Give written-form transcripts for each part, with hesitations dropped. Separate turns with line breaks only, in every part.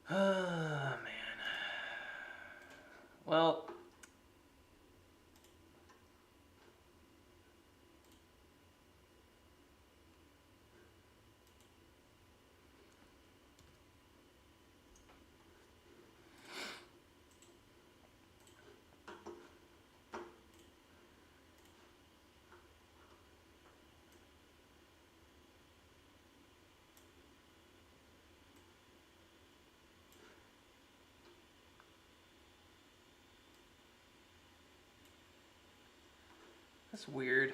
Man. Well, that's weird.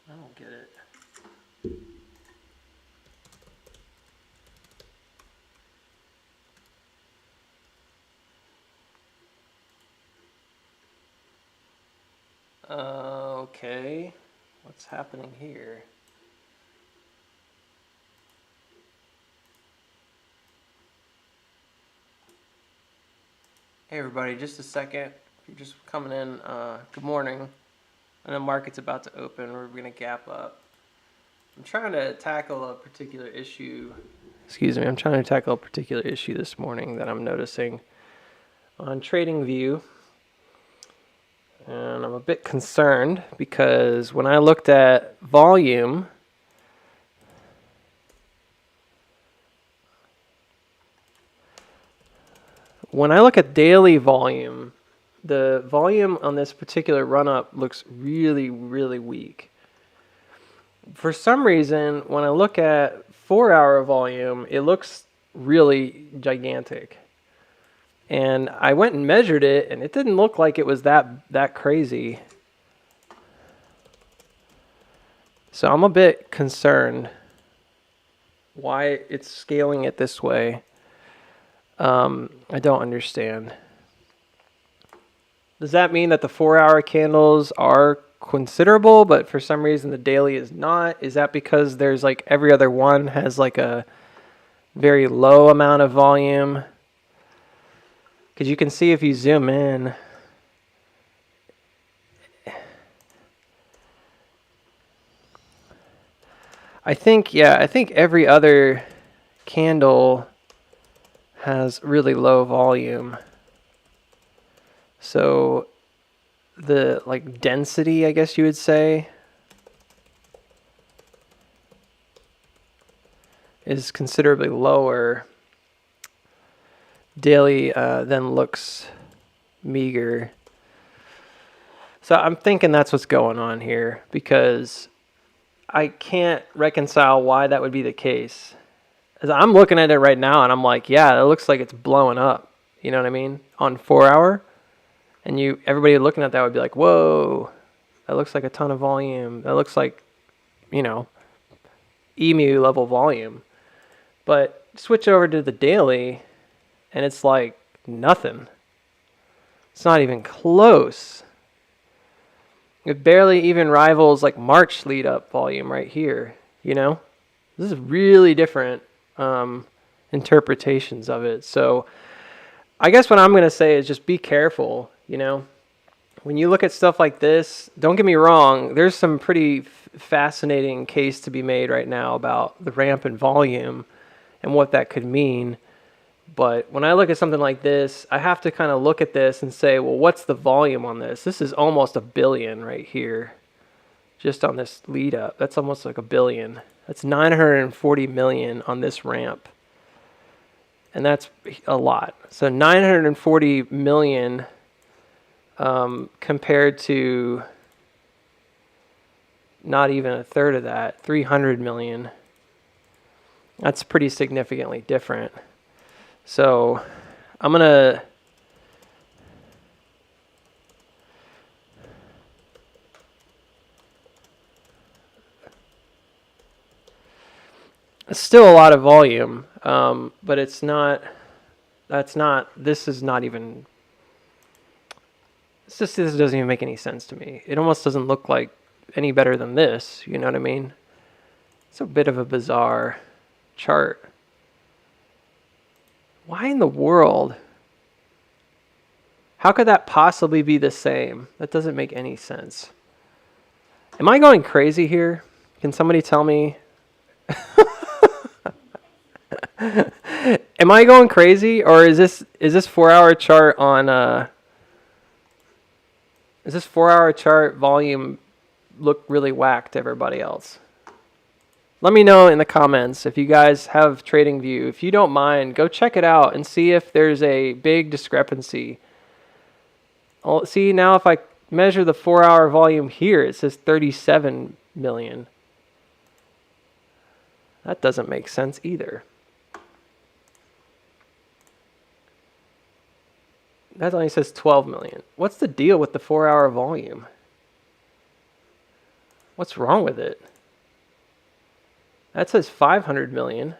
I don't get it. Okay. What's happening here? Hey everybody, just a second. If you're just coming in, good morning. I know market's about to open. We're gonna gap up. I'm trying to tackle a particular issue. Excuse me. I'm trying to tackle a particular issue this morning that I'm noticing on TradingView. And I'm a bit concerned because when I looked at volume, when I look at daily volume, the volume on this particular run-up looks really, really weak. For some reason, when I look at 4-hour volume, it looks really gigantic. And I went and measured it, and it didn't look like it was that crazy. So I'm a bit concerned why it's scaling it this way. I don't understand. Does that mean that the 4-hour candles are considerable, but for some reason the daily is not? Is that because there's like every other one has like a very low amount of volume? Because you can see if you zoom in, I think every other candle has really low volume. So the like density, I guess you would say, is considerably lower. Daily then looks meager. So I'm thinking that's what's going on here because I can't reconcile why that would be the case. As I'm looking at it right now and I'm like, yeah, it looks like it's blowing up. You know what I mean? On 4-hour. And everybody looking at that would be like, whoa, that looks like a ton of volume. That looks like, emu level volume. But switch over to the daily and it's like nothing. It's not even close. It barely even rivals like March lead up volume right here, This is really different interpretations of it. So I guess what I'm going to say is just be careful, When you look at stuff like this, don't get me wrong, there's some pretty fascinating case to be made right now about the ramp in volume and what that could mean. But when I look at something like this, I have to kind of look at this and say, well, what's the volume on this? This is almost 1 billion right here, just on this lead up. That's almost like 1 billion. That's 940 million on this ramp. And that's a lot. So 940 million compared to not even a third of that, 300 million. That's pretty significantly different. So I'm going to It's still a lot of volume, but it's not. That's not. This is not even. This doesn't even make any sense to me. It almost doesn't look like any better than this. You know what I mean? It's a bit of a bizarre chart. Why in the world? How could that possibly be the same? That doesn't make any sense. Am I going crazy here? Can somebody tell me? Am I going crazy, or is this 4-hour chart on is this 4-hour chart volume look really whack to everybody else? Let me know in the comments if you guys have TradingView. If you don't mind, go check it out and see if there's a big discrepancy. See, now if I measure the 4-hour volume here, it says 37 million. That doesn't make sense either. That only says 12 million. What's the deal with the 4-hour volume? What's wrong with it? That says 500 million.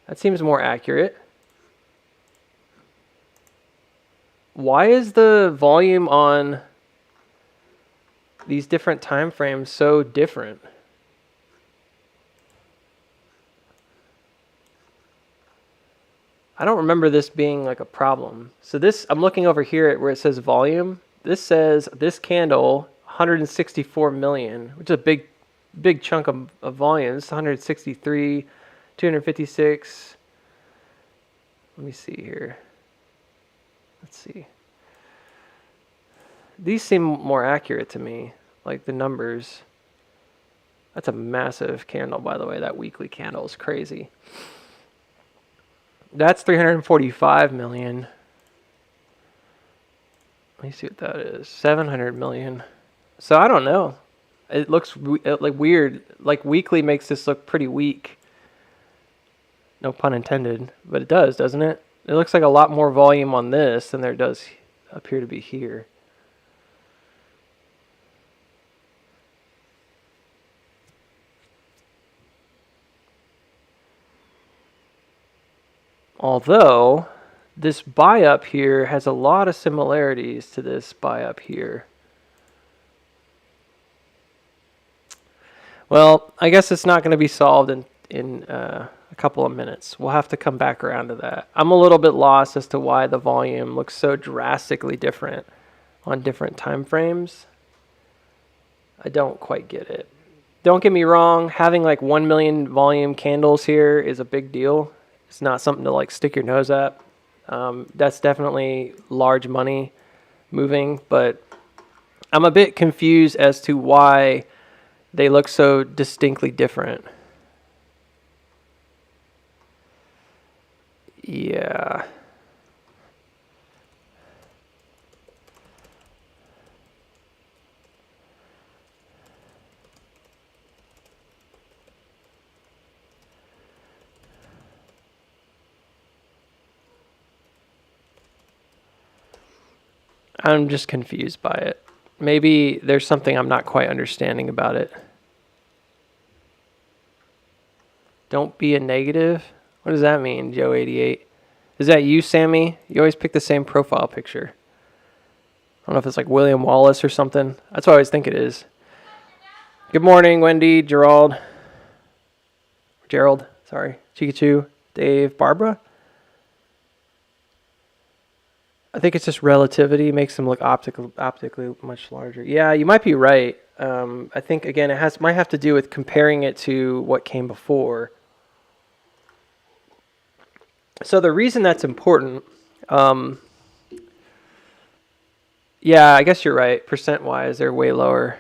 That seems more accurate. Why is the volume on these different time frames so different? I don't remember this being like a problem. So this, I'm looking over here at where it says volume. This says this candle 164 million, which is a big chunk of volume. It's 163, 256. Let me see here. Let's see. These seem more accurate to me, like the numbers. That's a massive candle, by the way. That weekly candle is crazy. That's 345 million. Let me see what that is. 700 million. So I don't know. It looks like weird. Like weekly makes this look pretty weak. No pun intended, but it does, doesn't it? It looks like a lot more volume on this than there does appear to be here. Although this buy up here has a lot of similarities to this buy up here. Well, I guess it's not going to be solved in a couple of minutes. We'll have to come back around to that. I'm a little bit lost as to why the volume looks so drastically different on different time frames. I don't quite get it. Don't get me wrong, having like 1 million volume candles here is a big deal. It's not something to like stick your nose at. That's definitely large money moving, but I'm a bit confused as to why they look so distinctly different. Yeah. I'm just confused by it. Maybe there's something I'm not quite understanding about it. Don't be a negative? What does that mean, Joe88? Is that you, Sammy? You always pick the same profile picture. I don't know if it's like William Wallace or something. That's what I always think it is. Good morning, Wendy, Gerald, sorry, Chikachu, Dave, Barbara. I think it's just relativity makes them look optically much larger. Yeah, you might be right. I think again it might have to do with comparing it to what came before. So the reason that's important, yeah, I guess you're right. Percent-wise, they're way lower.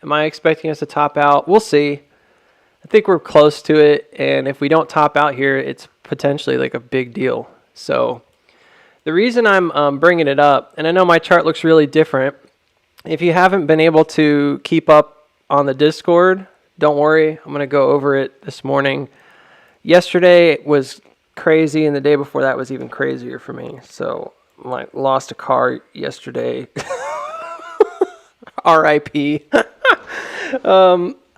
Am I expecting us to top out? We'll see. I think we're close to it, and if we don't top out here, it's potentially like a big deal. So the reason I'm bringing it up, and I know my chart looks really different. If you haven't been able to keep up on the Discord, don't worry. I'm going to go over it this morning. Yesterday was crazy, and the day before that was even crazier for me. So I lost a car yesterday. RIP.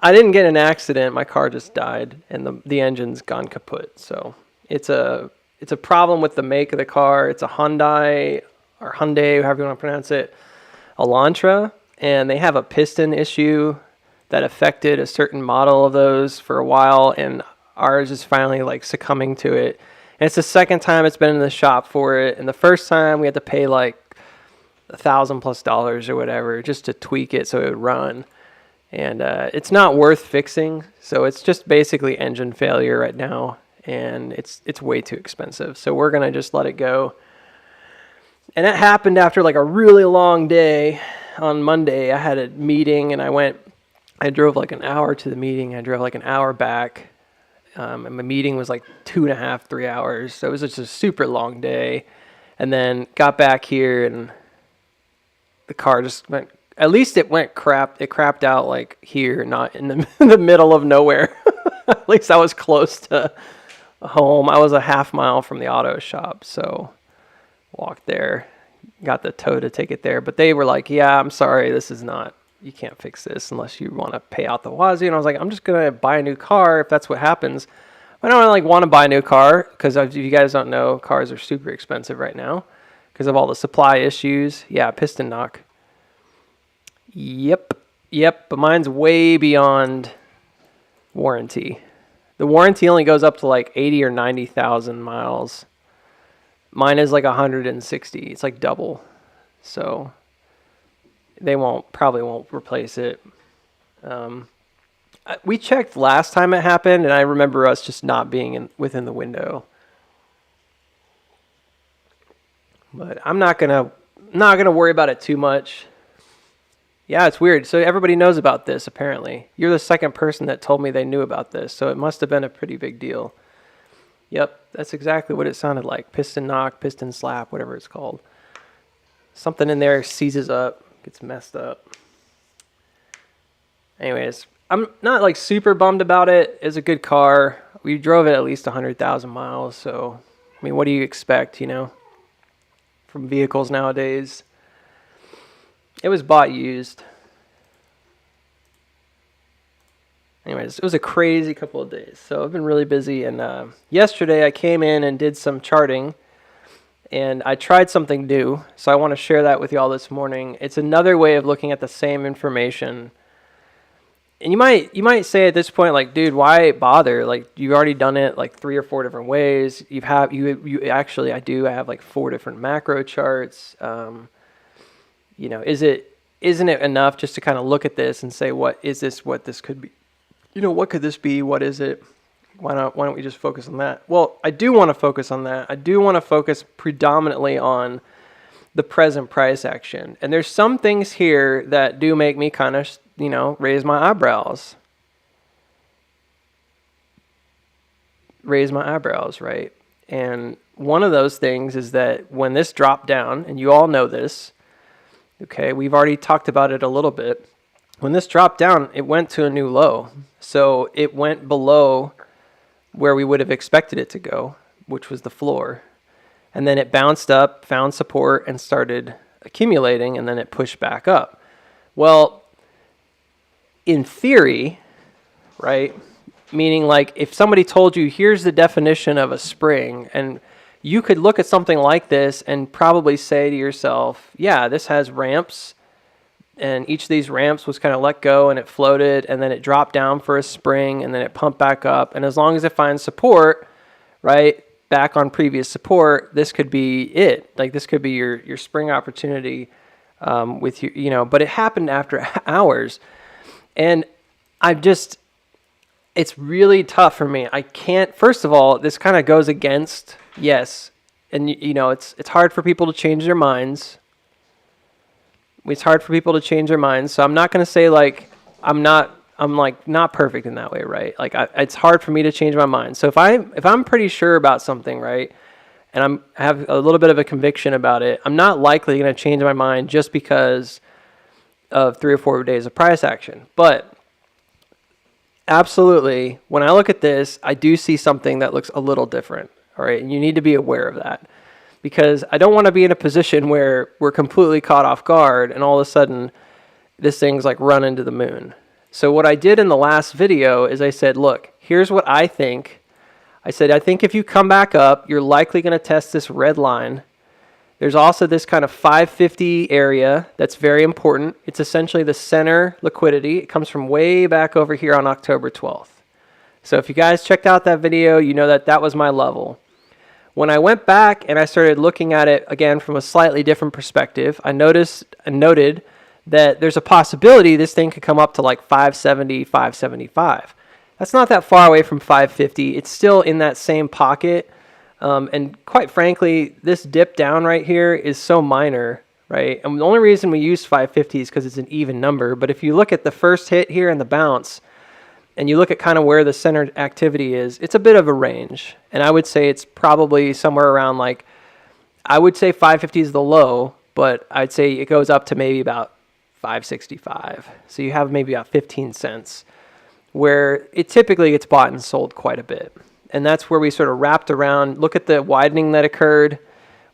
I didn't get in an accident. My car just died, and the engine's gone kaput. So it's a problem with the make of the car. It's a Hyundai, however you want to pronounce it, Elantra, and they have a piston issue that affected a certain model of those for a while, and ours is finally like succumbing to it. And it's the second time it's been in the shop for it, and the first time we had to pay like $1,000+ or whatever just to tweak it so it would run. And it's not worth fixing, so it's just basically engine failure right now, and it's way too expensive. So we're gonna just let it go. And that happened after like a really long day. On Monday, I had a meeting, and I drove like an hour to the meeting. I drove like an hour back, and my meeting was like 2.5, 3 hours. So it was just a super long day. And then got back here, and the car just went. At least it went crap. It crapped out like here, not in the middle of nowhere. At least I was close to home. I was a half mile from the auto shop, so walked there, got the tow to take it there. But they were like, "Yeah, I'm sorry, you can't fix this unless you want to pay out the wazoo." And I was like, "I'm just gonna buy a new car if that's what happens." I don't like want to buy a new car because if you guys don't know, cars are super expensive right now because of all the supply issues. Yeah, piston knock. Yep, but mine's way beyond warranty. The warranty only goes up to like 80 or 90,000 miles. Mine is like 160. It's like double. So they probably won't replace it. We checked last time it happened, and I remember us just not being within the window. But I'm not gonna worry about it too much. Yeah, it's weird. So everybody knows about this, apparently. You're the second person that told me they knew about this, so it must have been a pretty big deal. Yep, that's exactly what it sounded like. Piston knock, piston slap, whatever it's called. Something in there seizes up, gets messed up. Anyways, I'm not like super bummed about it. It's a good car. We drove it at least 100,000 miles, so, I mean, what do you expect, from vehicles nowadays? It was bought used. Anyways, it was a crazy couple of days. So I've been really busy. And yesterday I came in and did some charting. And I tried something new. So I want to share that with y'all this morning. It's another way of looking at the same information. And you might say at this point, like, dude, why bother? Like, you've already done it like 3 or 4 different ways. I have like 4 different macro charts. Isn't it enough just to kind of look at this and say, what this could be? What could this be? What is it? Why don't we just focus on that? Well, I do want to focus on that. I do want to focus predominantly on the present price action. And there's some things here that do make me kind of, raise my eyebrows. Right? And one of those things is that when this dropped down, and you all know this, okay, we've already talked about it a little bit. When this dropped down, it went to a new low. So it went below where we would have expected it to go, which was the floor. And then it bounced up, found support, and started accumulating, and then it pushed back up. Well, in theory, right, meaning like if somebody told you, here's the definition of a spring, and you could look at something like this and probably say to yourself, yeah, this has ramps, and each of these ramps was kind of let go and it floated, and then it dropped down for a spring, and then it pumped back up. And as long as it finds support, right, back on previous support, this could be it. Like this could be your spring opportunity with but it happened after hours. And it's really tough for me. I can't, first of all, this kind of goes against, yes, and it's hard for people to change their minds. It's hard for people to change their minds. So I'm not going to say like I'm not perfect in that way, right? Like it's hard for me to change my mind. So if I'm pretty sure about something, right, and I have a little bit of a conviction about it, I'm not likely going to change my mind just because of 3 or 4 days of price action. But absolutely, when I look at this, I do see something that looks a little different. All right, and you need to be aware of that, because I don't want to be in a position where we're completely caught off guard and all of a sudden this thing's like run into the moon. So what I did in the last video is I said, look, here's what I think. I said, I think if you come back up, you're likely going to test this red line. There's also this kind of 550 area that's very important. It's essentially the center liquidity. It comes from way back over here on October 12th. So if you guys checked out that video, you know that that was my level. When I went back and I started looking at it again from a slightly different perspective, I noted that there's a possibility this thing could come up to like 570, 575. That's not that far away from 550. It's still in that same pocket. And quite frankly, this dip down right here is so minor, right? And the only reason we use 550 is because it's an even number. But if you look at the first hit here and the bounce, and you look at kind of where the center activity is, it's a bit of a range. And I would say it's probably somewhere around like, I would say 550 is the low, but I'd say it goes up to maybe about 565. So you have maybe about 15 cents where it typically gets bought and sold quite a bit. And that's where we sort of wrapped around. Look at the widening that occurred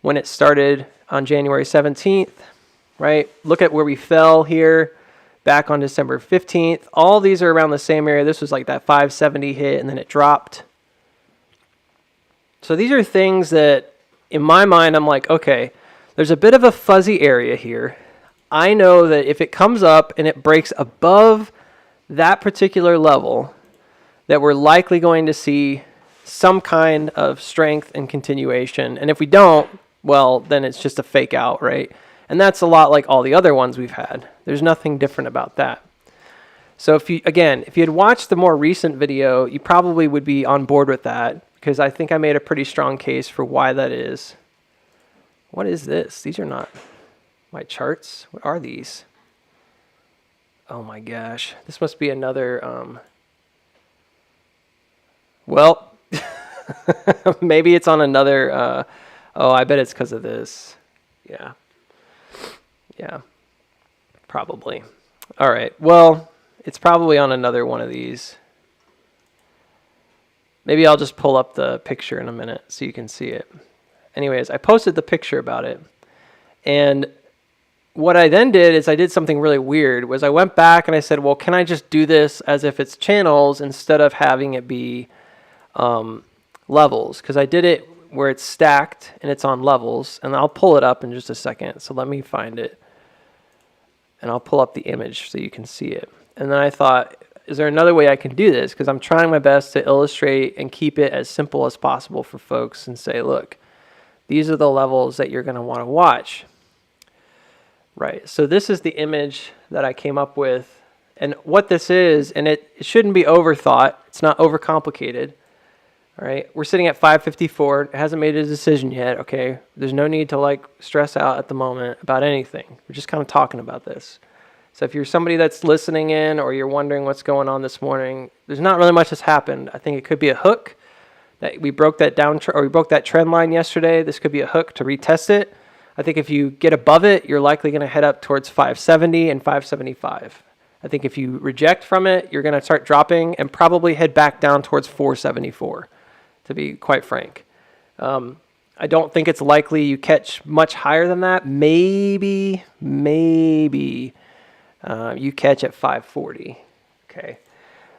when it started on January 17th, right? Look at where we fell here back on December 15th. All these are around the same area. This was like that 570 hit, and then it dropped. So these are things that, in my mind, I'm like, okay, there's a bit of a fuzzy area here. I know that if it comes up and it breaks above that particular level, that we're likely going to see some kind of strength and continuation. And if we don't, well, then it's just a fake out, right? And that's a lot like all the other ones we've had. There's nothing different about that. So if you had watched the more recent video, you probably would be on board with that, because I think I made a pretty strong case for why that is. What is this? These are not my charts. What are these? Oh my gosh. This must be another, well, maybe it's on another, oh, I bet it's because of this. Yeah, probably. All right, well, it's probably on another one of these. Maybe I'll just pull up the picture in a minute so you can see it. Anyways, I posted the picture about it. And what I then did is I did something really weird, was I went back and I said, well, can I just do this as if it's channels instead of having it be levels? Because I did it where it's stacked and it's on levels, and I'll pull it up in just a second. So let me find it, and I'll pull up the image so you can see it. And then I thought, is there another way I can do this? Because I'm trying my best to illustrate and keep it as simple as possible for folks and say, look, these are the levels that you're going to want to watch. Right, so this is the image that I came up with. And what this is, and it shouldn't be overthought. It's not overcomplicated. All right, we're sitting at 554. It hasn't made a decision yet, okay? There's no need to like stress out at the moment about anything. We're just kind of talking about this. So if you're somebody that's listening in, or you're wondering what's going on this morning, there's not really much that's happened. I think it could be a hook that we broke that down, or we broke that trend line yesterday. This could be a hook to retest it. I think if you get above it, you're likely going to head up towards 570 and 575. I think if you reject from it, you're going to start dropping and probably head back down towards 474, to be quite frank. I don't think it's likely you catch much higher than that. Maybe you catch at 540, okay?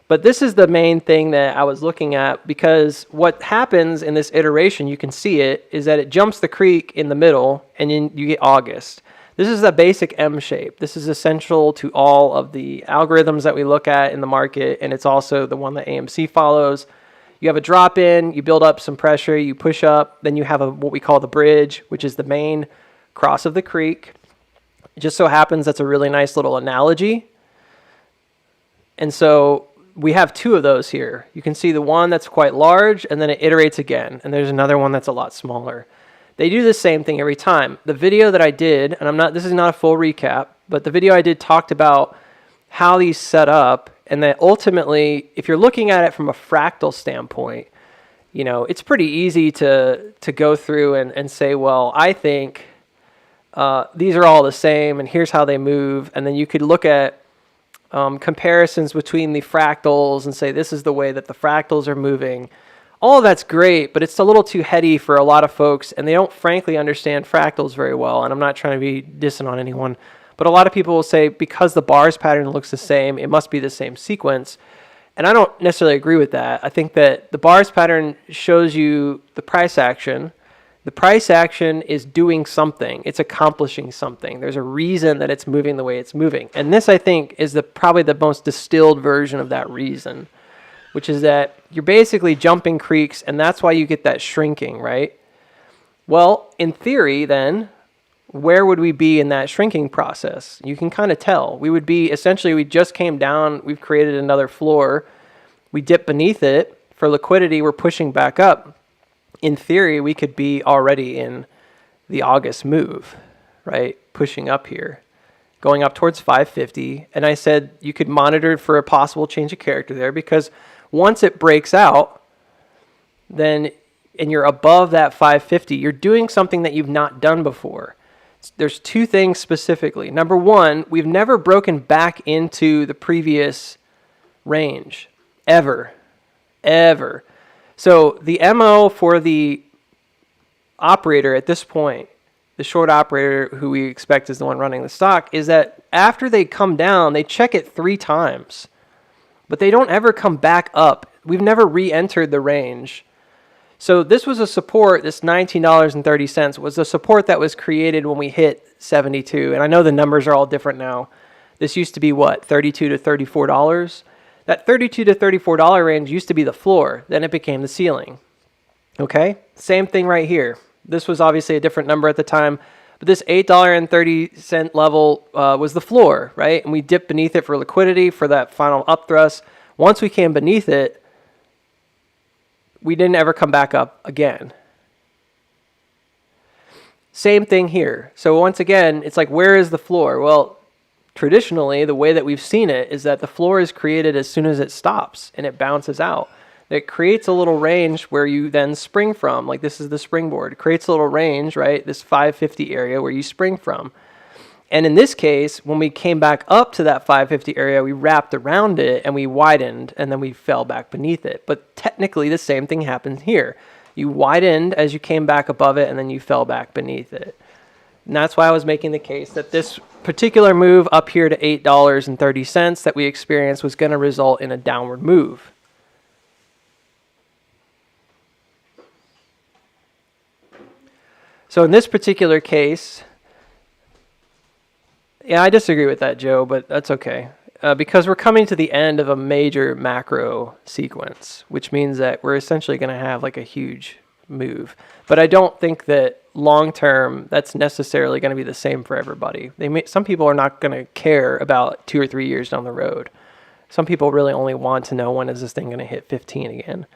But this is the main thing that I was looking at, because what happens in this iteration, you can see it, is that it jumps the creek in the middle, and then you get August. This is a basic M shape. This is essential to all of the algorithms that we look at in the market, and it's also the one that AMC follows. You have a drop in, you build up some pressure, you push up, then you have what we call the bridge, which is the main cross of the creek. It just so happens that's a really nice little analogy. And so we have two of those here. You can see the one that's quite large, and then it iterates again. And there's another one that's a lot smaller. They do the same thing every time. The video that I did, and this is not a full recap, but the video I did talked about how these set up, and that ultimately, if you're looking at it from a fractal standpoint, you know, it's pretty easy to go through and say, well, I think these are all the same, and here's how they move. And then you could look at comparisons between the fractals and say, this is the way that the fractals are moving. All of that's great, but it's a little too heady for a lot of folks, and they don't frankly understand fractals very well. And I'm not trying to be dissing on anyone, But a lot of people will say because the bars pattern looks the same, it must be the same sequence. And I don't necessarily agree with that. I think that the bars pattern shows you the price action. The price action is doing something. It's accomplishing something. There's a reason that it's moving the way it's moving. And this, I think, is probably the most distilled version of that reason, which is that you're basically jumping creeks, and that's why you get that shrinking, right? Well, in theory, then, where would we be in that shrinking process? You can kind of tell. We would be, essentially, we just came down, we've created another floor, we dip beneath it. For liquidity, we're pushing back up. In theory, we could be already in the August move, right? Pushing up here, going up towards 550. And I said you could monitor for a possible change of character there, because once it breaks out, then, and you're above that 550, you're doing something that you've not done before. There's two things specifically. Number one, we've never broken back into the previous range, ever. So the MO for the operator at this point, the short operator who we expect is the one running the stock, is that after they come down, they check it 3 times, but they don't ever come back up. We've never re-entered the range. So this was a support, this $19.30 was a support that was created when we hit 72. And I know the numbers are all different now. This used to be what, $32 to $34? That $32 to $34 range used to be the floor. Then it became the ceiling. Okay? Same thing right here. This was obviously a different number at the time, but this $8.30 level was the floor, right? And we dipped beneath it for liquidity for that final up thrust. Once we came beneath it, we didn't ever come back up again. Same thing here. So once again, it's like, where is the floor? Well, traditionally, the way that we've seen it is that the floor is created as soon as it stops and it bounces out. It creates a little range where you then spring from. Like this is the springboard. It creates a little range, right? This 550 area where you spring from. And in this case, when we came back up to that 550 area, we wrapped around it and we widened, and then we fell back beneath it. But technically, the same thing happened here. You widened as you came back above it, and then you fell back beneath it. And that's why I was making the case that this particular move up here to $8.30 that we experienced was going to result in a downward move. So in this particular case, yeah, I disagree with that, Joe, but that's okay. Because we're coming to the end of a major macro sequence, which means that we're essentially going to have like a huge move. But I don't think that long term that's necessarily going to be the same for everybody. Some people are not going to care about 2 or 3 years down the road. Some people really only want to know, when is this thing going to hit 15 again?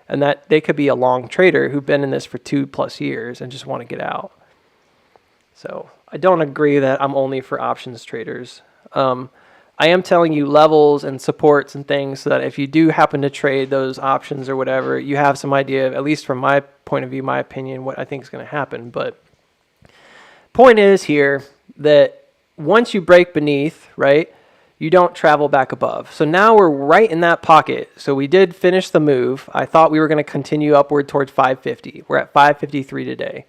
And that they could be a long trader who've been in this for 2+ years and just want to get out. So I don't agree that I'm only for options traders. I am telling you levels and supports and things so that if you do happen to trade those options or whatever, you have some idea, at least from my point of view, my opinion, what I think is going to happen. But point is here that once you break beneath, right, you don't travel back above. So now we're right in that pocket. So we did finish the move. I thought we were going to continue upward towards 550. We're at 553 today.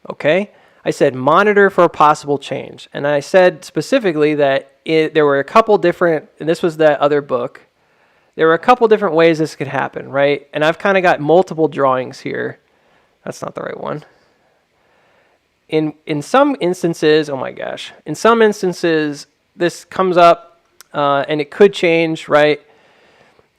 Okay? I said monitor for a possible change. And I said specifically that there were a couple different, and this was that other book, there were a couple different ways this could happen, right? And I've kind of got multiple drawings here. That's not the right one. In some instances, oh my gosh, in some instances, this comes up and it could change, right?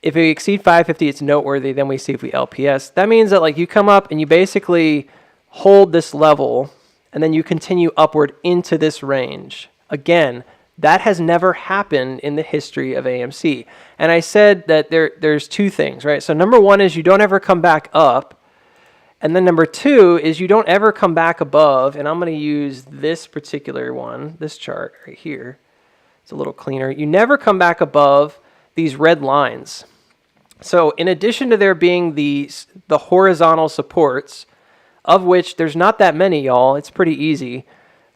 If we exceed 550, it's noteworthy. Then we see if we LPS. That means that like you come up and you basically hold this level, and then you continue upward into this range. Again, that has never happened in the history of AMC. And I said that there's two things, right? So number one is you don't ever come back up. And then number two is you don't ever come back above. And I'm going to use this particular one, this chart right here. It's a little cleaner. You never come back above these red lines. So in addition to there being the horizontal supports, of which there's not that many, y'all. It's pretty easy.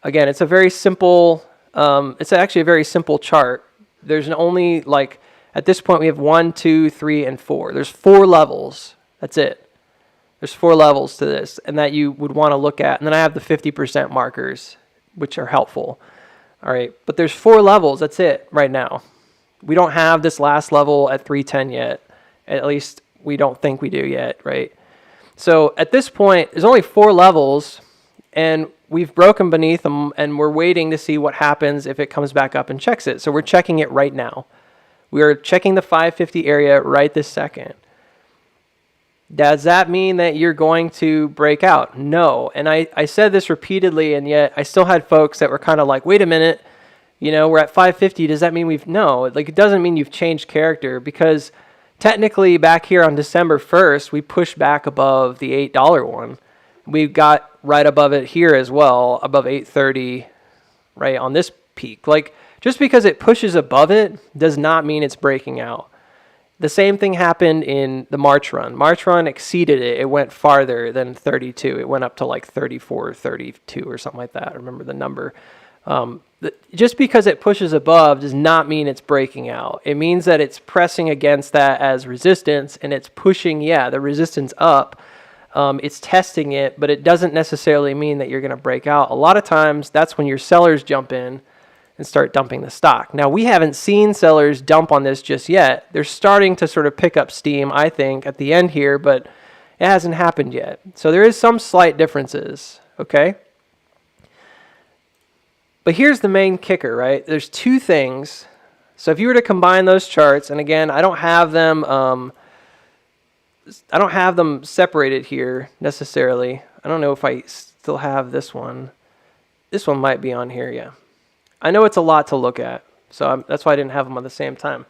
Again, it's a very simple, it's actually a very simple chart. There's only like, at this point we have 1, 2, 3, and 4. There's 4 levels. That's it. There's 4 levels to this, and that you would want to look at. And then I have the 50% markers, which are helpful. All right, but there's 4 levels. That's it right now. We don't have this last level at 310 yet. At least we don't think we do yet, right? So at this point, there's only 4 levels, and we've broken beneath them, and we're waiting to see what happens if it comes back up and checks it. So we're checking it right now. We are checking the 550 area right this second. Does that mean that you're going to break out? No. And I said this repeatedly, and yet I still had folks that were kind of like, wait a minute, we're at 550. Does that mean no, it doesn't mean you've changed character, because technically back here on December 1st, we pushed back above the $8 one. We got right above it here as well, above 830, right on this peak. Just because it pushes above it does not mean it's breaking out. The same thing happened in the March run. March run exceeded it. It went farther than 32. It went up to 34, 32 or something like that. I remember the number. Just because it pushes above does not mean it's breaking out. It means that it's pressing against that as resistance, and it's pushing, the resistance up. It's testing it, but it doesn't necessarily mean that you're going to break out. A lot of times, that's when your sellers jump in and start dumping the stock. Now, we haven't seen sellers dump on this just yet. They're starting to sort of pick up steam, I think, at the end here, but it hasn't happened yet. So there is some slight differences, okay? But here's the main kicker, right? There's 2 things. So if you were to combine those charts, and again, I don't have them separated here necessarily. I don't know if I still have this one. This one might be on here, yeah. I know it's a lot to look at, so that's why I didn't have them at the same time.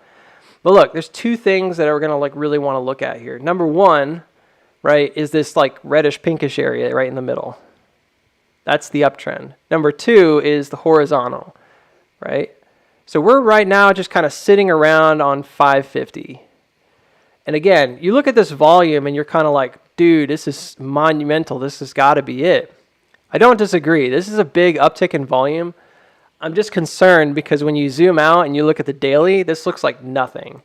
But look, there's 2 things that we're going to really want to look at here. Number 1, right, is this reddish pinkish area right in the middle. That's the uptrend. Number 2 is the horizontal, right? So we're right now just kind of sitting around on 550. And again, you look at this volume and you're kind of like, dude, this is monumental. This has got to be it. I don't disagree. This is a big uptick in volume. I'm just concerned because when you zoom out and you look at the daily, this looks like nothing.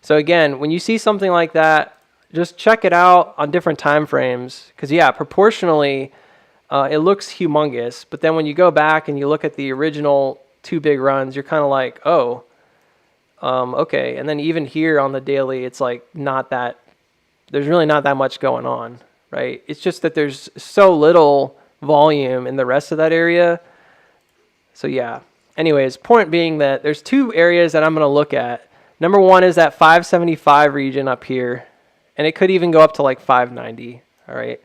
So again, when you see something like that, just check it out on different time frames. Because proportionally, it looks humongous. But then when you go back and you look at the original 2 big runs, you're kind of like, oh, okay. And then even here on the daily, it's there's really not that much going on, right? It's just that there's so little volume in the rest of that area. So anyways, point being that there's 2 areas that I'm going to look at. Number 1 is that 575 region up here, and it could even go up to 590, all right?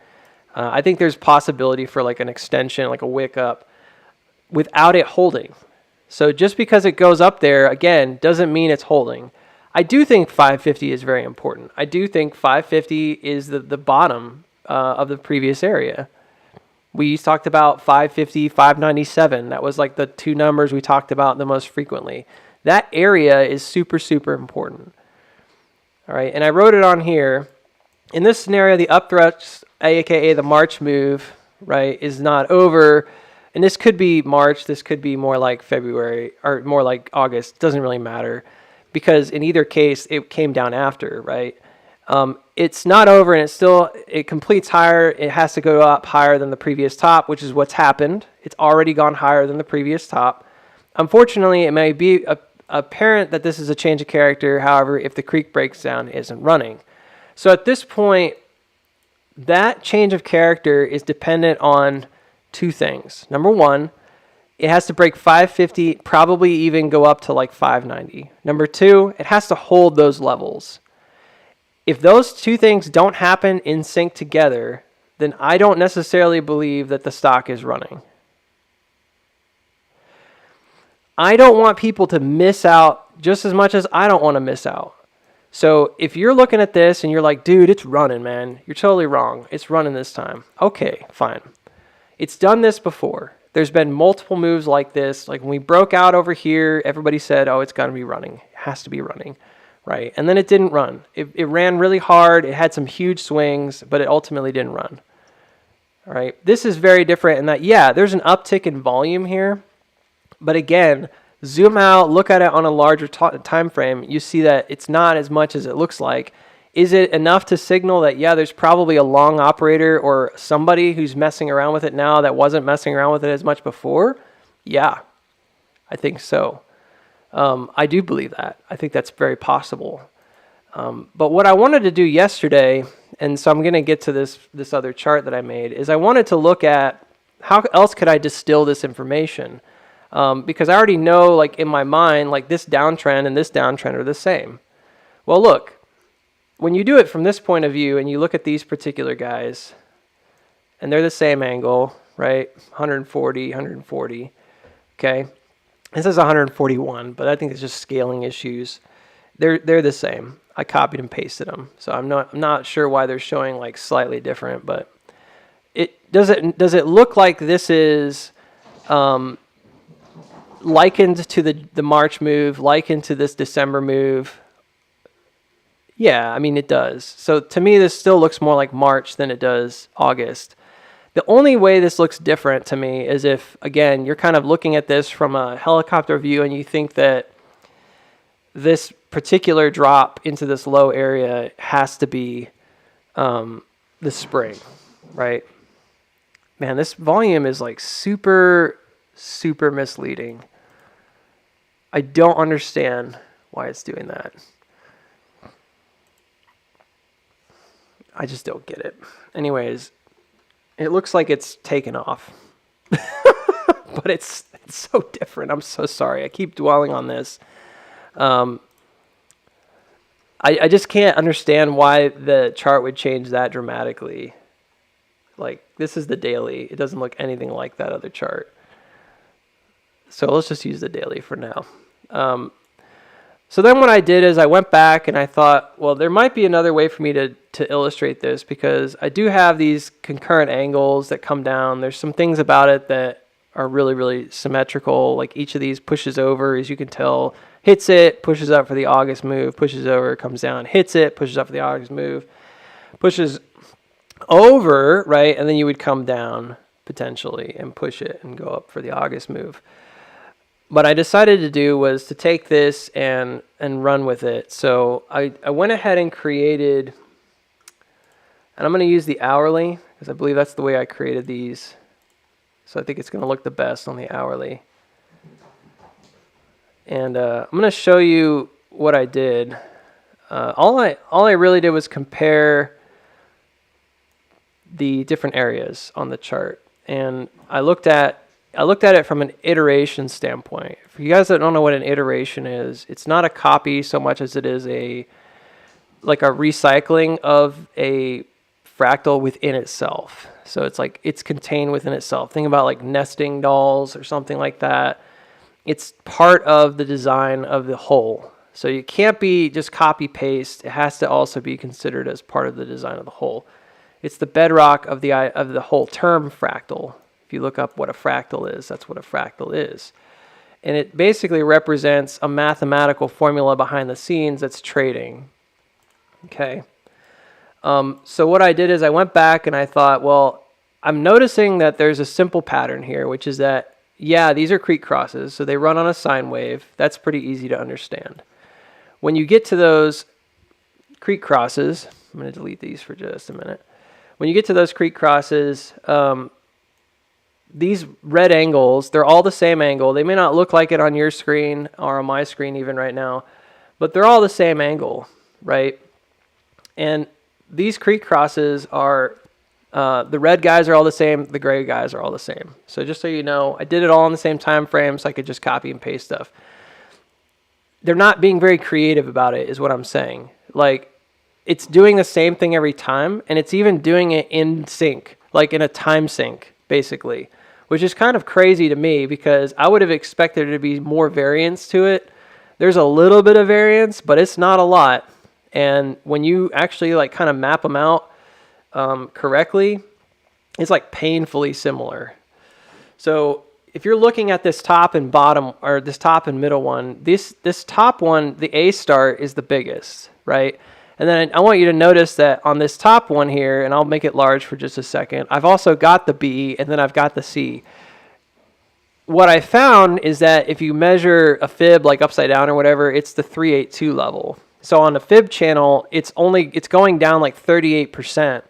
I think there's possibility for an extension, a wick up, without it holding. So just because it goes up there, again, doesn't mean it's holding. I do think 550 is very important. I do think 550 is the bottom of the previous area. We talked about 550, 597. That was the 2 numbers we talked about the most frequently. That area is super, super important. All right, and I wrote it on here. In this scenario, the upthrust, aka the March move, right, is not over. And this could be March. This could be more like February or more like August. Doesn't really matter because in either case, it came down after, right? It's not over, and it completes higher. It has to go up higher than the previous top, which is what's happened. It's already gone higher than the previous top. Unfortunately, it may be apparent that this is a change of character. However, if the creek breaks down, it isn't running. So at this point, that change of character is dependent on 2 things. Number 1, it has to break 550, probably even go up to 590. Number 2, it has to hold those levels. If those 2 things don't happen in sync together, then I don't necessarily believe that the stock is running. I don't want people to miss out just as much as I don't want to miss out. So if you're looking at this and you're like, dude, it's running, man. You're totally wrong. It's running this time. Okay, fine. It's done this before. There's been multiple moves like this. When we broke out over here, everybody said, oh, it's got to be running. It has to be running. Right? And then it didn't run. It ran really hard. It had some huge swings, but it ultimately didn't run. All right? This is very different in that, there's an uptick in volume here. But again, zoom out, look at it on a larger time frame. You see that it's not as much as it looks like. Is it enough to signal that, there's probably a long operator or somebody who's messing around with it now that wasn't messing around with it as much before? Yeah. I think so. I do believe that. I think that's very possible. But what I wanted to do yesterday, and so I'm going to get to this other chart that I made, is I wanted to look at how else could I distill this information, because I already know, like in my mind, like this downtrend and this downtrend are the same. Well, look, when you do it from this point of view and you look at these particular guys, and they're the same angle, right? 140, 140. Okay, this is 141, but I think it's just scaling issues. They're the same. I copied and pasted them, so I'm not sure why they're showing like slightly different. But does it look like this is likened to the March move, likened to this December move? Yeah, I mean it does. So to me, this still looks more like March than it does August. The only way this looks different to me is if, again, you're kind of looking at this from a helicopter view and you think that this particular drop into this low area has to be the spring, right? Man, this volume is like super, super misleading. I don't understand why it's doing that. I just don't get it. Anyways, it looks like it's taken off. But it's so different. I'm so sorry. I keep dwelling on this. I just can't understand why the chart would change that dramatically. Like, this is the daily. It doesn't look anything like that other chart. So let's just use the daily for now. So then what I did is I went back and I thought, well, there might be another way for me to illustrate this, because I do have these concurrent angles that come down. There's some things about it that are really, really symmetrical. Like each of these pushes over, as you can tell, hits it, pushes up for the August move, pushes over, comes down, hits it, pushes up for the August move, pushes over, right? And then you would come down potentially and push it and go up for the August move. What I decided to do was to take this and run with it. So I went ahead and created, and I'm going to use the hourly because I believe that's the way I created these. So I think it's going to look the best on the hourly. And I'm going to show you what I did. All I really did was compare the different areas on the chart, and I looked at it from an iteration standpoint. For you guys that don't know what an iteration is, it's not a copy so much as it is like a recycling of a fractal within itself. So it's like it's contained within itself. Think about like nesting dolls or something like that. It's part of the design of the whole. So you can't be just copy paste. It has to also be considered as part of the design of the whole. It's the bedrock of the whole term fractal. If you look up what a fractal is, that's what a fractal is. And it basically represents a mathematical formula behind the scenes that's trading. Okay. So what I did is I went back and I thought, well, I'm noticing that there's a simple pattern here, which is that, yeah, these are creek crosses, so they run on a sine wave. That's pretty easy to understand. When you get to those creek crosses, I'm going to delete these for just a minute. When you get to those creek crosses, these red angles, they're all the same angle. They may not look like it on your screen or on my screen even right now, but they're all the same angle, right? And these creek crosses are, the red guys are all the same, the gray guys are all the same. So just so you know, I did it all in the same time frame so I could just copy and paste stuff. They're not being very creative about it is what I'm saying. Like, it's doing the same thing every time, and it's even doing it in sync, like in a time sync, basically, which is kind of crazy to me because I would have expected there to be more variance to it. There's a little bit of variance, but it's not a lot. And when you actually like kind of map them out correctly, it's like painfully similar. So if you're looking at this top and bottom, or this top and middle one, this top one, the A star is the biggest, right? And then I want you to notice that on this top one here, and I'll make it large for just a second, I've also got the B and then I've got the C. What I found is that if you measure a fib like upside down or whatever, it's the 382 level. So on the fib channel, it's going down like 38%.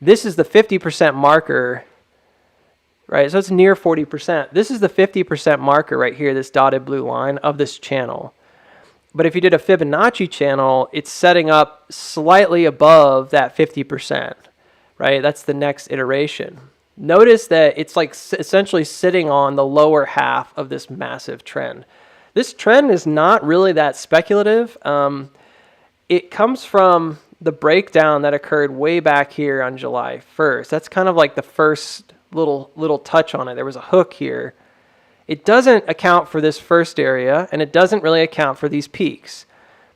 This is the 50% marker, right? So it's near 40%. This is the 50% marker right here, this dotted blue line of this channel. But if you did a Fibonacci channel, it's setting up slightly above that 50%, right? That's the next iteration. Notice that it's like essentially sitting on the lower half of this massive trend. This trend is not really that speculative. It comes from the breakdown that occurred way back here on July 1st. That's kind of like the first little touch on it. There was a hook here. It doesn't account for this first area, and it doesn't really account for these peaks.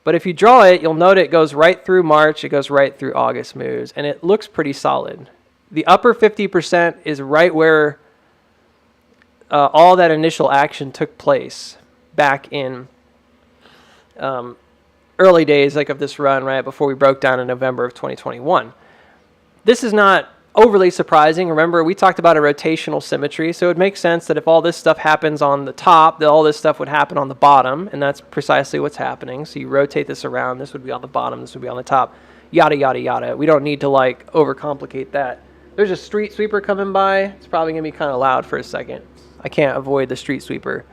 But if you draw it, you'll note it goes right through March, it goes right through August moves, and it looks pretty solid. The upper 50% is right where all that initial action took place back in early days like of this run, right, before we broke down in November of 2021. This is not overly surprising. Remember, we talked about a rotational symmetry, so it makes sense that if all this stuff happens on the top, that all this stuff would happen on the bottom, and that's precisely what's happening. So you rotate this around, this would be on the bottom, this would be on the top, yada, yada, yada. We don't need to like overcomplicate that. There's a street sweeper coming by. It's probably going to be kind of loud for a second. I can't avoid the street sweeper.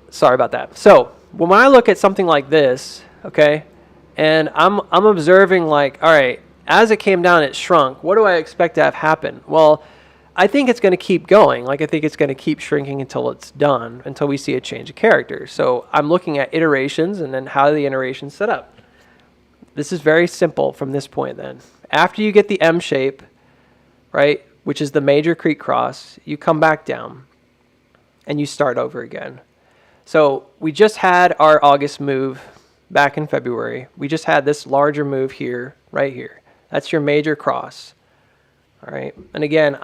Sorry about that. So when I look at something like this, okay, and I'm observing like, all right, as it came down, it shrunk. What do I expect to have happen? Well, I think it's going to keep going. Like I think it's going to keep shrinking until it's done, until we see a change of character. So I'm looking at iterations and then how the iterations set up. This is very simple from this point then. After you get the M shape, right, which is the major creek cross, you come back down and you start over again. So we just had our August move back in February. We just had this larger move here, right here. That's your major cross. All right. And again,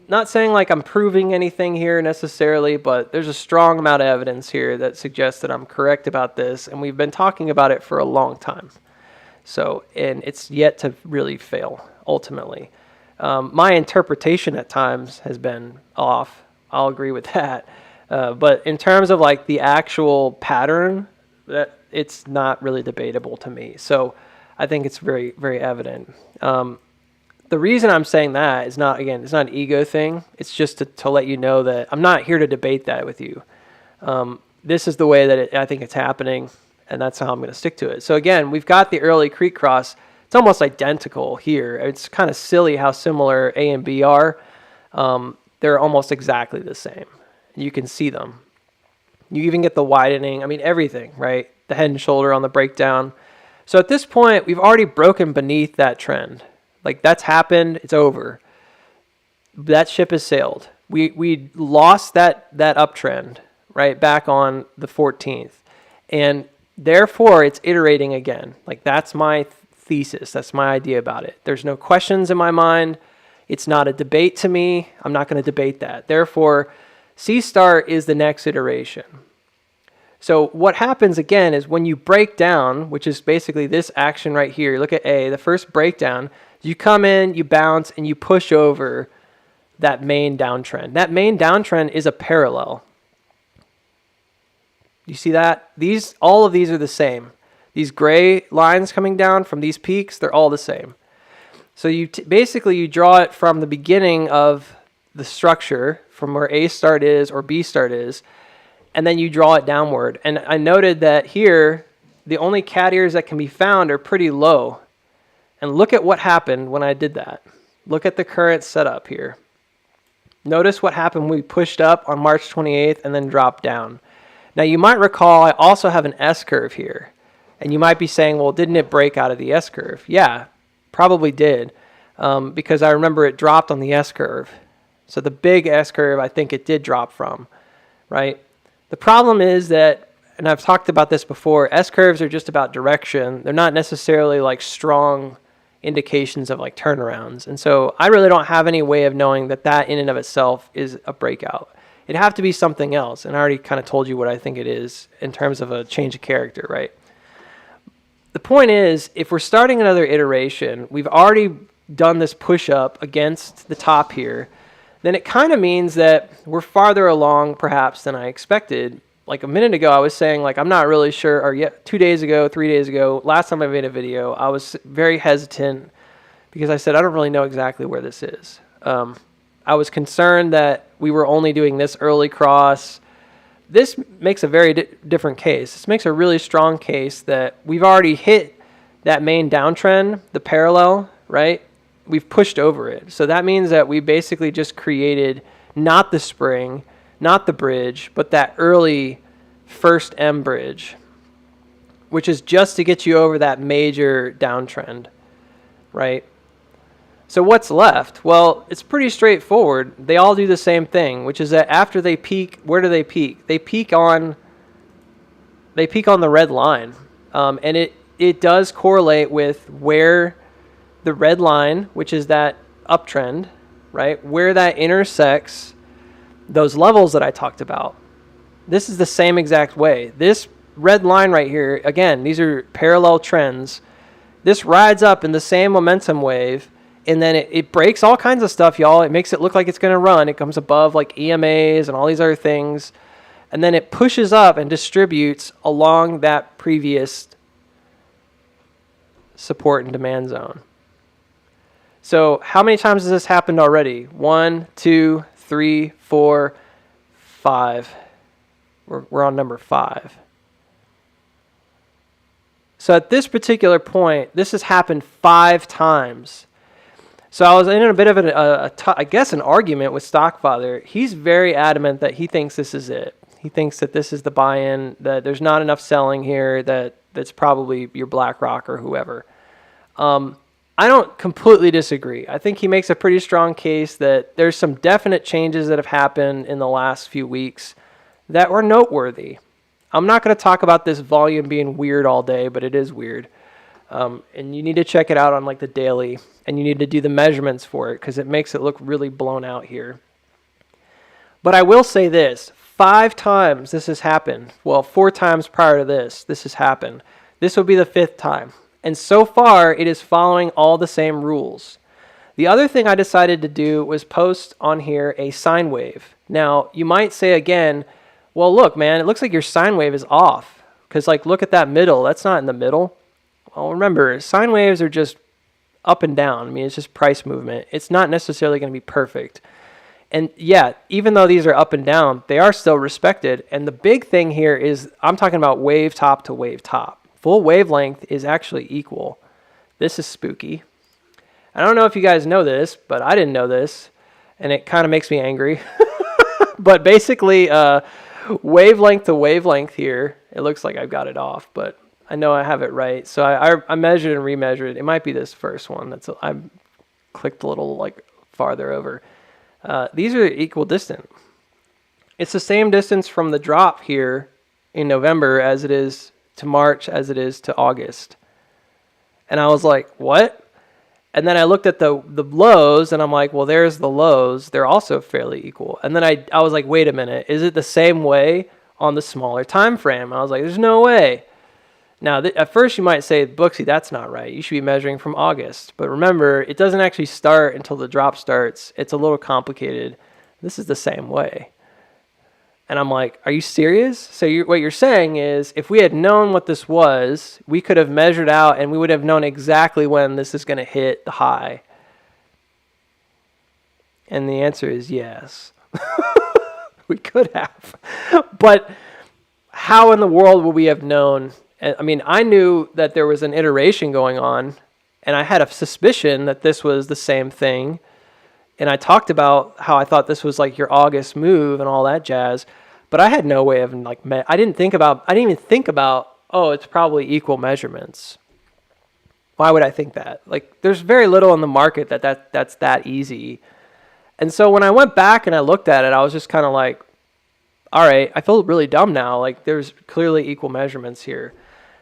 not saying like I'm proving anything here necessarily, but there's a strong amount of evidence here that suggests that I'm correct about this. And we've been talking about it for a long time. So, and it's yet to really fail ultimately. My interpretation at times has been off. I'll agree with that. But in terms of like the actual pattern, that it's not really debatable to me. So I think it's very, very evident. The reason I'm saying that is not, again, it's not an ego thing. It's just to let you know that I'm not here to debate that with you. This is the way that I think it's happening, and that's how I'm going to stick to it. So again, we've got the early creek cross. It's almost identical here. It's kind of silly how similar A and B are. They're almost exactly the same. You can see them. You even get the widening. I mean, everything, right? The head and shoulder on the breakdown. So at this point, we've already broken beneath that trend. Like that's happened. It's over. That ship has sailed. We lost that uptrend, right, back on the 14th. And therefore, it's iterating again. Like that's my thesis. That's my idea about it. There's no questions in my mind. It's not a debate to me. I'm not going to debate that. Therefore, C star is the next iteration. So what happens again is when you break down, which is basically this action right here, look at A, the first breakdown, you come in, you bounce, and you push over that main downtrend. That main downtrend is a parallel. You see that? All of these are the same. These gray lines coming down from these peaks, they're all the same. So basically you draw it from the beginning of the structure, from where A start is or B start is, and then you draw it downward. And I noted that here, the only cat ears that can be found are pretty low. And look at what happened when I did that. Look at the current setup here. Notice what happened when we pushed up on March 28th and then dropped down. Now you might recall I also have an S-curve here. And you might be saying, well, didn't it break out of the S-curve? Yeah, probably did. Because I remember it dropped on the S-curve. So the big S-curve, I think it did drop from, right? The problem is that, and I've talked about this before, S-curves are just about direction. They're not necessarily like strong indications of like turnarounds. And so I really don't have any way of knowing that that in and of itself is a breakout. It'd have to be something else. And I already kind of told you what I think it is in terms of a change of character, right? The point is, if we're starting another iteration, we've already done this push up against the top here, then it kind of means that we're farther along perhaps than I expected. Like a minute ago, I was saying like, I'm not really sure, or 2 days ago, 3 days ago, last time I made a video, I was very hesitant because I said, I don't really know exactly where this is. I was concerned that we were only doing this early cross. This makes a very different case. This makes a really strong case that we've already hit that main downtrend, the parallel, right? We've pushed over it. So that means that we basically just created not the spring, not the bridge, but that early first M bridge, which is just to get you over that major downtrend, right? So what's left? Well, it's pretty straightforward. They all do the same thing, which is that after they peak, where do they peak? They peak on the red line. And it does correlate with where the red line, which is that uptrend, right? Where that intersects those levels that I talked about. This is the same exact way. This red line right here, again, these are parallel trends. This rides up in the same momentum wave, and then it breaks all kinds of stuff, y'all. It makes it look like it's going to run. It comes above like EMAs and all these other things. And then it pushes up and distributes along that previous support and demand zone. So how many times has this happened already? 1, 2, 3, 4, 5. We're on number 5. So at this particular point, this has happened 5 times. So I was in a bit of an argument with Stockfather. He's very adamant that he thinks this is it. He thinks that this is the buy-in, that there's not enough selling here, that's probably your BlackRock or whoever. I don't completely disagree. I think he makes a pretty strong case that there's some definite changes that have happened in the last few weeks that were noteworthy. I'm not going to talk about this volume being weird all day, but it is weird. And you need to check it out on like the daily, and you need to do the measurements for it because it makes it look really blown out here. But I will say this, 5 times this has happened. Well, 4 times prior to this has happened. This will be the 5th time. And so far, it is following all the same rules. The other thing I decided to do was post on here a sine wave. Now, you might say again, well, look, man, it looks like your sine wave is off. Because, like, look at that middle. That's not in the middle. Well, remember, sine waves are just up and down. I mean, it's just price movement. It's not necessarily going to be perfect. And, yeah, even though these are up and down, they are still respected. And the big thing here is I'm talking about wave top to wave top. Full wavelength is actually equal. This is spooky. I don't know if you guys know this, but I didn't know this, and it kind of makes me angry. But basically, wavelength to wavelength here, it looks like I've got it off, but I know I have it right. So I measured and remeasured. It might be this first one. I clicked a little like farther over. These are equal distant. It's the same distance from the drop here in November as it is to March as it is to August. And I was like, what? And then I looked at the lows and I'm like, well, there's the lows. They're also fairly equal. And then I was like, wait a minute. Is it the same way on the smaller time frame? I was like, there's no way. Now, at first you might say, Booksy, that's not right. You should be measuring from August. But remember, it doesn't actually start until the drop starts. It's a little complicated. This is the same way. And I'm like, are you serious? So what you're saying is, if we had known what this was, we could have measured out and we would have known exactly when this is going to hit the high. And the answer is yes. We could have. But how in the world would we have known? I mean, I knew that there was an iteration going on, and I had a suspicion that this was the same thing. And I talked about how I thought this was like your August move and all that jazz, but I had no way of like, I didn't even think about, oh, it's probably equal measurements. Why would I think that? Like, there's very little in the market that's that easy. And so when I went back and I looked at it, I was just kind of like, all right, I feel really dumb now. Like, there's clearly equal measurements here.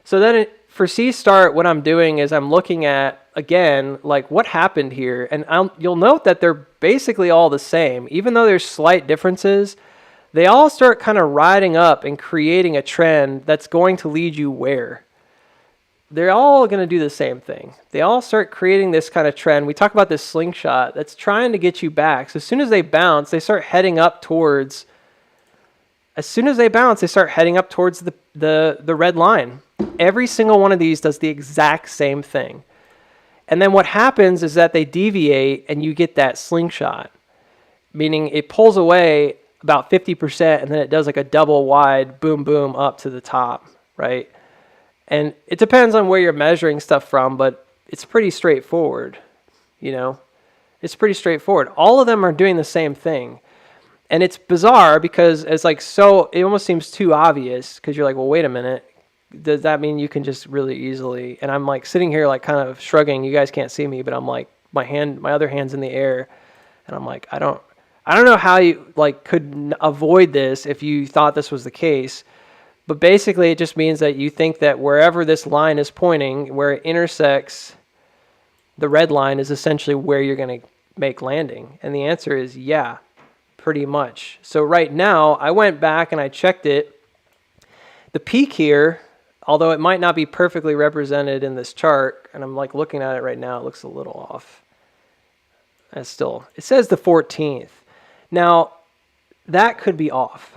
So then for C-Start, what I'm doing is I'm looking at, again, like what happened here. And you'll note that they're basically all the same. Even though there's slight differences, they all start kind of riding up and creating a trend that's going to lead you where? They're all going to do the same thing. They all start creating this kind of trend. We talk about this slingshot that's trying to get you back. So as soon as they bounce, they start heading up towards the red line. Every single one of these does the exact same thing. And then what happens is that they deviate and you get that slingshot, meaning it pulls away about 50% and then it does like a double wide boom, boom up to the top, right? And it depends on where you're measuring stuff from, but it's pretty straightforward, you know? It's pretty straightforward. All of them are doing the same thing. And it's bizarre because it's like, so it almost seems too obvious because you're like, well, wait a minute. Does that mean you can just really easily? And I'm like sitting here like kind of shrugging. You guys can't see me, but I'm like, my other hand's in the air. And I'm like, I don't know how you like could avoid this if you thought this was the case. But basically it just means that you think that wherever this line is pointing, where it intersects the red line is essentially where you're going to make landing. And the answer is yeah, pretty much. So right now I went back and I checked it. The peak here, although it might not be perfectly represented in this chart, and I'm like looking at it right now, it looks a little off. It says the 14th. Now, that could be off.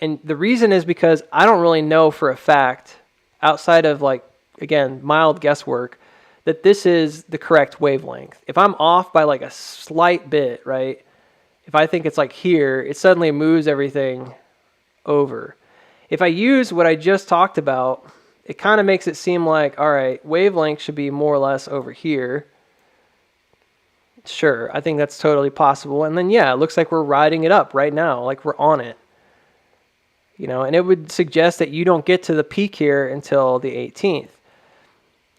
And the reason is because I don't really know for a fact, outside of like, again, mild guesswork, that this is the correct wavelength. If I'm off by like a slight bit, right? If I think it's like here, it suddenly moves everything over. If I use what I just talked about, it kind of makes it seem like, all right, wavelength should be more or less over here. Sure, I think that's totally possible. And then, yeah, it looks like we're riding it up right now, like we're on it. You know, and it would suggest that you don't get to the peak here until the 18th.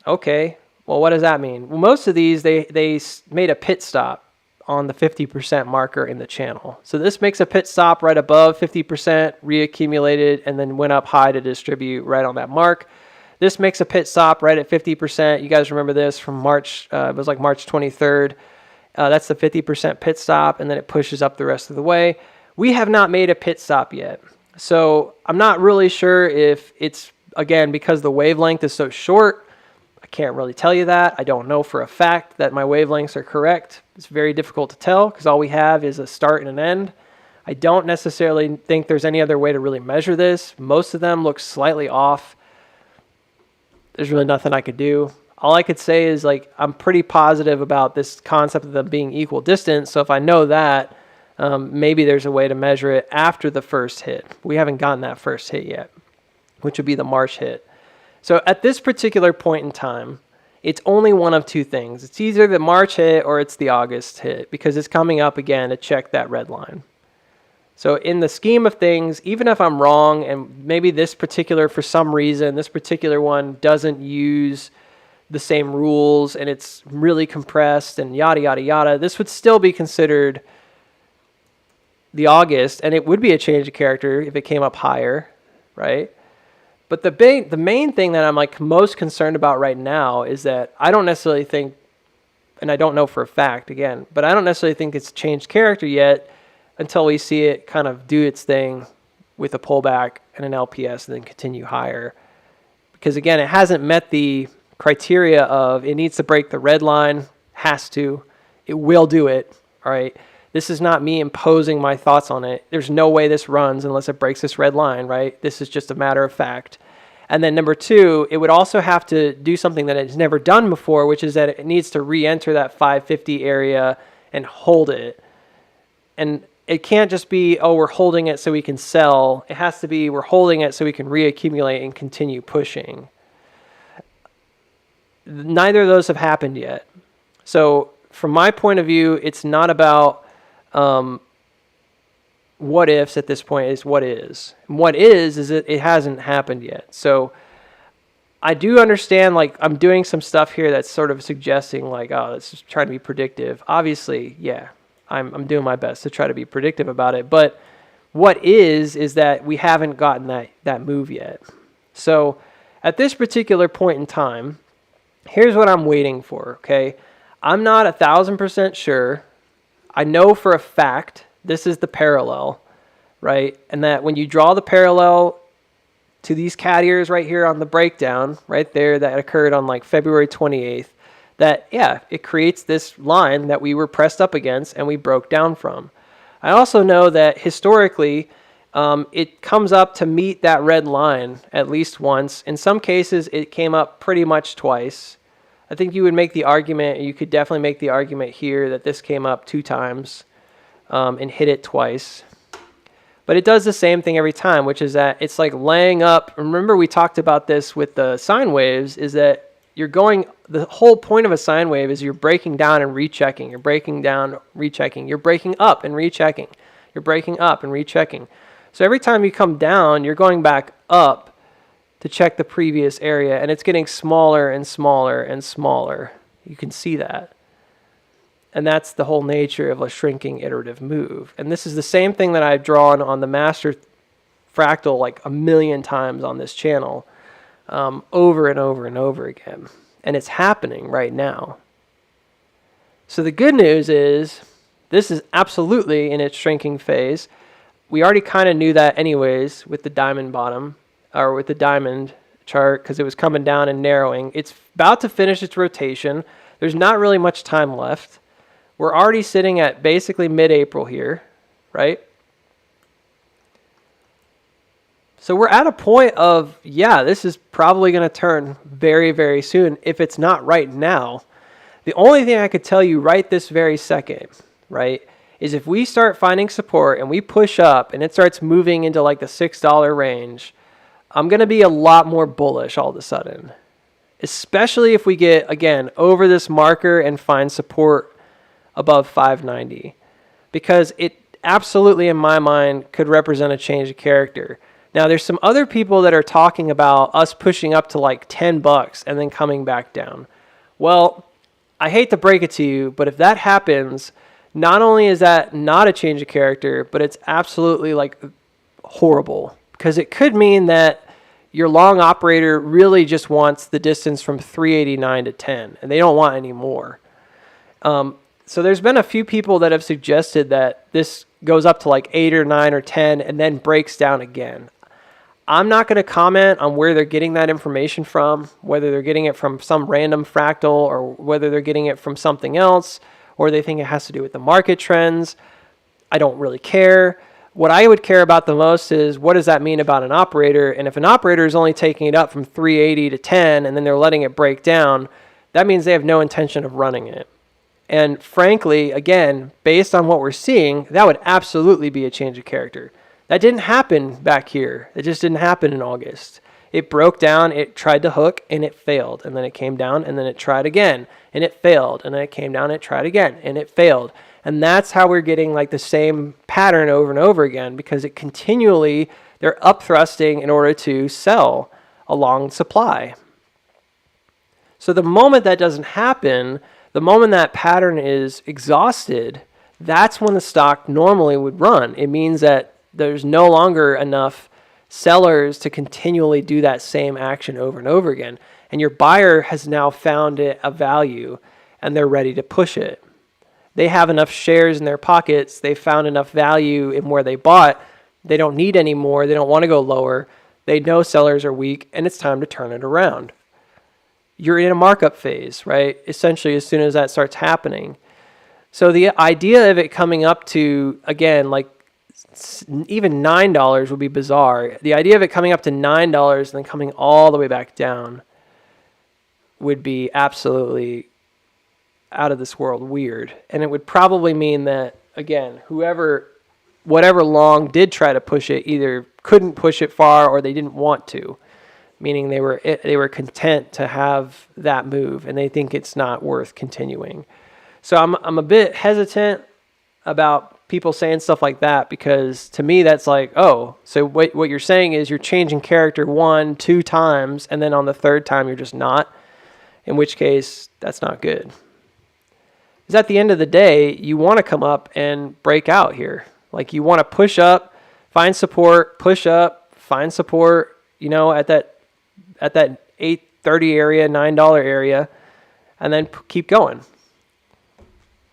Okay, well, what does that mean? Well, most of these, they made a pit stop on the 50% marker in the channel. So this makes a pit stop right above 50%, reaccumulated, and then went up high to distribute right on that mark. This makes a pit stop right at 50%. You guys remember this from March, it was like March 23rd. That's the 50% pit stop, and then it pushes up the rest of the way. We have not made a pit stop yet. So I'm not really sure if it's, again, because the wavelength is so short, I can't really tell you that. I don't know for a fact that my wavelengths are correct. It's very difficult to tell because all we have is a start and an end. I don't necessarily think there's any other way to really measure this. Most of them look slightly off. There's really nothing I could do. All I could say is like I'm pretty positive about this concept of them being equal distance. So if I know that, maybe there's a way to measure it after the first hit. We haven't gotten that first hit yet, which would be the March hit. So at this particular point in time, it's only one of two things. It's either the March hit or it's the August hit because it's coming up again to check that red line. So in the scheme of things, even if I'm wrong and maybe this particular, for some reason, this particular one doesn't use the same rules and it's really compressed and yada, yada, yada, this would still be considered the August, and it would be a change of character if it came up higher, right? But the main thing that I'm like most concerned about right now is that I don't necessarily think, and I don't know for a fact again, but I don't necessarily think it's changed character yet until we see it kind of do its thing with a pullback and an LPS and then continue higher. Because again, it hasn't met the criteria of it needs to break the red line, has to, it will do it, all right? This is not me imposing my thoughts on it. There's no way this runs unless it breaks this red line, right? This is just a matter of fact. And then number two, it would also have to do something that it's never done before, which is that it needs to re-enter that 550 area and hold it. And it can't just be, oh, we're holding it so we can sell. It has to be, we're holding it so we can reaccumulate and continue pushing. Neither of those have happened yet. So from my point of view, it's not about what ifs at this point, is what is. And what is it hasn't happened yet. So I do understand, like, I'm doing some stuff here that's sort of suggesting, like, oh, let's just try to be predictive. Obviously, yeah, I'm doing my best to try to be predictive about it. But what is that we haven't gotten that move yet. So at this particular point in time, here's what I'm waiting for, okay? I'm not 1,000% sure. I know for a fact this is the parallel, right? And that when you draw the parallel to these cat ears right here on the breakdown, right there, that occurred on like February 28th, that, yeah, it creates this line that we were pressed up against and we broke down from. I also know that historically, it comes up to meet that red line at least once. In some cases, it came up pretty much twice. I think you would make the argument, you could definitely make the argument here that this came up 2 times and hit it twice. But it does the same thing every time, which is that it's like laying up. Remember we talked about this with the sine waves, is that the whole point of a sine wave is you're breaking down and rechecking. You're breaking down, rechecking. You're breaking up and rechecking. You're breaking up and rechecking. So every time you come down, you're going back up to check the previous area, and it's getting smaller and smaller and smaller. You can see that. And that's the whole nature of a shrinking iterative move. And this is the same thing that I've drawn on the master fractal like a million times on this channel, over and over and over again. And it's happening right now. So the good news is this is absolutely in its shrinking phase. We already kind of knew that anyways with the diamond bottom, or with the diamond chart, because it was coming down and narrowing. It's about to finish its rotation. There's not really much time left. We're already sitting at basically mid-April here, right? So we're at a point of, yeah, this is probably going to turn very, very soon if it's not right now. The only thing I could tell you right this very second, right, is if we start finding support and we push up and it starts moving into like the $6 range, I'm going to be a lot more bullish all of a sudden, especially if we get, again, over this marker and find support above 590, because it absolutely, in my mind, could represent a change of character. Now, there's some other people that are talking about us pushing up to like $10 and then coming back down. Well, I hate to break it to you, but if that happens, not only is that not a change of character, but it's absolutely like horrible, because it could mean that your long operator really just wants the distance from 389 to 10, and they don't want any more. So there's been a few people that have suggested that this goes up to like 8 or 9 or 10 and then breaks down again. I'm not going to comment on where they're getting that information from, whether they're getting it from some random fractal or whether they're getting it from something else, or they think it has to do with the market trends. I don't really care. What I would care about the most is, what does that mean about an operator? And if an operator is only taking it up from 380 to 10 and then they're letting it break down, that means they have no intention of running it. And frankly, again, based on what we're seeing, that would absolutely be a change of character. That didn't happen back here. It just didn't happen in August. It broke down, it tried to hook, and it failed. And then it came down, and then it tried again, and it failed. And then it came down, and it tried again, and it failed. And that's how we're getting like the same pattern over and over again, because it continually, they're upthrusting in order to sell a long supply. So the moment that doesn't happen, the moment that pattern is exhausted, that's when the stock normally would run. It means that there's no longer enough sellers to continually do that same action over and over again. And your buyer has now found it a value and they're ready to push it. They have enough shares in their pockets. They found enough value in where they bought. They don't need any more. They don't want to go lower. They know sellers are weak and it's time to turn it around. You're in a markup phase, right? Essentially, as soon as that starts happening. So the idea of it coming up to, again, like even $9 would be bizarre. The idea of it coming up to $9 and then coming all the way back down would be absolutely out of this world weird. And it would probably mean that, again, whatever long did try to push it either couldn't push it far or they didn't want to. Meaning they were content to have that move and they think it's not worth continuing. So I'm a bit hesitant about people saying stuff like that, because to me that's like, oh, so what you're saying is you're changing character 1, 2 times, and then on the third time you're just not, in which case that's not good. Because at the end of the day, you want to come up and break out here. Like you want to push up, find support, push up, find support, at that 8.30 area, $9 area, and then keep going.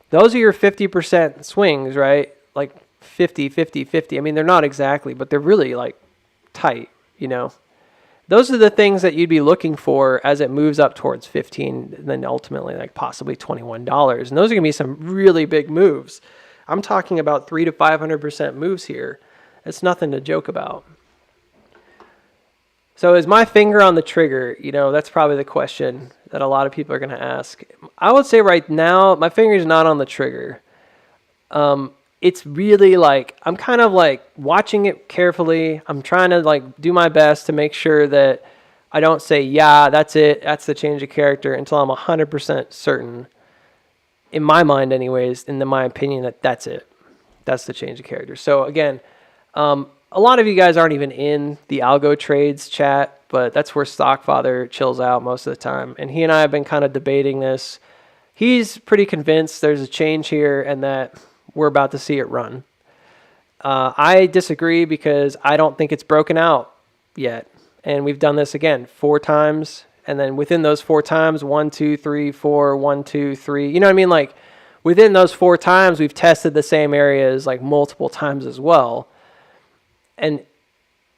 Those are your 50% swings, right? Like 50, 50, 50. I mean, they're not exactly, but they're really like tight, Those are the things that you'd be looking for as it moves up towards 15 and then ultimately like possibly $21. And those are going to be some really big moves. I'm talking about 300 to 500% moves here. It's nothing to joke about. So is my finger on the trigger? That's probably the question. that a lot of people are going to ask. I would say right now, my finger's not on the trigger. It's really like, I'm kind of like watching it carefully. I'm trying to like do my best to make sure that I don't say, yeah, that's it. That's the change of character until I'm 100% certain, in my mind anyways, in my opinion, that that's it. That's the change of character. So again, a lot of you guys aren't even in the algo trades chat, but that's where Stockfather chills out most of the time. And he and I have been kind of debating this. He's pretty convinced there's a change here and that we're about to see it run. I disagree because I don't think it's broken out yet. And we've done this again 4 times. And then within those 4 times, 1, 2, 3, 4, 1, 2, 3. You know what I mean? Like within those 4 times, we've tested the same areas like multiple times as well. And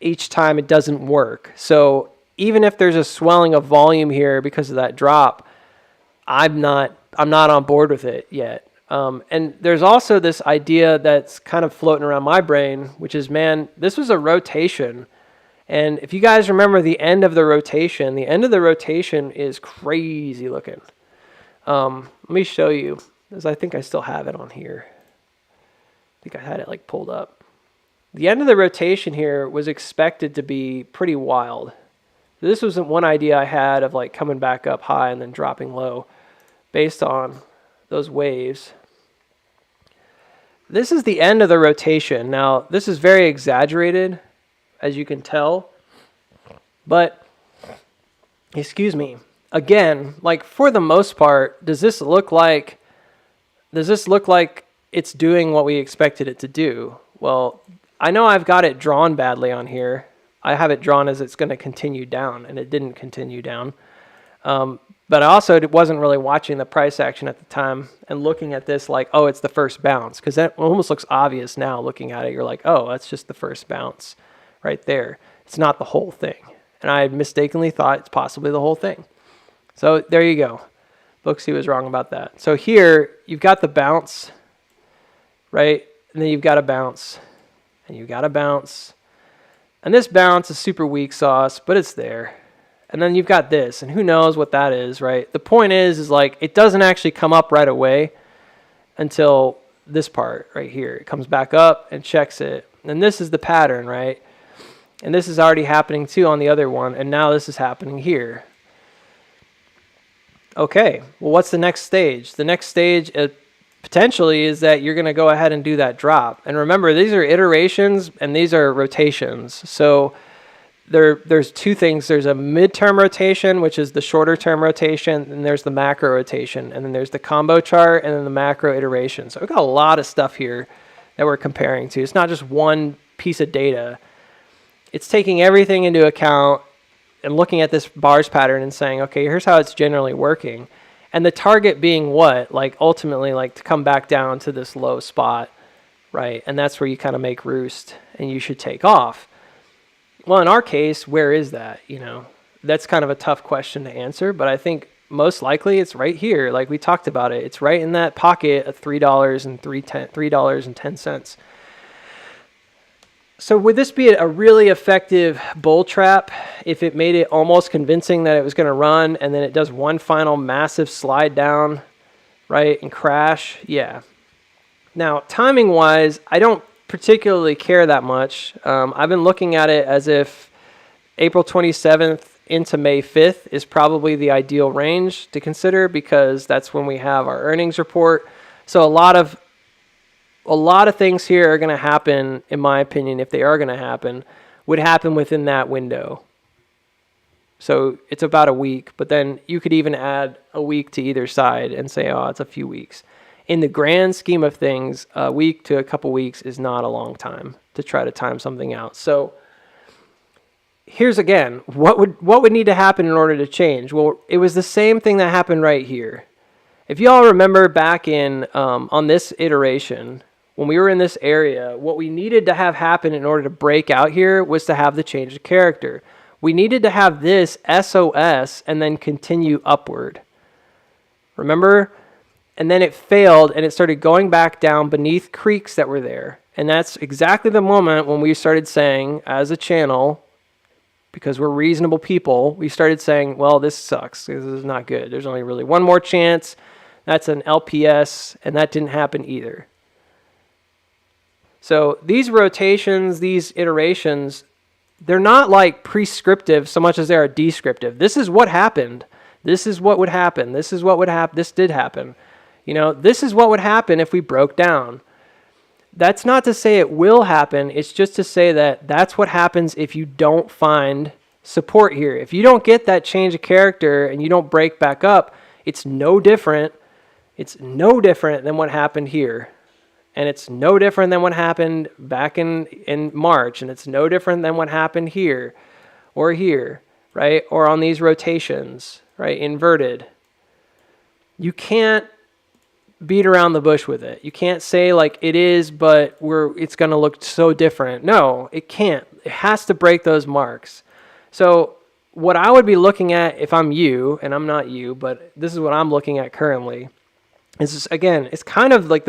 each time it doesn't work. So even if there's a swelling of volume here because of that drop, I'm not on board with it yet. And there's also this idea that's kind of floating around my brain, which is, man, this was a rotation. And if you guys remember the end of the rotation is crazy looking. Let me show you, because I think I still have it on here. I think I had it like pulled up. The end of the rotation here was expected to be pretty wild. This was one idea I had of like coming back up high and then dropping low based on those waves. This is the end of the rotation. Now, this is very exaggerated, as you can tell. But, excuse me, again, like for the most part, does this look like it's doing what we expected it to do? Well, I know I've got it drawn badly on here. I have it drawn as it's going to continue down, and it didn't continue down. But I also wasn't really watching the price action at the time and looking at this like, oh, it's the first bounce. Because that almost looks obvious now looking at it. You're like, oh, that's just the first bounce right there. It's not the whole thing. And I mistakenly thought it's possibly the whole thing. So there you go. Booksy was wrong about that. So here, you've got the bounce, right? And then you've got a bounce. And you've got a bounce. And this bounce is super weak sauce, but it's there. And then you've got this, and who knows what that is, right? The point is like it doesn't actually come up right away until this part right here. It comes back up and checks it. And this is the pattern, right? And this is already happening too on the other one, and now this is happening here. Okay, well, what's the next stage? The next stage potentially is that you're going to go ahead and do that drop. And remember, these are iterations and these are rotations. So there's 2 things. There's a midterm rotation, which is the shorter term rotation, and there's the macro rotation, and then there's the combo chart, and then the macro iteration. So we've got a lot of stuff here that we're comparing to. It's not just one piece of data. It's taking everything into account and looking at this bars pattern and saying, okay, here's how it's generally working. And the target being what? Like ultimately like to come back down to this low spot, right? And that's where you kind of make roost and you should take off. Well, in our case, where is that? You know, that's kind of a tough question to answer, but I think most likely it's right here. Like we talked about it. It's right in that pocket of $3.10. So would this be a really effective bull trap if it made it almost convincing that it was going to run and then it does one final massive slide down, right, and crash? Yeah. Now, timing-wise, I don't particularly care that much. I've been looking at it as if April 27th into May 5th is probably the ideal range to consider because that's when we have our earnings report. So a lot of things here are going to happen, in my opinion, if they are going to happen, would happen within that window. So it's about a week, but then you could even add a week to either side and say, oh, it's a few weeks. In the grand scheme of things, a week to a couple weeks is not a long time to try to time something out. So here's again, what would need to happen in order to change? Well, it was the same thing that happened right here. If you all remember back in on this iteration, when we were in this area, what we needed to have happen in order to break out here was to have the change of character. We needed to have this SOS and then continue upward. Remember? And then it failed and it started going back down beneath creeks that were there. And that's exactly the moment when we started saying, as a channel, because we're reasonable people, we started saying, well, this sucks. This is not good. There's only really one more chance. That's an LPS, and that didn't happen either. So these rotations, these iterations, they're not like prescriptive so much as they are descriptive. This is what happened. This is what would happen. This is what would happen. This did happen. This is what would happen if we broke down. That's not to say it will happen. It's just to say that that's what happens if you don't find support here. If you don't get that change of character and you don't break back up, it's no different. It's no different than what happened here. And it's no different than what happened back in March. And it's no different than what happened here, right? Or on these rotations, right? Inverted. You can't beat around the bush with it. You can't say like it is, but it's going to look so different. No, it can't. It has to break those marks. So what I would be looking at if I'm you, and I'm not you, but this is what I'm looking at currently, is just, again, it's kind of like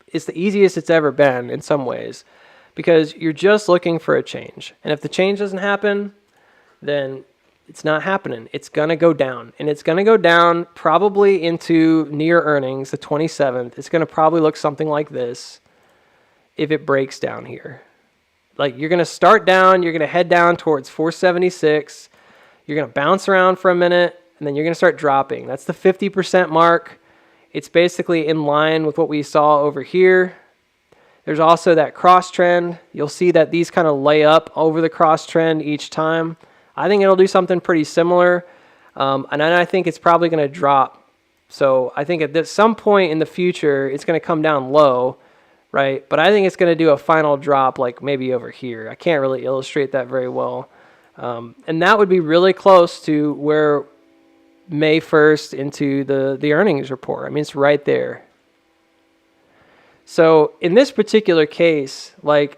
it's the easiest it's ever been in some ways, because you're just looking for a change. And if the change doesn't happen, then it's not happening. It's going to go down. And it's going to go down probably into near earnings, the 27th. It's going to probably look something like this if it breaks down here. Like you're going to start down. You're going to head down towards 476. You're going to bounce around for a minute, and then you're going to start dropping. That's the 50% mark. It's basically in line with what we saw over here. There's also that cross trend. You'll see that these kind of lay up over the cross trend each time. I think it'll do something pretty similar, and then I think it's probably going to drop. So I think at some point in the future, it's going to come down low, right? But I think it's going to do a final drop like maybe over here. I can't really illustrate that very well. And that would be really close to where May 1st into the earnings report. I mean, it's right there. So in this particular case, like,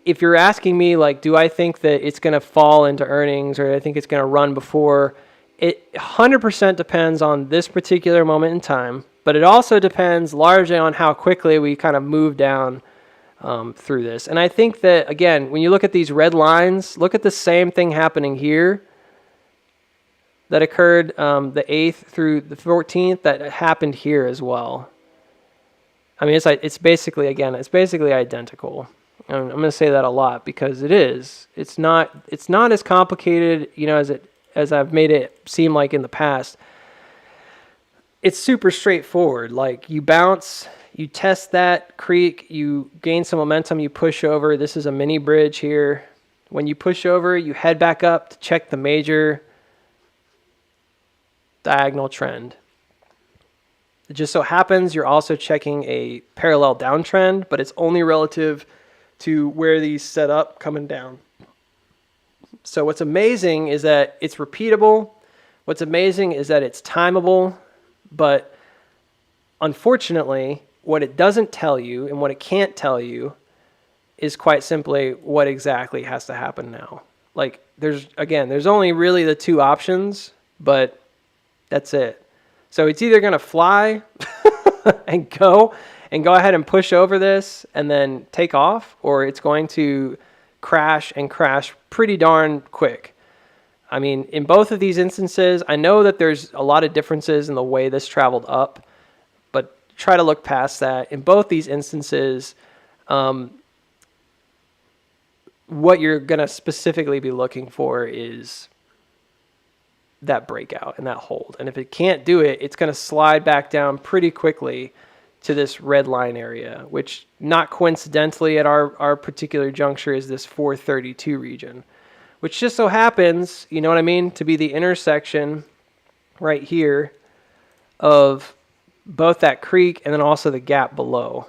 if you're asking me, like, do I think that it's going to fall into earnings, or I think it's going to run before, it 100% depends on this particular moment in time, but it also depends largely on how quickly we kind of move down through this. And I think that, again, when you look at these red lines, look at the same thing happening here that occurred the 8th through the 14th, that happened here as well. I mean, it's basically identical. I'm going to say that a lot because it is. It's not as complicated, as I've made it seem like in the past. It's super straightforward. Like, you bounce, you test that creek, you gain some momentum, you push over. This is a mini bridge here. When you push over, you head back up to check the major diagonal trend. It just so happens you're also checking a parallel downtrend, but it's only relative to where these set up coming down. So what's amazing is that it's repeatable. What's amazing is that it's timable, but unfortunately, what it doesn't tell you and what it can't tell you is quite simply what exactly has to happen now. Like, there's only really the two options, but that's it. So it's either going to fly and go ahead and push over this and then take off, or it's going to crash pretty darn quick. I mean, in both of these instances, I know that there's a lot of differences in the way this traveled up, but try to look past that. In both these instances, what you're going to specifically be looking for is that breakout and that hold. And if it can't do it, it's going to slide back down pretty quickly to this red line area, which not coincidentally at our particular juncture is this 432 region, which just so happens, you know what I mean, to be the intersection right here of both that creek and then also the gap below.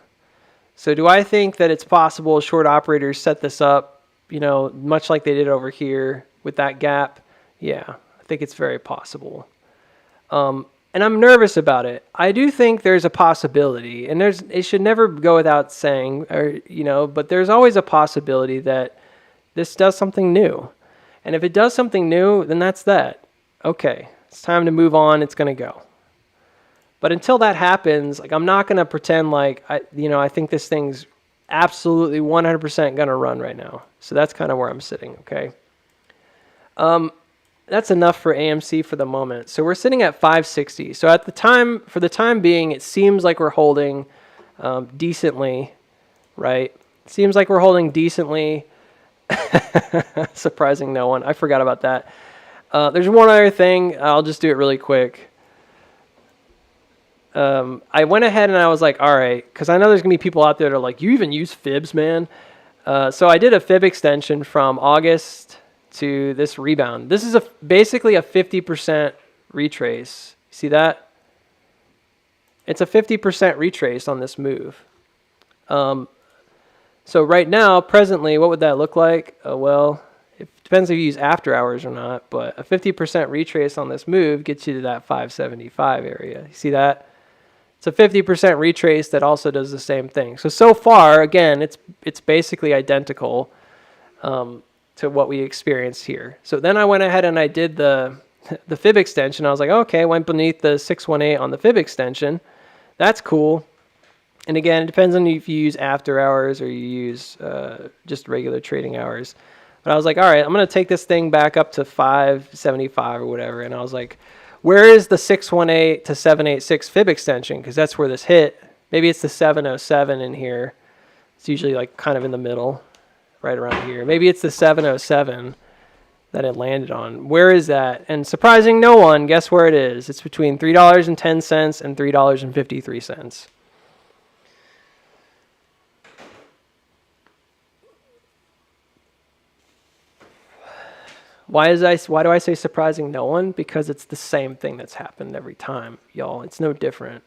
So do I think that it's possible short operators set this up, much like they did over here with that gap? Yeah, I think it's very possible. And I'm nervous about it. I do think there's a possibility, and it should never go without saying, but there's always a possibility that this does something new. And if it does something new, then that's that. Okay, it's time to move on. It's going to go. But until that happens, like, I'm not going to pretend like I think this thing's absolutely 100% going to run right now. So that's kind of where I'm sitting, okay? That's enough for AMC for the moment. So we're sitting at 560. So at the time, for the time being, it seems like we're holding decently, right? Seems like we're holding decently. Surprising no one. I forgot about that. There's one other thing. I'll just do it really quick. I went ahead and I was like, all right, because I know there's going to be people out there that are like, you even use fibs, man? So I did a fib extension from August to this rebound. This is basically a 50% retrace. See that? It's a 50% retrace on this move. So right now, presently, what would that look like? Well, it depends if you use after hours or not, but a 50% retrace on this move gets you to that 575 area. You see that? It's a 50% retrace that also does the same thing. So far, again, it's basically identical to what we experienced here. So then I went ahead and I did the fib extension. I was like, okay, went beneath the 618 on the fib extension. That's cool. And again, it depends on if you use after hours or you use just regular trading hours. But I was like, all right, I'm going to take this thing back up to 575 or whatever. And I was like, where is the 618 to 786 fib extension? Because that's where this hit. Maybe it's the 707 in here. It's usually like kind of in the middle, right around here. Maybe it's the 707 that it landed on. Where is that? And surprising no one, guess where it is? It's between $3.10 and $3.53. Why do I say surprising no one? Because it's the same thing that's happened every time, y'all. It's no different.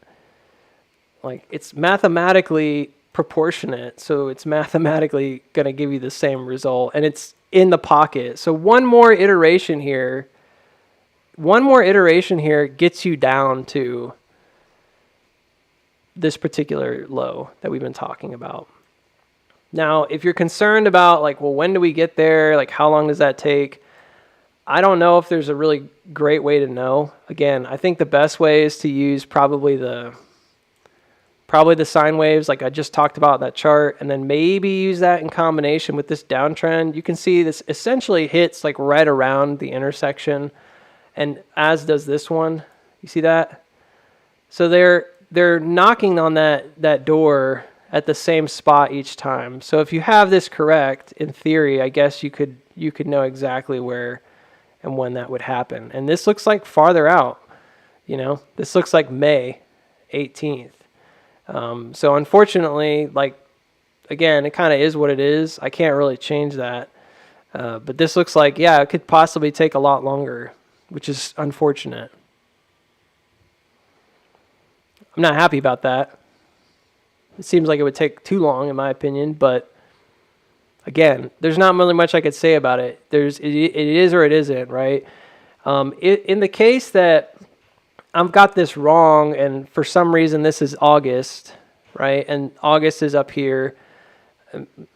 Like, it's mathematically proportionate, so it's mathematically going to give you the same result, and it's in the pocket. So one more iteration here gets you down to this particular low that we've been talking about. Now, if you're concerned about, like, well, when do we get there? Like, how long does that take? I don't know if there's a really great way to know. Again, I think the best way is to use probably the sine waves like I just talked about in that chart, and then maybe use that in combination with this downtrend. You can see this essentially hits like right around the intersection, and as does this one. You see that? So they're knocking on that door at the same spot each time. So if you have this correct, in theory, I guess you could know exactly where and when that would happen. And this looks like farther out, this looks like May 18th. So unfortunately, like, again, it kind of is what it is. I can't really change that. But this looks like, yeah, it could possibly take a lot longer, which is unfortunate. I'm not happy about that. It seems like it would take too long, in my opinion, but again, there's not really much I could say about it. It is or it isn't, right? In the case that I've got this wrong, and for some reason this is August, right? And August is up here,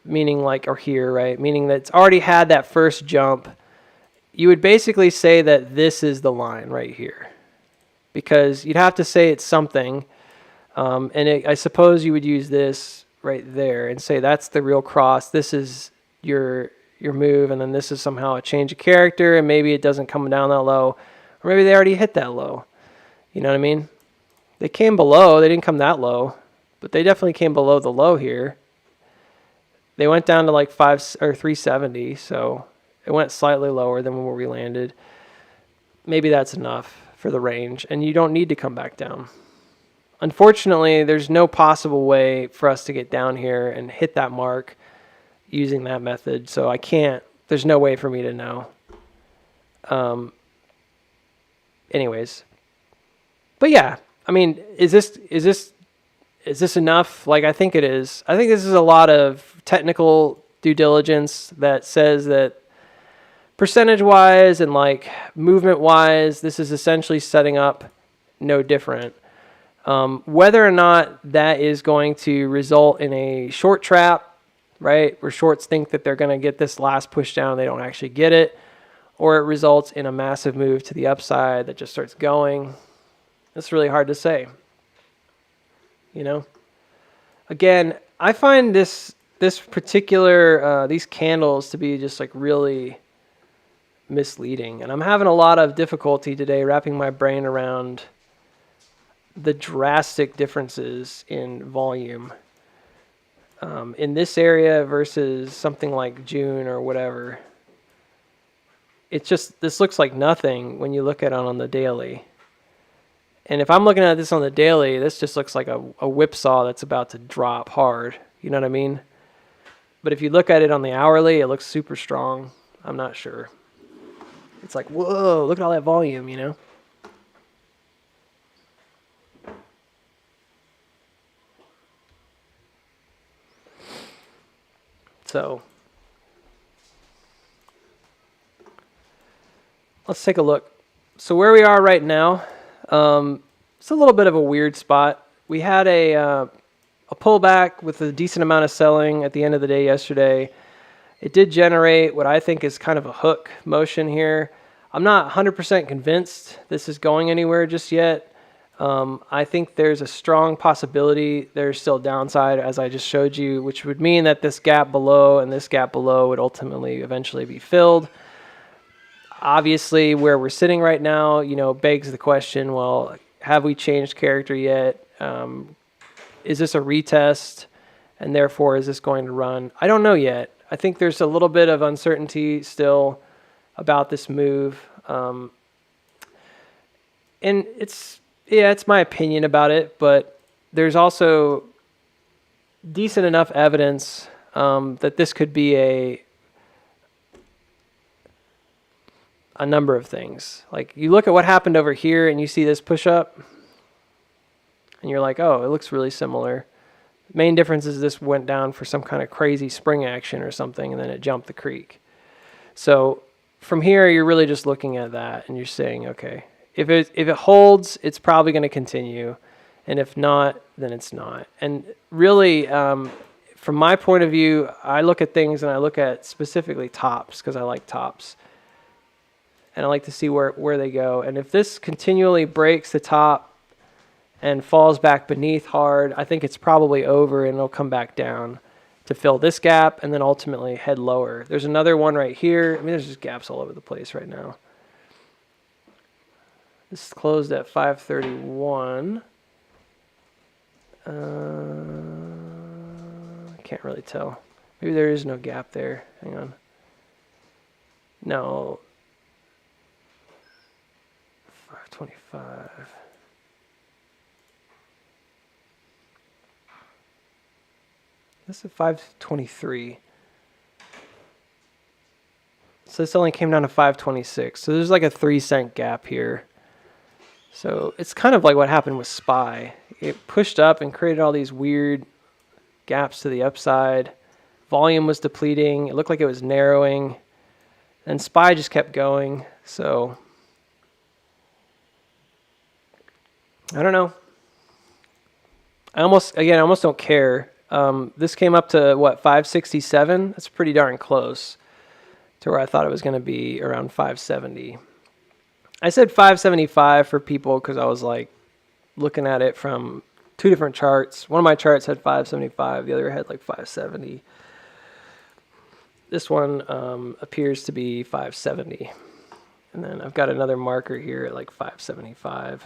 meaning like, or here, right? Meaning that it's already had that first jump. You would basically say that this is the line right here, because you'd have to say it's something. I suppose you would use this right there and say that's the real cross. This is your move, and then this is somehow a change of character, and maybe it doesn't come down that low, or maybe they already hit that low. You know what I mean? They came below. They didn't come that low, but they definitely came below the low here. They went down to like 370, so it went slightly lower than where we landed. Maybe that's enough for the range, and you don't need to come back down. Unfortunately, there's no possible way for us to get down here and hit that mark using that method, so I can't. There's no way for me to know. Anyways, but yeah, I mean, is this enough? Like, I think it is. I think this is a lot of technical due diligence that says that percentage-wise and like movement-wise, this is essentially setting up no different. Whether or not that is going to result in a short trap, right, where shorts think that they're going to get this last push down, they don't actually get it, or it results in a massive move to the upside that just starts going, it's really hard to say. Again, I find this particular these candles to be just like really misleading. And I'm having a lot of difficulty today wrapping my brain around the drastic differences in volume in this area versus something like June or whatever. It's just, this looks like nothing when you look at it on the daily. And if I'm looking at this on the daily, this just looks like a whipsaw that's about to drop hard. You know what I mean? But if you look at it on the hourly, it looks super strong. I'm not sure. It's like, whoa, look at all that volume, you know? So let's take a look. So where we are right now, it's a little bit of a weird spot. We had a pullback with a decent amount of selling at the end of the day yesterday. It did generate what I think is kind of a hook motion here. I'm not 100% convinced this is going anywhere just yet. I think there's a strong possibility there's still downside, as I just showed you, which would mean that this gap below and this gap below would ultimately eventually be filled. Obviously, where we're sitting right now, you know, begs the question, well, have we changed character yet? Is this a retest? And therefore, is this going to run? I don't know yet. I think there's a little bit of uncertainty still about this move. And it's my opinion about it, but there's also decent enough evidence that this could be a number of things. Like, you look at what happened over here and you see this push up and you're like, oh, it looks really similar. Main difference is this went down for some kind of crazy spring action or something, and then it jumped the creek. So from here, you're really just looking at that and you're saying, okay, if it holds, it's probably going to continue. And if not, then it's not. And really, from my point of view, I look at things and I look at specifically tops because I like tops. And I like to see where they go. And if this continually breaks the top and falls back beneath hard, I think it's probably over and it'll come back down to fill this gap and then ultimately head lower. There's another one right here. I mean, there's just gaps all over the place right now. This closed at 531. I can't really tell. Maybe there is no gap there. Hang on. No. 525. This is 523. So this only came down to 526. So there's like a 3-cent gap here. So it's kind of like what happened with SPY. It pushed up and created all these weird gaps to the upside. Volume was depleting. It looked like it was narrowing. And SPY just kept going. So I don't know. I almost don't care. This came up to, what, 567? That's pretty darn close to where I thought it was going to be, around 570. I said 575 for people because I was like looking at it from two different charts. One of my charts had 575. The other had like 570. This one appears to be 570. And then I've got another marker here at like 575.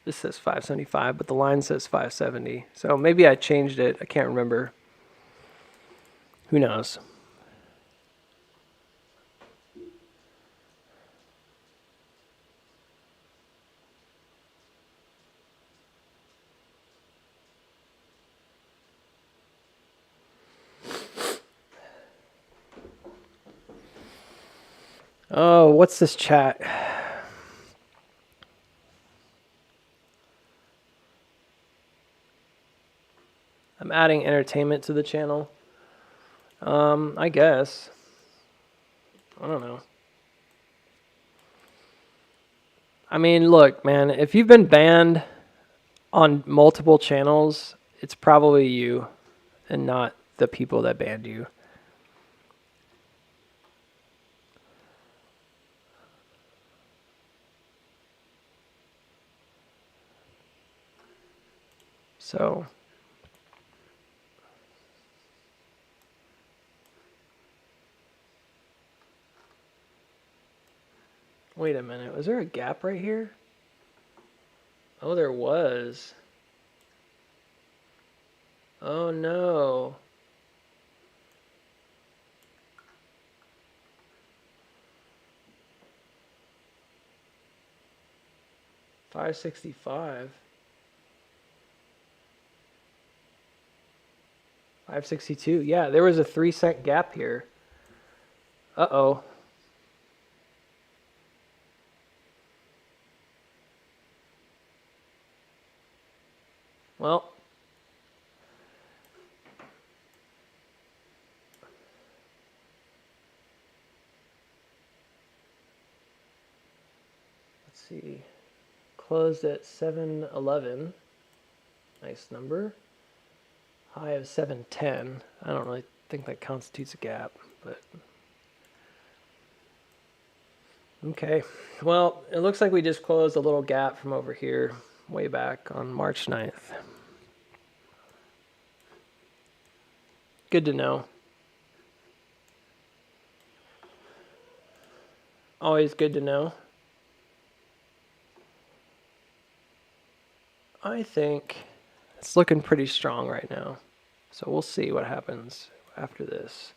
This says 575, but the line says 570. So maybe I changed it. I can't remember. Who knows? Oh, what's this chat? I'm adding entertainment to the channel. I guess. I don't know. I mean, look, man, if you've been banned on multiple channels, it's probably you and not the people that banned you. So Wait a minute. Was there a gap right here? Oh, there was. Oh, no. $565. 562. Yeah, there was a 3-cent gap here. Uh-oh. Well, let's see. Closed at 711. Nice number. High of 710. I don't really think that constitutes a gap, but okay. Well, it looks like we just closed a little gap from over here way back on March 9th. Good to know. Always good to know. I think it's looking pretty strong right now. So we'll see what happens after this.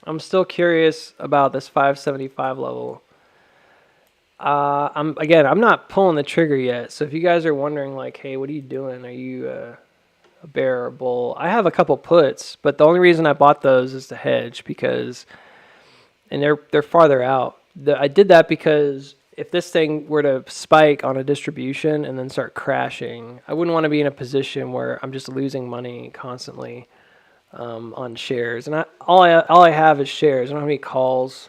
I'm still curious about this 575 level. I'm not pulling the trigger yet. So if you guys are wondering, like, hey, what are you doing? Are you a bear or a bull? I have a couple puts, but the only reason I bought those is to hedge because, and they're farther out. I did that because if this thing were to spike on a distribution and then start crashing, I wouldn't want to be in a position where I'm just losing money constantly on shares. And all I have is shares. I don't have any calls.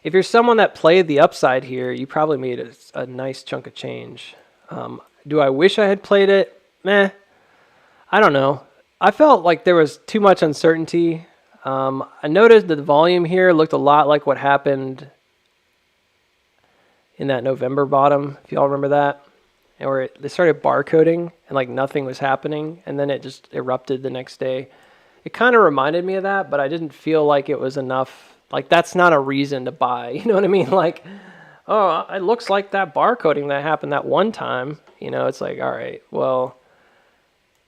If you're someone that played the upside here, you probably made a nice chunk of change. Do I wish I had played it? Meh. I don't know. I felt like there was too much uncertainty. I noticed that the volume here looked a lot like what happened in that November bottom, if y'all remember that, and where they started barcoding and like nothing was happening, and then it just erupted the next day. It kind of reminded me of that, but I didn't feel like it was enough. Like, that's not a reason to buy. You know what I mean? Like, oh, it looks like that barcoding that happened that one time. You know, it's like, all right, well,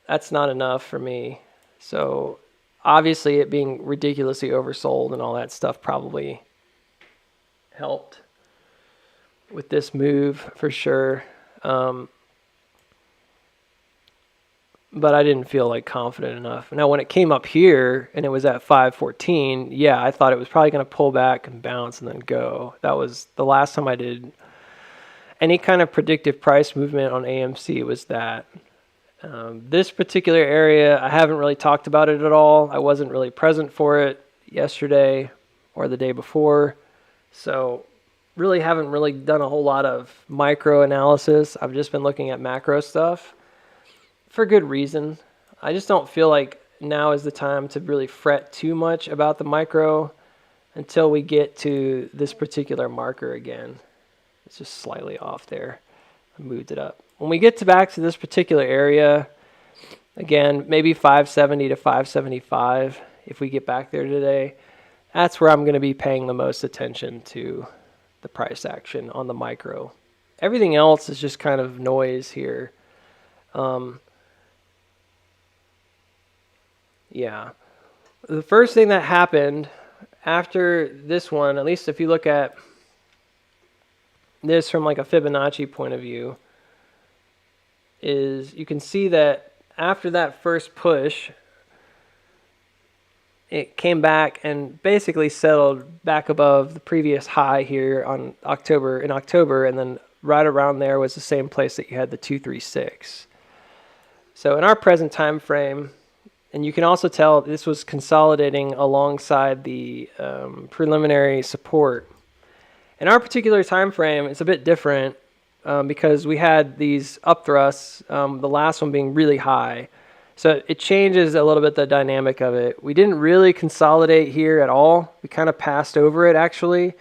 that's not enough for me. So obviously it being ridiculously oversold and all that stuff probably helped with this move for sure. But I didn't feel like confident enough. Now, when it came up here and it was at 514, yeah, I thought it was probably going to pull back and bounce and then go. That was the last time I did any kind of predictive price movement on AMC was that. This particular area, I haven't really talked about it at all. I wasn't really present for it yesterday or the day before. So really haven't really done a whole lot of micro analysis. I've just been looking at macro stuff. For good reason. I just don't feel like now is the time to really fret too much about the micro until we get to this particular marker again. It's just slightly off there. I moved it up. When we get back to this particular area, again, maybe 570 to 575, if we get back there today, that's where I'm going to be paying the most attention to the price action on the micro. Everything else is just kind of noise here. Yeah. The first thing that happened after this one, at least if you look at this from like a Fibonacci point of view, is you can see that after that first push, it came back and basically settled back above the previous high here in October, and then right around there was the same place that you had the 236. So in our present time frame, and you can also tell this was consolidating alongside the preliminary support. In our particular time frame, it's a bit different because we had these up thrusts, the last one being really high. So it changes a little bit the dynamic of it. We didn't really consolidate here at all. We kind of passed over it actually.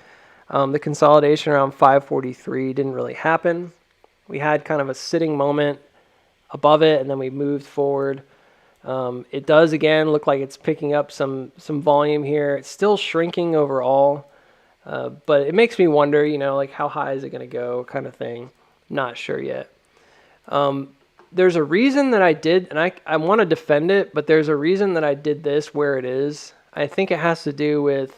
The consolidation around 543 didn't really happen. We had kind of a sitting moment above it and then we moved forward. It does again look like it's picking up some volume here. It's still shrinking overall, but it makes me wonder, like how high is it going to go, kind of thing. Not sure yet. There's a reason that I did, and I want to defend it, but there's a reason that I did this where it is. I think it has to do with,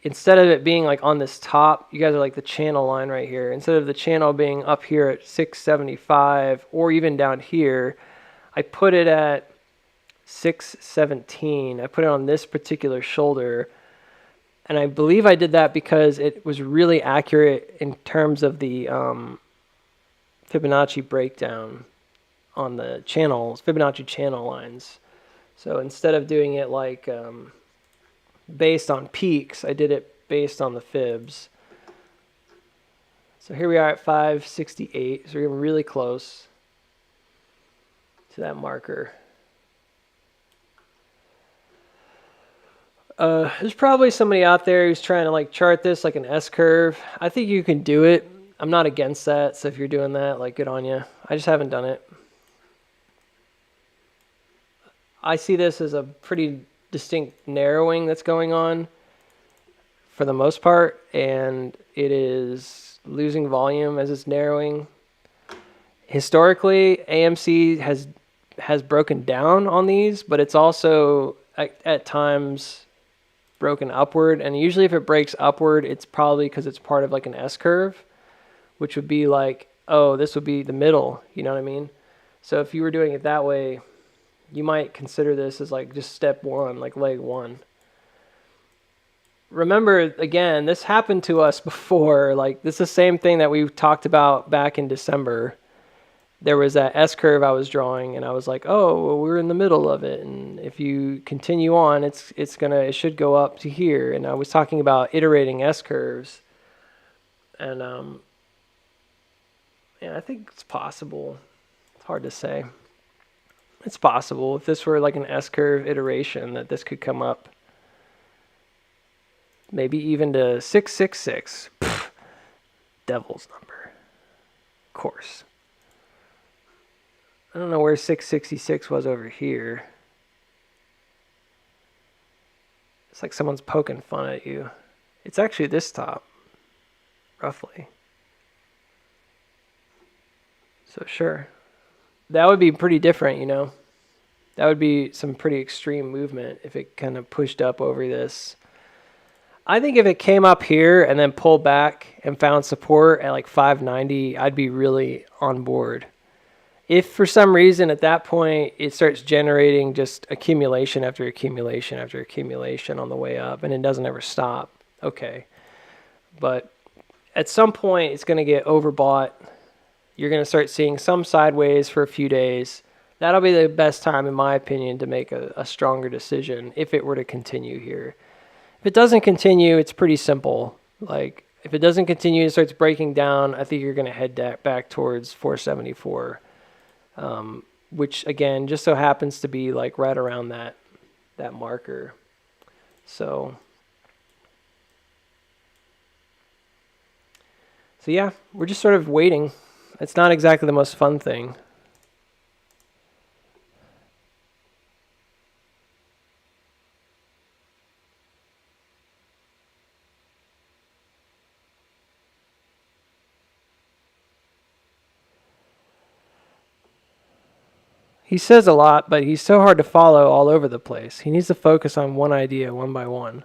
instead of it being like on this top, you guys are like the channel line right here. Instead of the channel being up here at 675 or even down here, I put it at 617. I put it on this particular shoulder. And I believe I did that because it was really accurate in terms of the Fibonacci breakdown on the channels, Fibonacci channel lines. So instead of doing it like based on peaks, I did it based on the fibs. So here we are at 568. So we're getting really close to that marker. There's probably somebody out there who's trying to like chart this like an S curve. I think you can do it. I'm not against that, so if you're doing that, like, good on you. I just haven't done it. I see this as a pretty distinct narrowing that's going on for the most part, and it is losing volume as it's narrowing. Historically, AMC has broken down on these, but it's also at times broken upward, and usually if it breaks upward, it's probably because it's part of like an S curve, which would be like, oh, this would be the middle, you know what I mean? So if you were doing it that way, you might consider this as like just step one, like leg one. Remember, again, this happened to us before. Like, this is the same thing that we talked about back in December. There was that S curve I was drawing, and I was like, oh, well, we're in the middle of it, and if you continue on, it should go up to here. And I was talking about iterating S curves, and yeah, I think it's possible. It's hard to say. It's possible if this were like an S curve iteration that this could come up. Maybe even to 666. Pfft, devil's number. Of course. I don't know where 666 was over here. It's like someone's poking fun at you. It's actually this top, roughly. So sure. That would be pretty different, you know. That would be some pretty extreme movement if it kind of pushed up over this. I think if it came up here and then pulled back and found support at like 590, I'd be really on board. If for some reason at that point it starts generating just accumulation after accumulation after accumulation on the way up and it doesn't ever stop, okay. But at some point it's going to get overbought. You're going to start seeing some sideways for a few days. That'll be the best time, in my opinion, to make a stronger decision if it were to continue here. If it doesn't continue, it's pretty simple. Like, if it doesn't continue, it starts breaking down, I think you're going to head back towards 474, which, again, just so happens to be like right around that marker. So yeah, we're just sort of waiting. It's not exactly the most fun thing. He says a lot, but he's so hard to follow all over the place. He needs to focus on one idea one by one.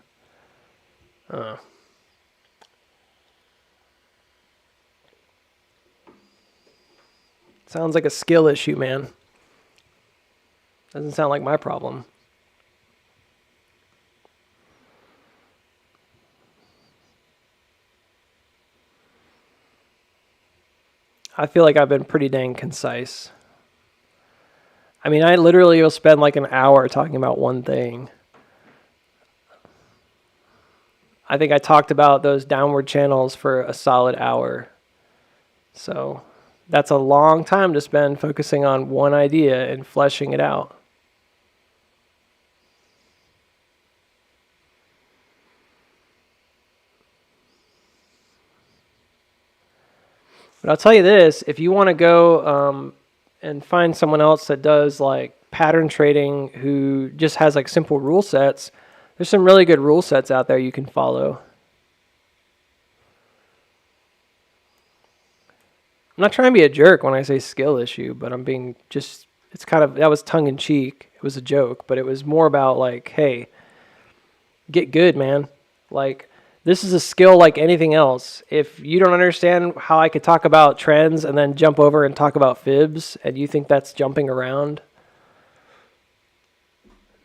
Sounds like a skill issue, man. Doesn't sound like my problem. I feel like I've been pretty dang concise. I mean, I literally will spend like an hour talking about one thing. I think I talked about those downward channels for a solid hour. So that's a long time to spend focusing on one idea and fleshing it out. But I'll tell you this, if you want to go and find someone else that does like pattern trading who just has like simple rule sets. There's some really good rule sets out there you can follow. I'm not trying to be a jerk when I say skill issue, but I'm being just, it's kind of, that was tongue in cheek. It was a joke, but it was more about like, hey, get good, man. Like, this is a skill like anything else. If you don't understand how I could talk about trends and then jump over and talk about fibs, and you think that's jumping around,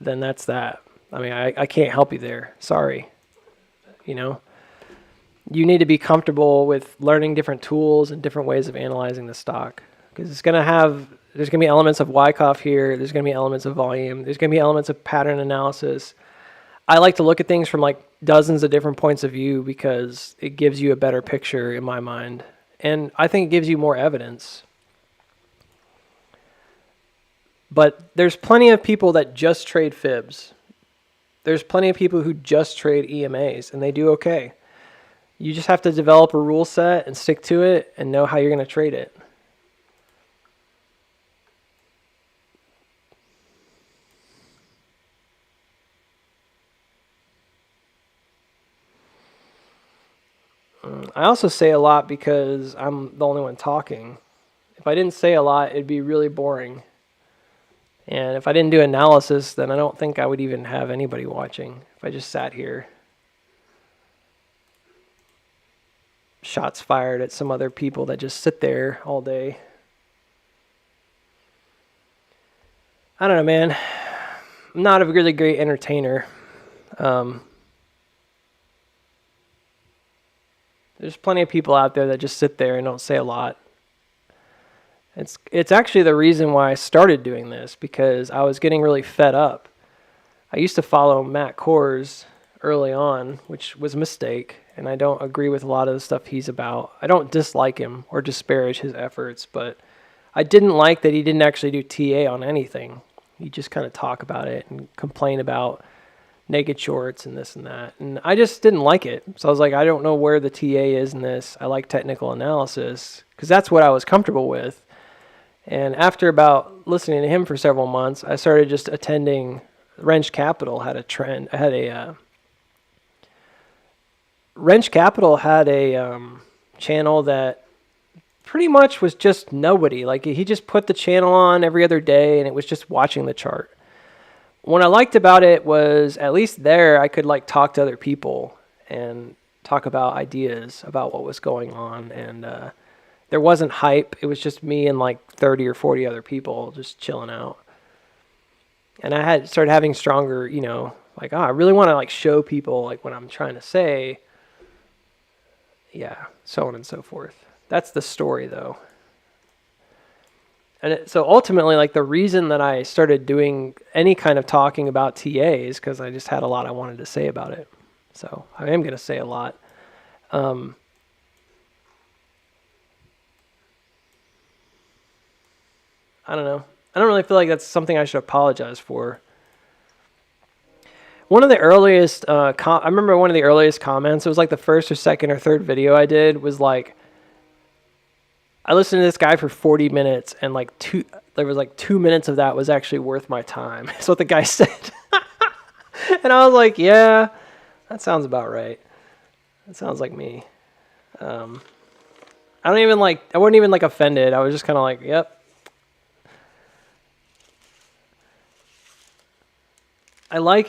then that's that. I mean, I can't help you there. Sorry. You know, you need to be comfortable with learning different tools and different ways of analyzing the stock, because it's going to have, there's going to be elements of Wyckoff here. There's going to be elements of volume. There's going to be elements of pattern analysis. I like to look at things from like dozens of different points of view because it gives you a better picture in my mind. And I think it gives you more evidence. But there's plenty of people that just trade fibs. There's plenty of people who just trade EMAs and they do okay. You just have to develop a rule set and stick to it and know how you're going to trade it. I also say a lot because I'm the only one talking. If I didn't say a lot, it'd be really boring. And if I didn't do analysis, then I don't think I would even have anybody watching if I just sat here. Shots fired at some other people that just sit there all day. I don't know, man. I'm not a really great entertainer. There's plenty of people out there that just sit there and don't say a lot. It's actually the reason why I started doing this, because I was getting really fed up. I used to follow Matt Kors early on, which was a mistake, and I don't agree with a lot of the stuff he's about. I don't dislike him or disparage his efforts, but I didn't like that he didn't actually do TA on anything. He just kind of talk about it and complain about naked shorts and this and that. And I just didn't like it. So I was like, I don't know where the TA is in this. I like technical analysis because that's what I was comfortable with. And after about listening to him for several months, I started just attending. Wrench Capital had a trend. Wrench Capital had a channel that pretty much was just nobody. Like, he just put the channel on every other day, and it was just watching the chart. What I liked about it was, at least there, I could like talk to other people and talk about ideas about what was going on. And there wasn't hype. It was just me and like 30 or 40 other people just chilling out. And I had started having stronger, you know, like, I really want to like show people like what I'm trying to say. Yeah, so on and so forth. That's the story though. And so ultimately, like, the reason that I started doing any kind of talking about TA is because I just had a lot I wanted to say about it. So I am going to say a lot. I don't know. I don't really feel like that's something I should apologize for. One of the earliest, I remember one of the earliest comments, it was like the first or second or third video I did, was like, I listened to this guy for 40 minutes, and like there was like 2 minutes of that was actually worth my time. That's what the guy said. And I was like, yeah, that sounds about right. That sounds like me. I wasn't even like offended. I was just kind of like, yep. I like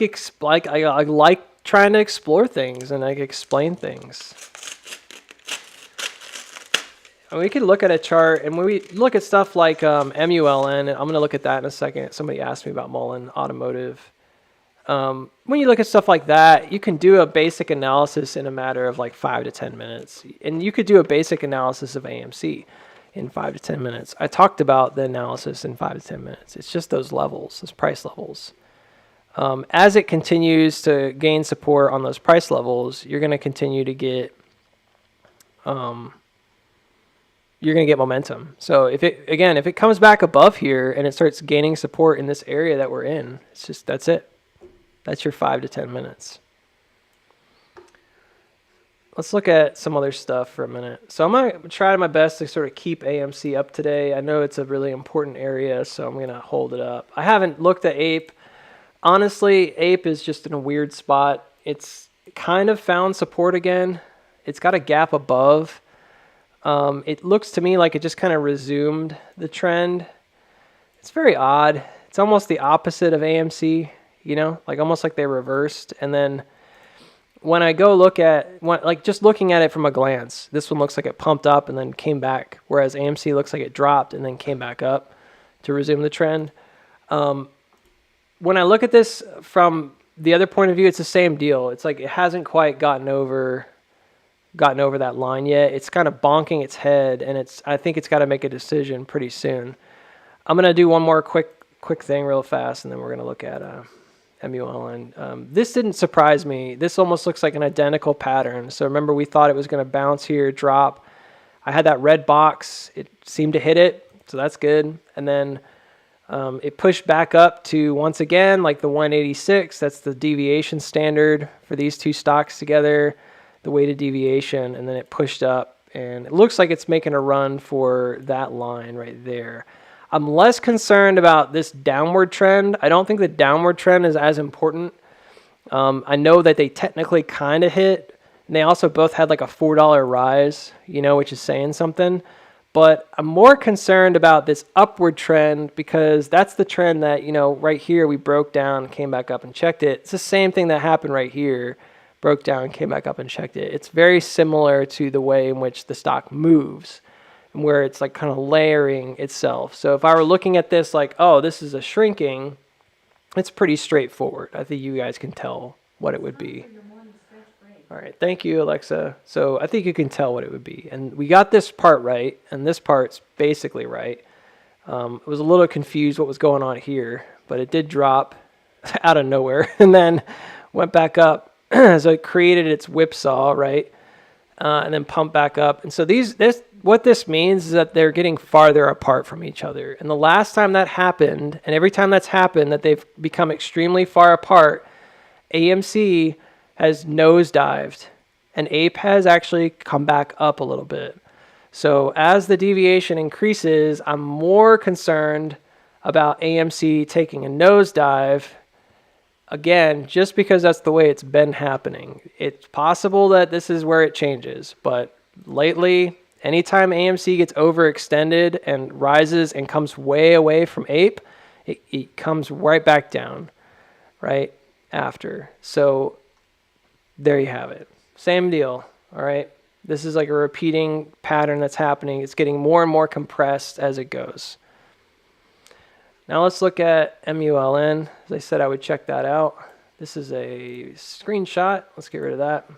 trying to explore things and like explain things. And we could look at a chart, and when we look at stuff like MULN, and I'm going to look at that in a second. Somebody asked me about Mullen Automotive. When you look at stuff like that, you can do a basic analysis in a matter of like 5 to 10 minutes. And you could do a basic analysis of AMC in 5 to 10 minutes. I talked about the analysis in 5 to 10 minutes. It's just those levels, those price levels. As it continues to gain support on those price levels, you're going to continue to get momentum. So if it comes back above here and it starts gaining support in this area that we're in, that's it. That's your 5 to 10 minutes. Let's look at some other stuff for a minute. So I'm going to try my best to sort of keep AMC up today. I know it's a really important area, so I'm going to hold it up. I haven't looked at Ape. Honestly, Ape is just in a weird spot. It's kind of found support again. It's got a gap above. It looks to me like it just kind of resumed the trend. It's very odd. It's almost the opposite of AMC, like almost like they reversed. And then when I go look at, like just looking at it from a glance, this one looks like it pumped up and then came back, whereas AMC looks like it dropped and then came back up to resume the trend. When I look at this from the other point of view, it's the same deal. It's like it hasn't quite gotten over that line yet. It's kind of bonking its head, and I think it's got to make a decision pretty soon. I'm gonna do one more quick thing real fast, and then we're gonna look at MULN. This didn't surprise me. This almost looks like an identical pattern. So remember, we thought it was going to bounce here, drop. I had that red box. It seemed to hit it, so that's good. And then it pushed back up to, once again, like the 186. That's the deviation standard for these two stocks together, the weighted deviation. And then it pushed up, and it looks like it's making a run for that line right there. I'm less concerned about this downward trend. I don't think the downward trend is as important. I know that they technically kind of hit, and they also both had like a $4 rise, which is saying something. But I'm more concerned about this upward trend, because that's the trend that, right here we broke down, came back up and checked it. It's the same thing that happened right here, broke down, came back up and checked it. It's very similar to the way in which the stock moves, where it's like kind of layering itself. So if I were looking at this like, oh, this is a shrinking, it's pretty straightforward. I think you guys can tell what it would be. All right, thank you, Alexa. So I think you can tell what it would be. And we got this part right, and this part's basically right. I was a little confused what was going on here, but it did drop out of nowhere and then went back up. So it created its whipsaw, right? And then pumped back up. And so what this means is that they're getting farther apart from each other. And the last time that happened, and every time that's happened, that they've become extremely far apart, AMC has nosedived, and Ape has actually come back up a little bit. So as the deviation increases, I'm more concerned about AMC taking a nosedive, again, just because that's the way it's been happening. It's possible that this is where it changes, but lately, anytime AMC gets overextended and rises and comes way away from Ape, it comes right back down, right after. So there you have it. Same deal, all right? This is like a repeating pattern that's happening. It's getting more and more compressed as it goes. Now let's look at MULN. As I said, I would check that out. This is a screenshot. Let's get rid of that.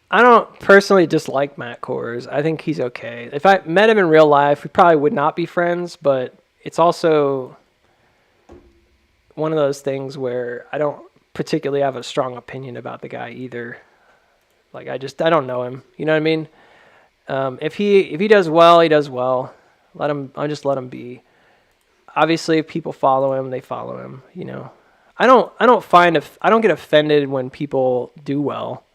I don't personally dislike Matt Kors. I think he's okay. If I met him in real life, we probably would not be friends, but it's also one of those things where I don't particularly have a strong opinion about the guy either. Like I don't know him. You know what I mean? If he does well, he does well. I'll just let him be. Obviously, if people follow him, they follow him, I don't get offended when people do well.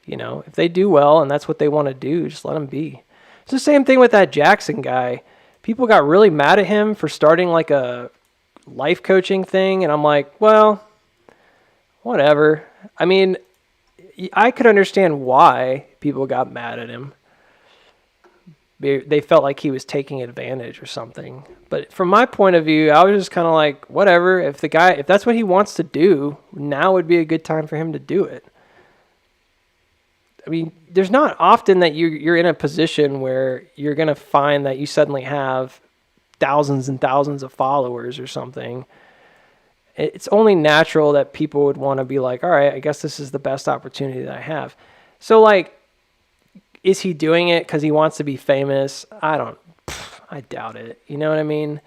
If they do well and that's what they want to do, just let them be. It's the same thing with that Jackson guy. People got really mad at him for starting like a life coaching thing. And I'm like, well, whatever. I mean, I could understand why people got mad at him. They felt like he was taking advantage or something. But from my point of view, I was just kind of like, whatever. If that's what he wants to do, now would be a good time for him to do it. I mean, there's not often that you're in a position where you're going to find that you suddenly have thousands and thousands of followers or something. It's only natural that people would want to be like, all right, I guess this is the best opportunity that I have. So, like, is he doing it because he wants to be famous? I doubt it. You know what I mean?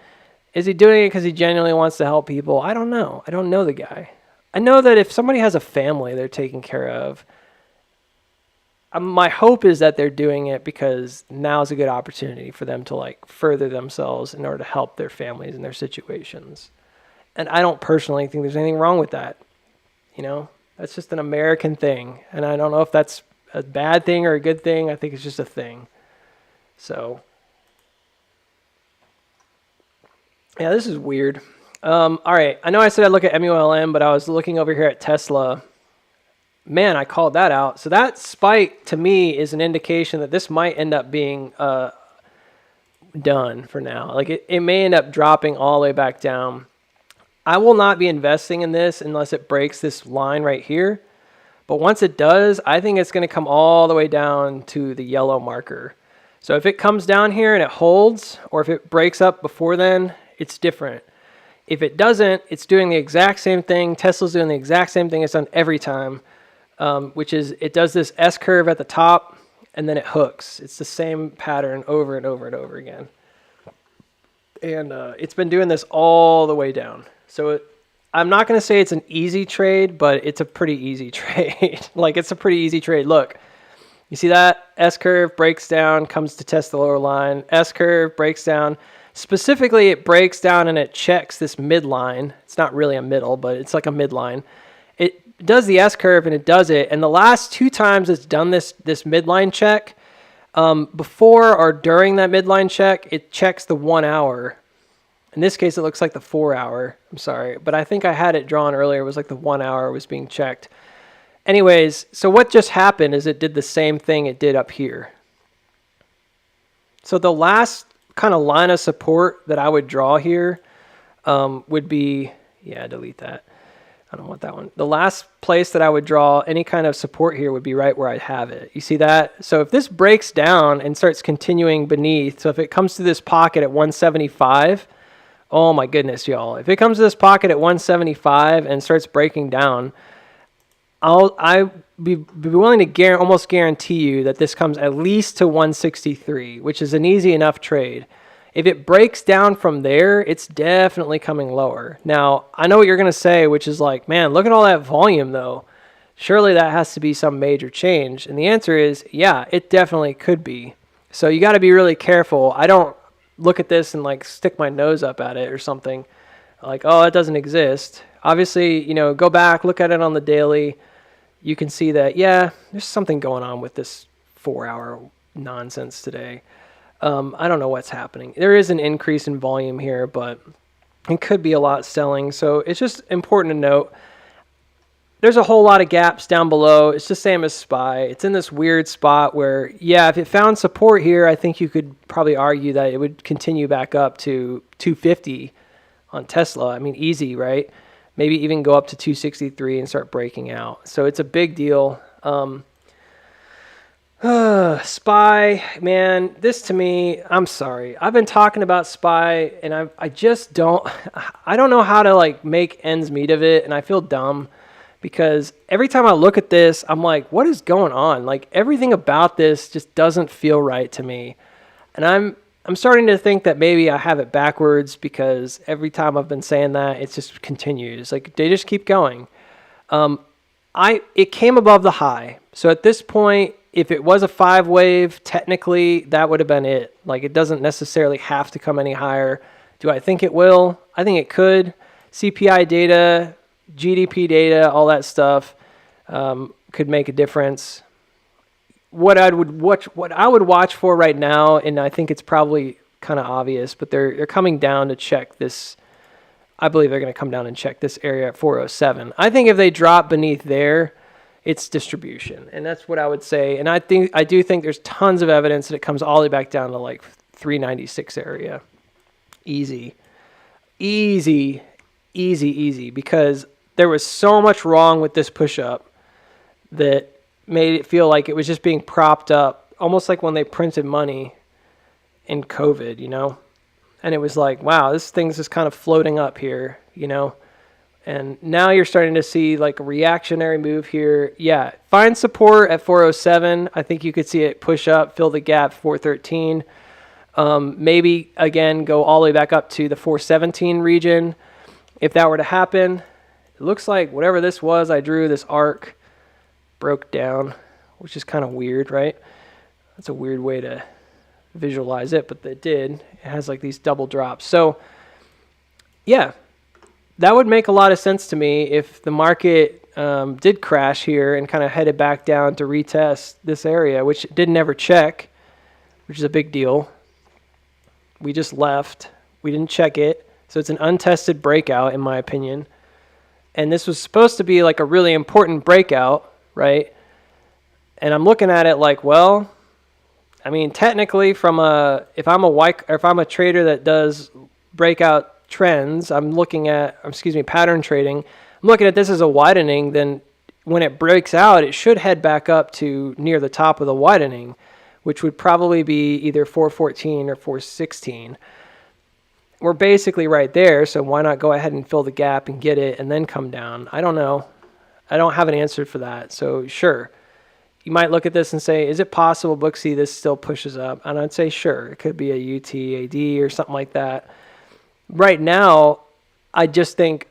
Is he doing it because he genuinely wants to help people? I don't know. I don't know the guy. I know that if somebody has a family they're taking care of, my hope is that they're doing it because now is a good opportunity for them to like further themselves in order to help their families and their situations. And I don't personally think there's anything wrong with that. You know, that's just an American thing. And I don't know if that's a bad thing or a good thing. I think it's just a thing. So, yeah, this is weird. All right. I know I said I'd look at MULM, but I was looking over here at Tesla. Man, I called that out. So that spike to me is an indication that this might end up being done for now. Like it may end up dropping all the way back down. I will not be investing in this unless it breaks this line right here. But once it does, I think it's going to come all the way down to the yellow marker. So if it comes down here and it holds, or if it breaks up before then, it's different. If it doesn't, it's doing the exact same thing. Tesla's doing the exact same thing it's done every time, which is it does this S-curve at the top, and then it hooks. It's the same pattern over and over and over again. And it's been doing this all the way down. So I'm not going to say it's an easy trade, but it's a pretty easy trade. Like, it's a pretty easy trade. Look, you see that? S-curve breaks down, comes to test the lower line. S-curve breaks down. Specifically, it breaks down and it checks this midline. It's not really a middle, but it's like a midline. It does the S-curve and it does it. And the last two times it's done this midline check, before or during that midline check, it checks the 1 hour. In this case, it looks like the 4 hour. I'm sorry, but I think I had it drawn earlier. It was like the 1 hour was being checked. Anyways, so what just happened is it did the same thing it did up here. So the last kind of line of support that I would draw here would be, yeah, delete that. I don't want that one. The last place that I would draw any kind of support here would be right where I'd have it. You see that? So if this breaks down and starts continuing beneath, so if it comes to this pocket at 175, oh my goodness, y'all. If it comes to this pocket at 175 and starts breaking down, I'd be willing to almost guarantee you that this comes at least to 163, which is an easy enough trade. If it breaks down from there, it's definitely coming lower. Now, I know what you're going to say, which is like, man, look at all that volume, though. Surely that has to be some major change. And the answer is, yeah, it definitely could be. So you got to be really careful. I don't look at this and like stick my nose up at it or something. Like, oh, it doesn't exist. Obviously, you know, go back, look at it on the daily. You can see that, yeah, there's something going on with this 4 hour nonsense today. I don't know what's happening. There is an increase in volume here, but it could be a lot selling. So it's just important to note there's a whole lot of gaps down below. It's the same as SPY. It's in this weird spot where, yeah, if it found support here, I think you could probably argue that it would continue back up to 250 on Tesla. I mean, easy, right? Maybe even go up to 263 and start breaking out. So it's a big deal. SPY, man, this to me, I'm sorry. I've been talking about SPY and I don't know how to like make ends meet of it. And I feel dumb because every time I look at this, I'm like, what is going on? Like everything about this just doesn't feel right to me. And I'm starting to think that maybe I have it backwards because every time I've been saying that, it just continues. Like they just keep going. It came above the high. So at this point, if it was a 5 wave, technically that would have been it. Like it doesn't necessarily have to come any higher. Do I think it will? I think it could. CPI data, GDP data, all that stuff could make a difference. What I would watch for right now, and I think it's probably kind of obvious, but they're coming down to check this. I believe they're going to come down and check this area at 407. I think if they drop beneath there, it's distribution, and that's what I would say. And I do think there's tons of evidence that it comes all the way back down to like 396 area. Easy, because there was so much wrong with this push-up that made it feel like it was just being propped up, almost like when they printed money in COVID, you know? And it was like, wow, this thing's just kind of floating up here, you know? And now you're starting to see like a reactionary move here. Yeah, find support at 407. I think you could see it push up, fill the gap, 413. Maybe, again, go all the way back up to the 417 region. If that were to happen, it looks like whatever this was, I drew this arc, broke down. which is kind of weird, right? That's a weird way to visualize it, but it did. It has like these double drops. So yeah, that would make a lot of sense to me if the market did crash here and kind of headed back down to retest this area, which it didn't ever check, which is a big deal. We just left. We didn't check it. So it's an untested breakout, in my opinion. And this was supposed to be like a really important breakout, right? And I'm looking at it like, well, I mean, technically, if I'm a trader that does breakout trends, pattern trading. I'm looking at this as a widening. Then when it breaks out, it should head back up to near the top of the widening, which would probably be either 414 or 416. We're basically right there, so why not go ahead and fill the gap and get it and then come down? I don't know. I don't have an answer for that. So sure, you might look at this and say, is it possible, Booksy, this still pushes up? And I'd say sure, it could be a UTAD or something like that. Right now, I just think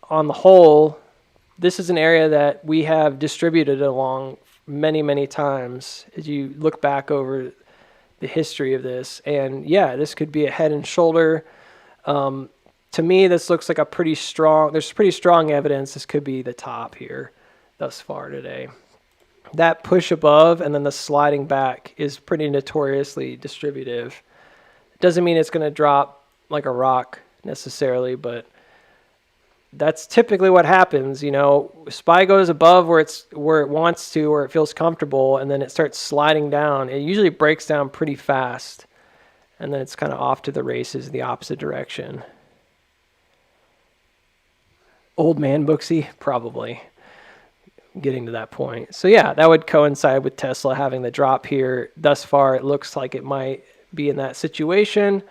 on the whole, this is an area that we have distributed along many, many times as you look back over the history of this. And yeah, this could be a head and shoulder. To me, this looks like there's pretty strong evidence this could be the top here thus far today. That push above and then the sliding back is pretty notoriously distributive. It doesn't mean it's going to drop like a rock necessarily, but that's typically what happens. You know, SPY goes above where it wants to, where it feels comfortable, and then it starts sliding down. It usually breaks down pretty fast, and then it's kind of off to the races in the opposite direction. Old man Booksy, probably getting to that point. So yeah, that would coincide with Tesla having the drop here. Thus far, it looks like it might be in that situation.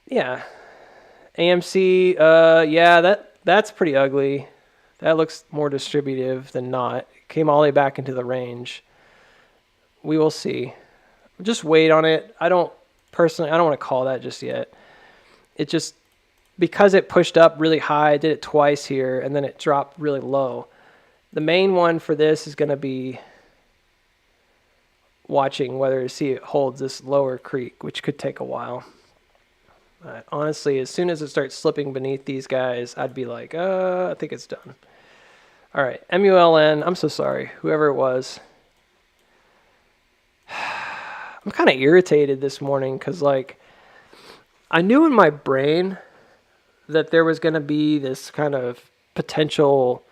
Yeah. AMC, yeah, that's pretty ugly. That looks more distributive than not. It came all the way back into the range. We will see. Just wait on it. I don't want to call that just yet. It just, because it pushed up really high, I did it twice here, and then it dropped really low. The main one for this is going to be watching whether to see it holds this lower creek, which could take a while. But honestly, as soon as it starts slipping beneath these guys, I'd be like, I think it's done. All right, MULN, I'm so sorry, whoever it was. I'm kind of irritated this morning because, like, I knew in my brain that there was going to be this kind of potential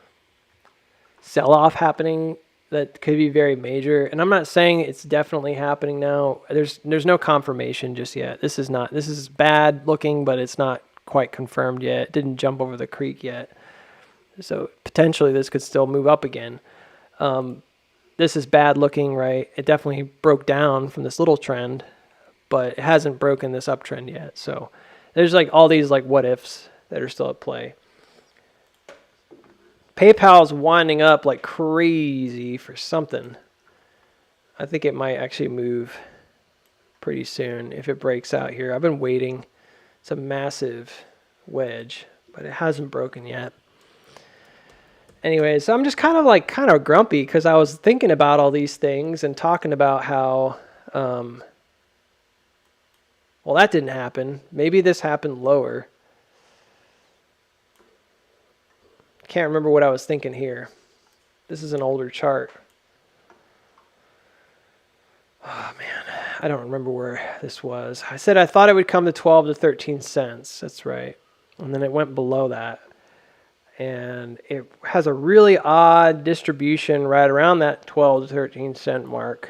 sell-off happening that could be very major. And I'm not saying it's definitely happening now. There's no confirmation just yet. This is bad looking, but it's not quite confirmed yet. It didn't jump over the creek yet. So potentially this could still move up again. This is bad looking, right? It definitely broke down from this little trend, but it hasn't broken this uptrend yet. So there's like all these like what ifs that are still at play. PayPal's winding up like crazy for something. I think it might actually move pretty soon if it breaks out here. I've been waiting. It's a massive wedge, but it hasn't broken yet. Anyways, I'm just kind of grumpy because I was thinking about all these things and talking about how, well, that didn't happen. Maybe this happened lower. Can't remember what I was thinking here. This is an older chart. Oh man, I don't remember where this was. I said I thought it would come to 12 to 13 cents. That's right. And then it went below that. And it has a really odd distribution right around that 12 to 13 cent mark,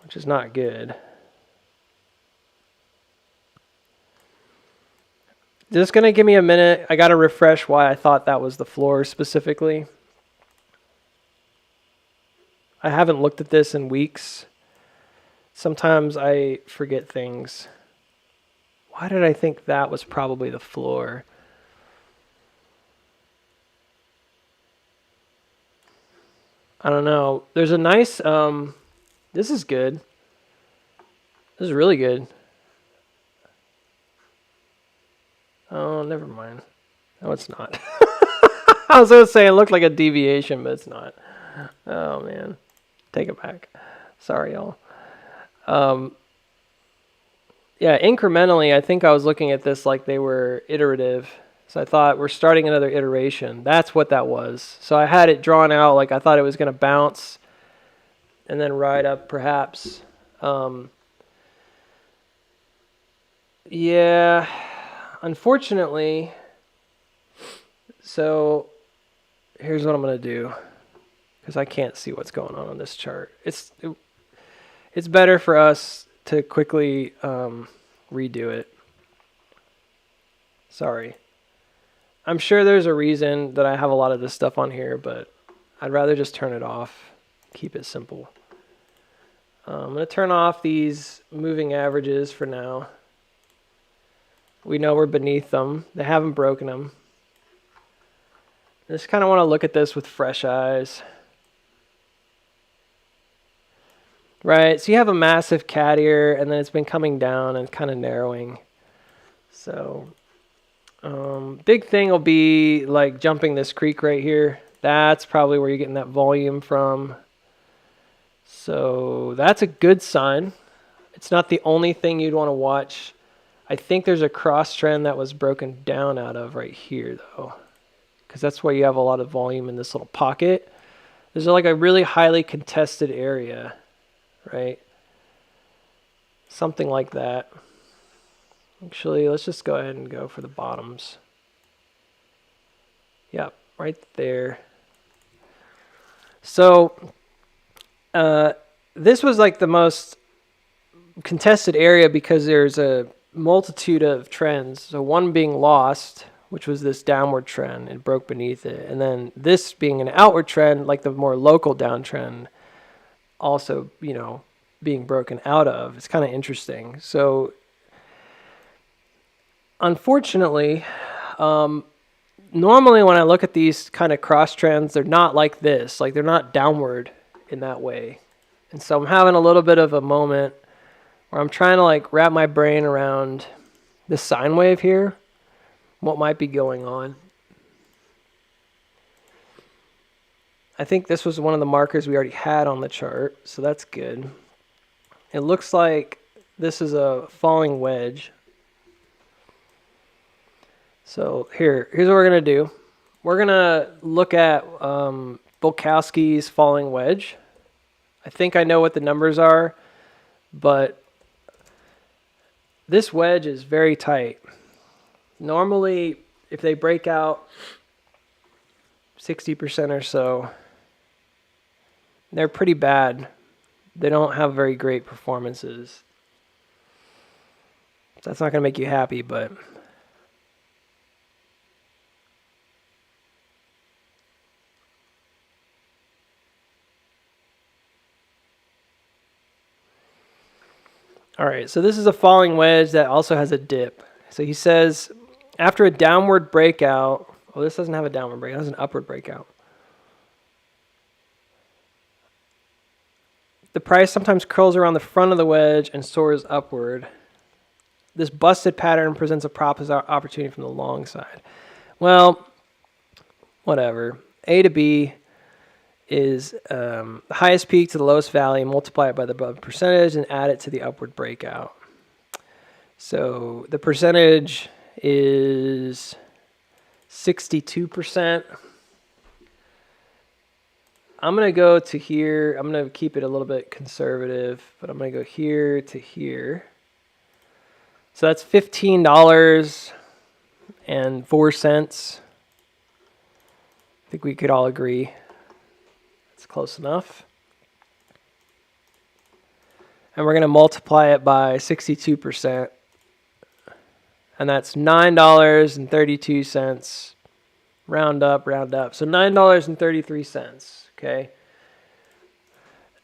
which is not good. Just going to give me a minute. I got to refresh why I thought that was the floor specifically. I haven't looked at this in weeks. Sometimes I forget things. Why did I think that was probably the floor? I don't know. There's a nice, this is good. This is really good. Oh, never mind. No, it's not. I was going to say it looked like a deviation, but it's not. Oh man, take it back. Sorry, y'all. Um, yeah, incrementally, I think I was looking at this like they were iterative. So I thought we're starting another iteration. That's what that was. So I had it drawn out like I thought it was going to bounce and then ride up perhaps. Um, yeah, unfortunately, so here's what I'm going to do because I can't see what's going on this chart. It's better for us to quickly redo it. Sorry. I'm sure there's a reason that I have a lot of this stuff on here, but I'd rather just turn it off. Keep it simple. I'm going to turn off these moving averages for now. We know we're beneath them. They haven't broken them. I just kind of want to look at this with fresh eyes. Right, so you have a massive cat ear, and then it's been coming down and kind of narrowing. So, big thing will be like jumping this creek right here. That's probably where you're getting that volume from. So that's a good sign. It's not the only thing you'd want to watch. I think there's a cross trend that was broken down out of right here, though, because that's where you have a lot of volume in this little pocket. There's like a really highly contested area, right? Something like that. Actually, let's just go ahead and go for the bottoms. Yep, right there. So this was like the most contested area because there's a multitude of trends. So one being lost, which was this downward trend, and broke beneath it. And then this being an outward trend, like the more local downtrend, also, you know, being broken out of. It's kind of interesting. So unfortunately, normally when I look at these kind of cross trends, they're not like this. Like they're not downward in that way. And so I'm having a little bit of a moment where I'm trying to like wrap my brain around this sine wave here, what might be going on. I think this was one of the markers we already had on the chart, so that's good. It looks like this is a falling wedge. So here's what we're going to do. We're going to look at Bulkowski's falling wedge. I think I know what the numbers are, but this wedge is very tight. Normally, if they break out 60% or so, they're pretty bad. They don't have very great performances. That's not going to make you happy, but all right, so this is a falling wedge that also has a dip. So he says, after a downward breakout, well, this doesn't have a downward breakout, it has an upward breakout. The price sometimes curls around the front of the wedge and soars upward. This busted pattern presents a profit opportunity from the long side. Well, whatever. A to B is the highest peak to the lowest valley, multiply it by the above percentage, and add it to the upward breakout. So the percentage is 62%. I'm going to go to here. I'm going to keep it a little bit conservative, but I'm going to go here to here. So that's $15.04. I think we could all agree. It's close enough. And we're going to multiply it by 62%. And that's $9.32. Round up, round up. So $9.33. Okay.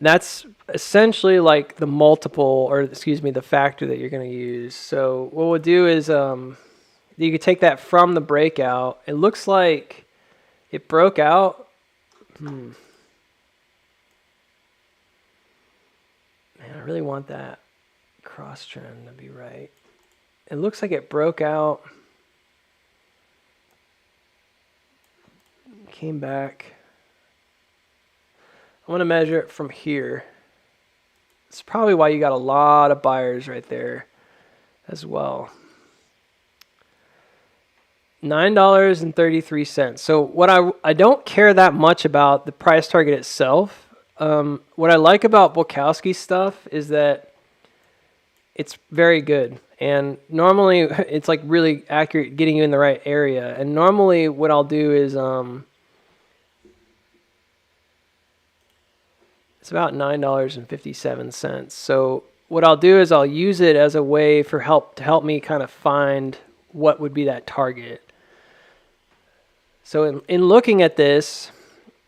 That's essentially like the multiple, or excuse me, the factor that you're going to use. So what we'll do is you could take that from the breakout. It looks like it broke out. Man, I really want that cross trend to be right. It looks like it broke out, came back. I'm going to measure it from here. It's probably why you got a lot of buyers right there as well. $9.33. So what I don't care that much about the price target itself. What I like about Bukowski's stuff is that it's very good. And normally it's like really accurate, getting you in the right area. And normally what I'll do is it's about $9.57. So what I'll do is I'll use it as a way to help me kind of find what would be that target. So in looking at this,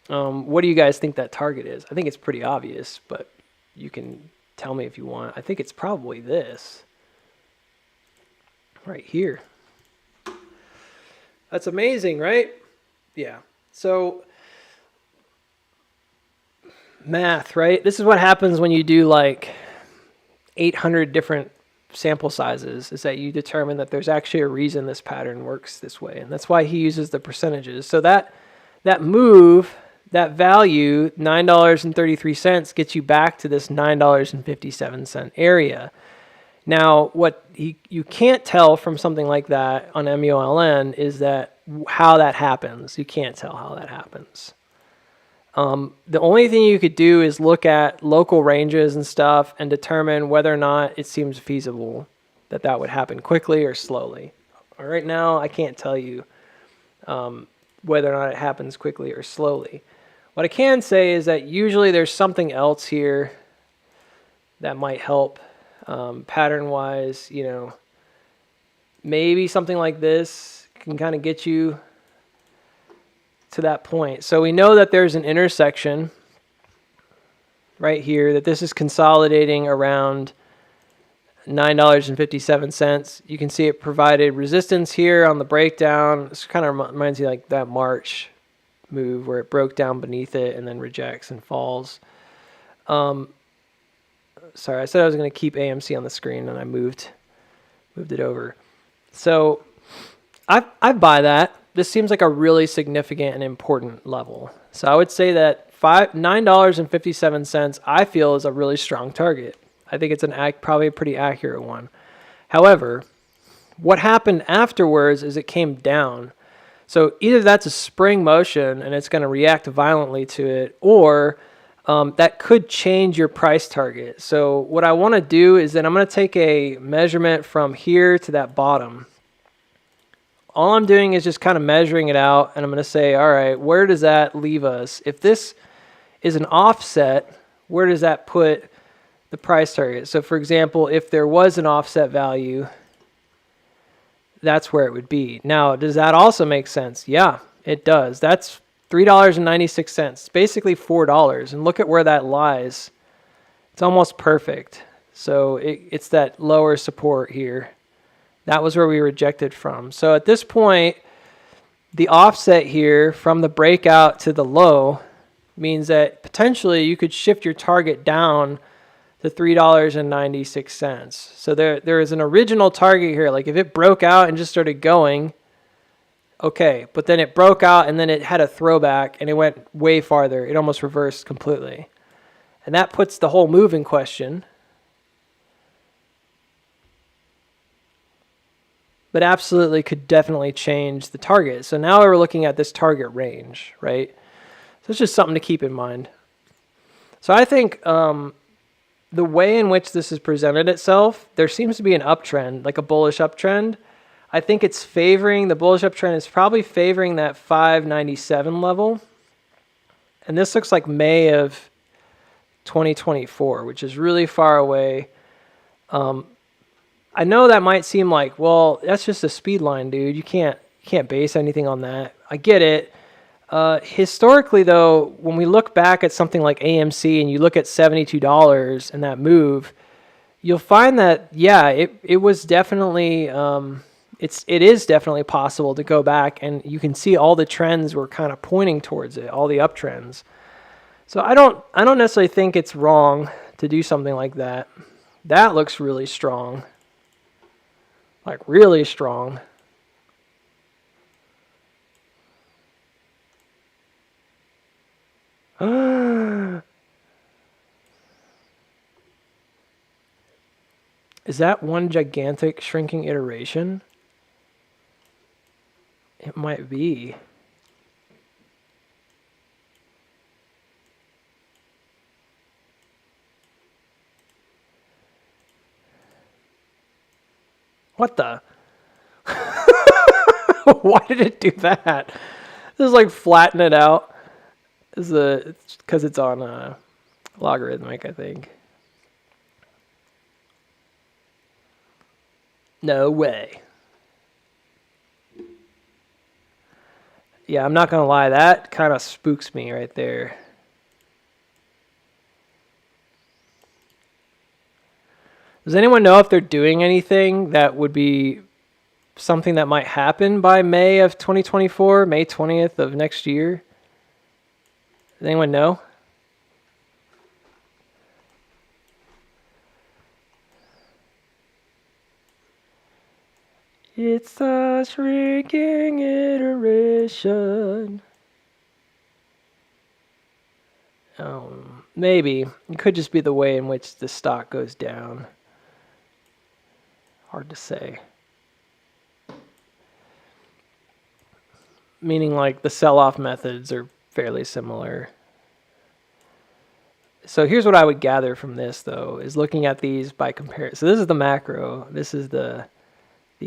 what do you guys think that target is? I think it's pretty obvious, but you can tell me if you want. I think it's probably this right here. That's amazing, right? Yeah. So math, right? This is what happens when you do like 800 different sample sizes, is that you determine that there's actually a reason this pattern works this way. And that's why he uses the percentages. So that move, that value, $9.33, gets you back to this $9.57 area. Now, what you can't tell from something like that on MULN is that how that happens. You can't tell how that happens. The only thing you could do is look at local ranges and stuff and determine whether or not it seems feasible that would happen quickly or slowly. Right now, I can't tell you whether or not it happens quickly or slowly. What I can say is that usually there's something else here that might help pattern-wise. You know, maybe something like this can kind of get you to that point. So we know that there's an intersection right here, that this is consolidating around $9.57. You can see it provided resistance here on the breakdown. This kind of reminds you like that March move where it broke down beneath it and then rejects and falls. Sorry, I said I was going to keep AMC on the screen and I moved it over. So I buy that. This seems like a really significant and important level. So I would say that $9.57 I feel is a really strong target. I think it's probably a pretty accurate one. However, what happened afterwards is it came down. So either that's a spring motion and it's going to react violently to it, or that could change your price target. So what I want to do is that I'm going to take a measurement from here to that bottom. All I'm doing is just kind of measuring it out, and I'm going to say, all right, where does that leave us? If this is an offset, where does that put the price target? So for example, if there was an offset value, that's where it would be. Now, does that also make sense? Yeah, it does. That's $3.96, basically $4. And look at where that lies. It's almost perfect. So it's that lower support here. That was where we rejected from. So at this point, the offset here from the breakout to the low means that potentially you could shift your target down to $3.96. So there is an original target here. Like if it broke out and just started going, okay, but then it broke out and then it had a throwback and it went way farther. It almost reversed completely. And that puts the whole move in question. But absolutely could definitely change the target. So now we're looking at this target range, right? So it's just something to keep in mind. So I think the way in which this has presented itself, there seems to be an uptrend, like a bullish uptrend. I think it's favoring, the bullish uptrend is probably favoring that 597 level. And this looks like May of 2024, which is really far away. I know that might seem like, well, that's just a speed line, dude. You can't base anything on that. I get it. Historically, though, when we look back at something like AMC and you look at $72 and that move, you'll find that, yeah, it was definitely, it is definitely possible to go back and you can see all the trends were kind of pointing towards it, all the uptrends. So I don't necessarily think it's wrong to do something like that. That looks really strong. Like really strong. Is that one gigantic shrinking iteration? It might be. What the? Why did it do that? Just like flatten it out. It's because it's on logarithmic, I think. No way. Yeah, I'm not gonna lie, that kind of spooks me right there. Does anyone know if they're doing anything that would be something that might happen by May of 2024, May 20th of next year? Does anyone know? It's a shrinking iteration. Maybe. It could just be the way in which the stock goes down. Hard to say. Meaning like the sell-off methods are fairly similar. So here's what I would gather from this, though, is looking at these by comparison. So this is the macro. This is the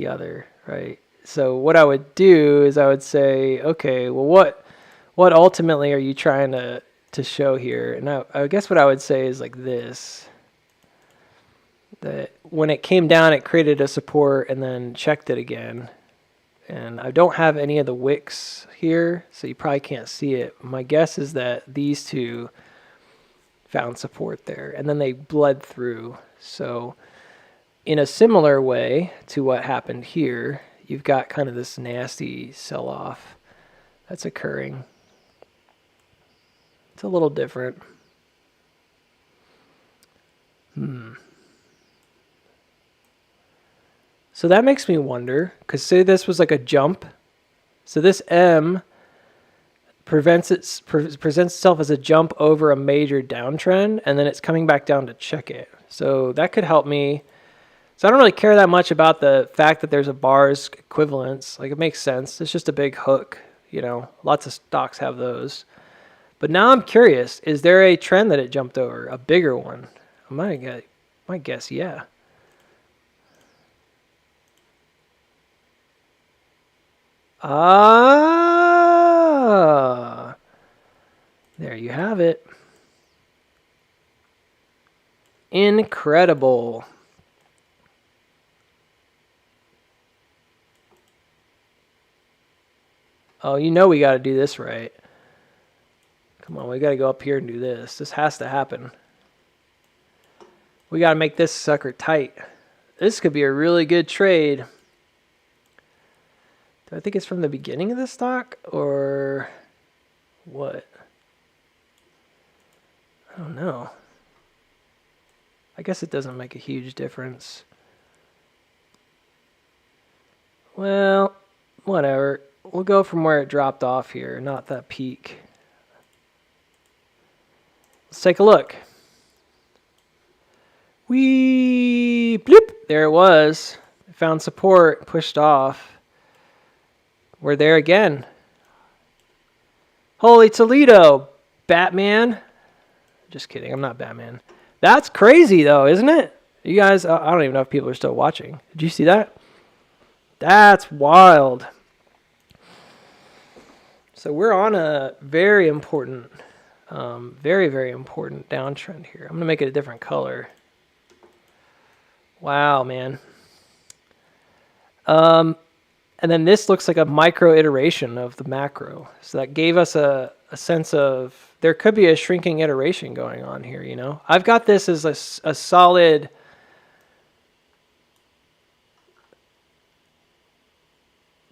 other, right? So what I would do is I would say, okay, well, what ultimately are you trying to show here? And I guess what I would say is like this, that when it came down, it created a support and then checked it again. And I don't have any of the wicks here, so you probably can't see it. My guess is that these two found support there, and then they bled through. So in a similar way to what happened here, you've got kind of this nasty sell-off that's occurring. It's a little different. So that makes me wonder, because say this was like a jump. So this M presents itself as a jump over a major downtrend, and then it's coming back down to check it. So that could help me. So I don't really care that much about the fact that there's a bars equivalence. Like, it makes sense. It's just a big hook, you know. Lots of stocks have those. But now I'm curious, is there a trend that it jumped over, a bigger one? I might guess, yeah. Ah, there you have it. Incredible. Oh, you know we got to do this right. Come on, we got to go up here and do this. This has to happen. We got to make this sucker tight. This could be a really good trade. Do I think it's from the beginning of the stock or what? I don't know. I guess it doesn't make a huge difference. Well, whatever. We'll go from where it dropped off here, not that peak. Let's take a look. Bloop, there it was. Found support, pushed off. We're there again. Holy Toledo, Batman. Just kidding, I'm not Batman. That's crazy though, isn't it? You guys, I don't even know if people are still watching. Did you see that? That's wild. So we're on a very important, very, very important downtrend here. I'm going to make it a different color. Wow, man. And then this looks like a micro iteration of the macro. So that gave us a sense of there could be a shrinking iteration going on here, you know. I've got this as a solid...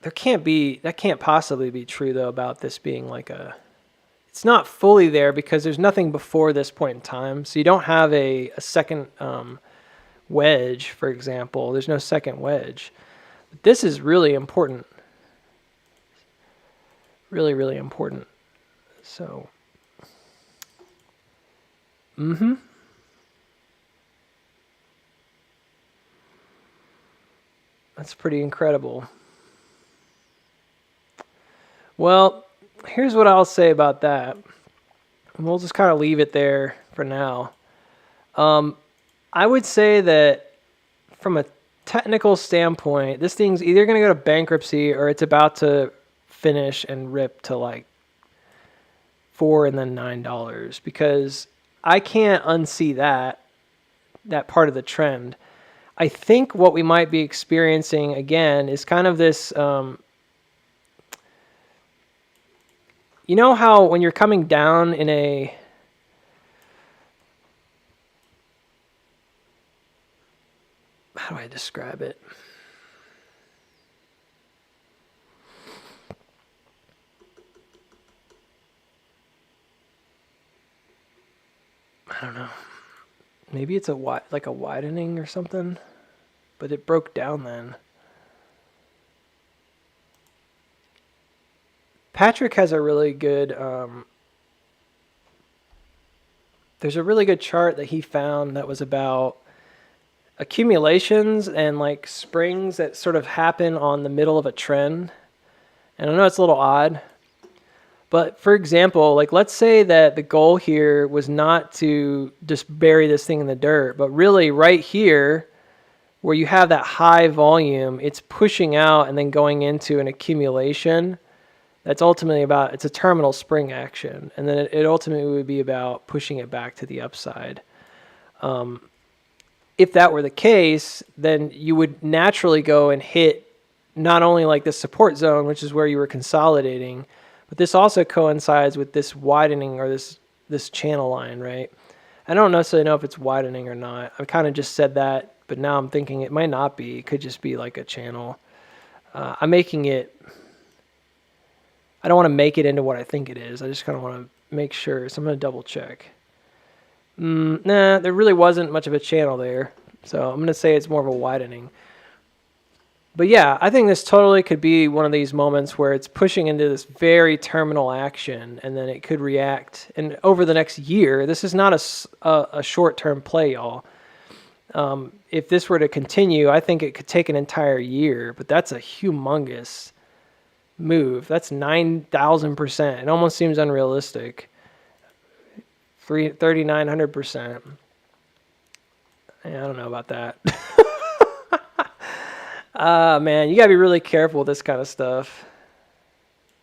that can't possibly be true though about this being like it's not fully there because there's nothing before this point in time. So you don't have a second wedge, for example. There's no second wedge. But this is really important. Really, really important. So, That's pretty incredible. Well, here's what I'll say about that. And we'll just kind of leave it there for now. I would say that from a technical standpoint, this thing's either going to go to bankruptcy or it's about to finish and rip to like $4 and then $9, because I can't unsee that part of the trend. I think what we might be experiencing again is kind of this, you know how when you're coming down in a, how do I describe it? I don't know. Maybe it's like a widening or something, but it broke down then. Patrick has a really good, there's a really good chart that he found that was about accumulations and like springs that sort of happen on the middle of a trend. And I know it's a little odd, but for example, like let's say that the goal here was not to just bury this thing in the dirt, but really right here where you have that high volume, it's pushing out and then going into an accumulation. That's ultimately about, it's a terminal spring action. And then it ultimately would be about pushing it back to the upside. If that were the case, then you would naturally go and hit not only like the support zone, which is where you were consolidating, but this also coincides with this widening or this channel line, right? I don't necessarily know if it's widening or not. I kind of just said that, but now I'm thinking it might not be. It could just be like a channel. I'm making it, I don't want to make it into what I think it is. I just kind of want to make sure. So I'm going to double check. Nah, there really wasn't much of a channel there. So I'm going to say it's more of a widening. But yeah, I think this totally could be one of these moments where it's pushing into this very terminal action and then it could react. And over the next year, this is not a short-term play, y'all. If this were to continue, I think it could take an entire year, but that's a humongous move. That's 9,000%. It almost seems unrealistic. 3,900%. I don't know about that. Man, you gotta be really careful with this kind of stuff.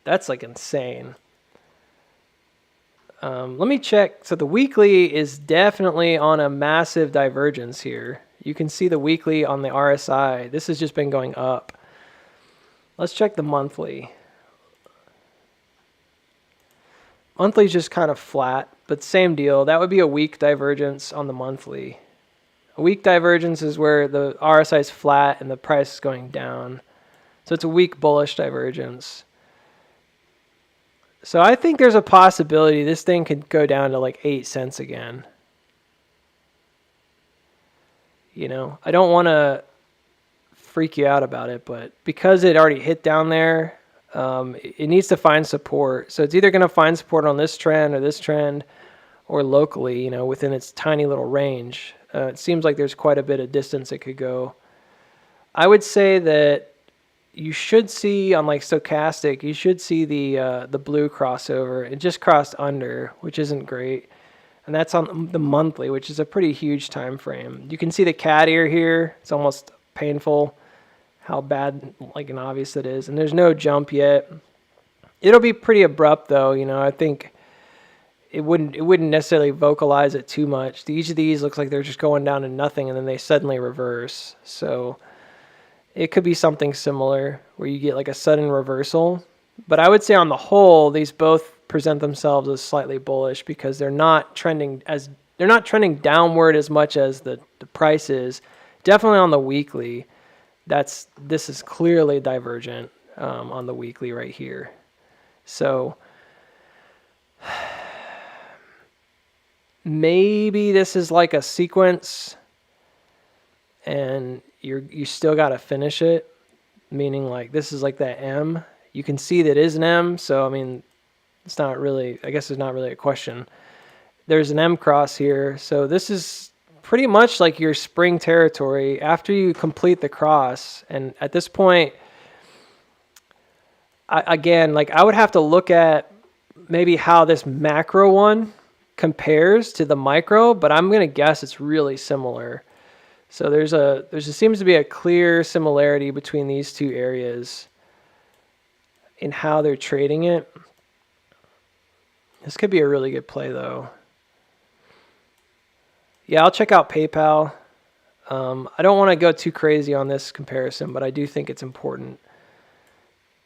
That's like insane. Let me check. So the weekly is definitely on a massive divergence here. You can see the weekly on the RSI. This has just been going up. Let's check the monthly. Monthly is just kind of flat, but same deal. That would be a weak divergence on the monthly. A weak divergence is where the RSI is flat and the price is going down. So it's a weak bullish divergence. So I think there's a possibility this thing could go down to like 8 cents again. You know, I don't want to freak you out about it, but because it already hit down there, it needs to find support. So it's either going to find support on this trend or locally, you know, within its tiny little range. It seems like there's quite a bit of distance it could go. I would say that you should see on like stochastic, you should see the blue crossover. It just crossed under, which isn't great. And that's on the monthly, which is a pretty huge time frame. You can see the cat ear here. It's almost painful how bad, like, and obvious it is. And there's no jump yet. It'll be pretty abrupt though, you know. I think it wouldn't necessarily vocalize it too much. Each of these looks like they're just going down to nothing and then they suddenly reverse. So it could be something similar where you get like a sudden reversal. But I would say on the whole, these both present themselves as slightly bullish because they're not trending downward as much as the price is. Definitely on the weekly, this is clearly divergent on the weekly right here. So maybe this is like a sequence and you still got to finish it, meaning like this is like that M. You can see that it is an M, so I mean, it's not really, I guess there's not really a question. There's an M cross here, so this is pretty much like your spring territory after you complete the cross. And at this point, again, like I would have to look at maybe how this macro one compares to the micro, but I'm going to guess it's really similar. So there seems to be a clear similarity between these two areas in how they're trading it. This could be a really good play though. Yeah, I'll check out PayPal. I don't want to go too crazy on this comparison, but I do think it's important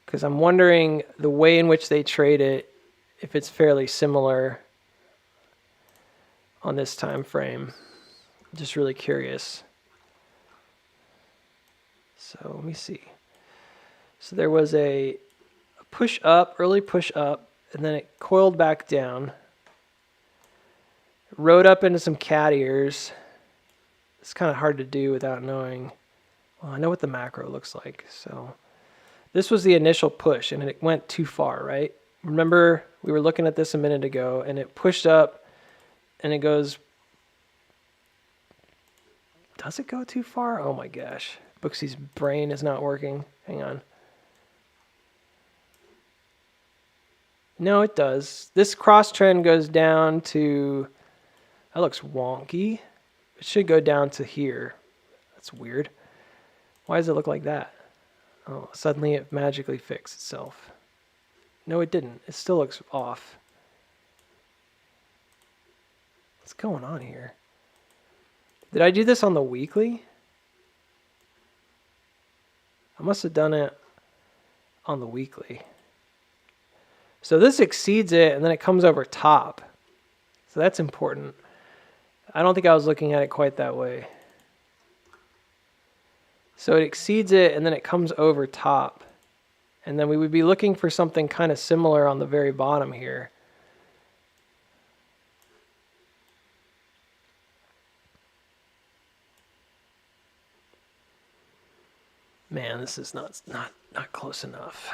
because I'm wondering the way in which they trade it, if it's fairly similar on this time frame. Just really curious. So let me see. So there was a push up, early push up, and then it coiled back down. Rode up into some cat ears. It's kind of hard to do without knowing. Well, I know what the macro looks like. So this was the initial push, and it went too far, right? Remember, we were looking at this a minute ago, and it pushed up, and it goes... Does it go too far? Oh my gosh. Booksy's brain is not working. Hang on. No, it does. This cross trend goes down to... That looks wonky. It should go down to here. That's weird. Why does it look like that? Oh, suddenly it magically fixed itself. No, it didn't. It still looks off. What's going on here? Did I do this on the weekly? I must have done it on the weekly. So this exceeds it, and then it comes over top. So that's important. I don't think I was looking at it quite that way. So it exceeds it, and then it comes over top. And then we would be looking for something kind of similar on the very bottom here. Man, this is not close enough.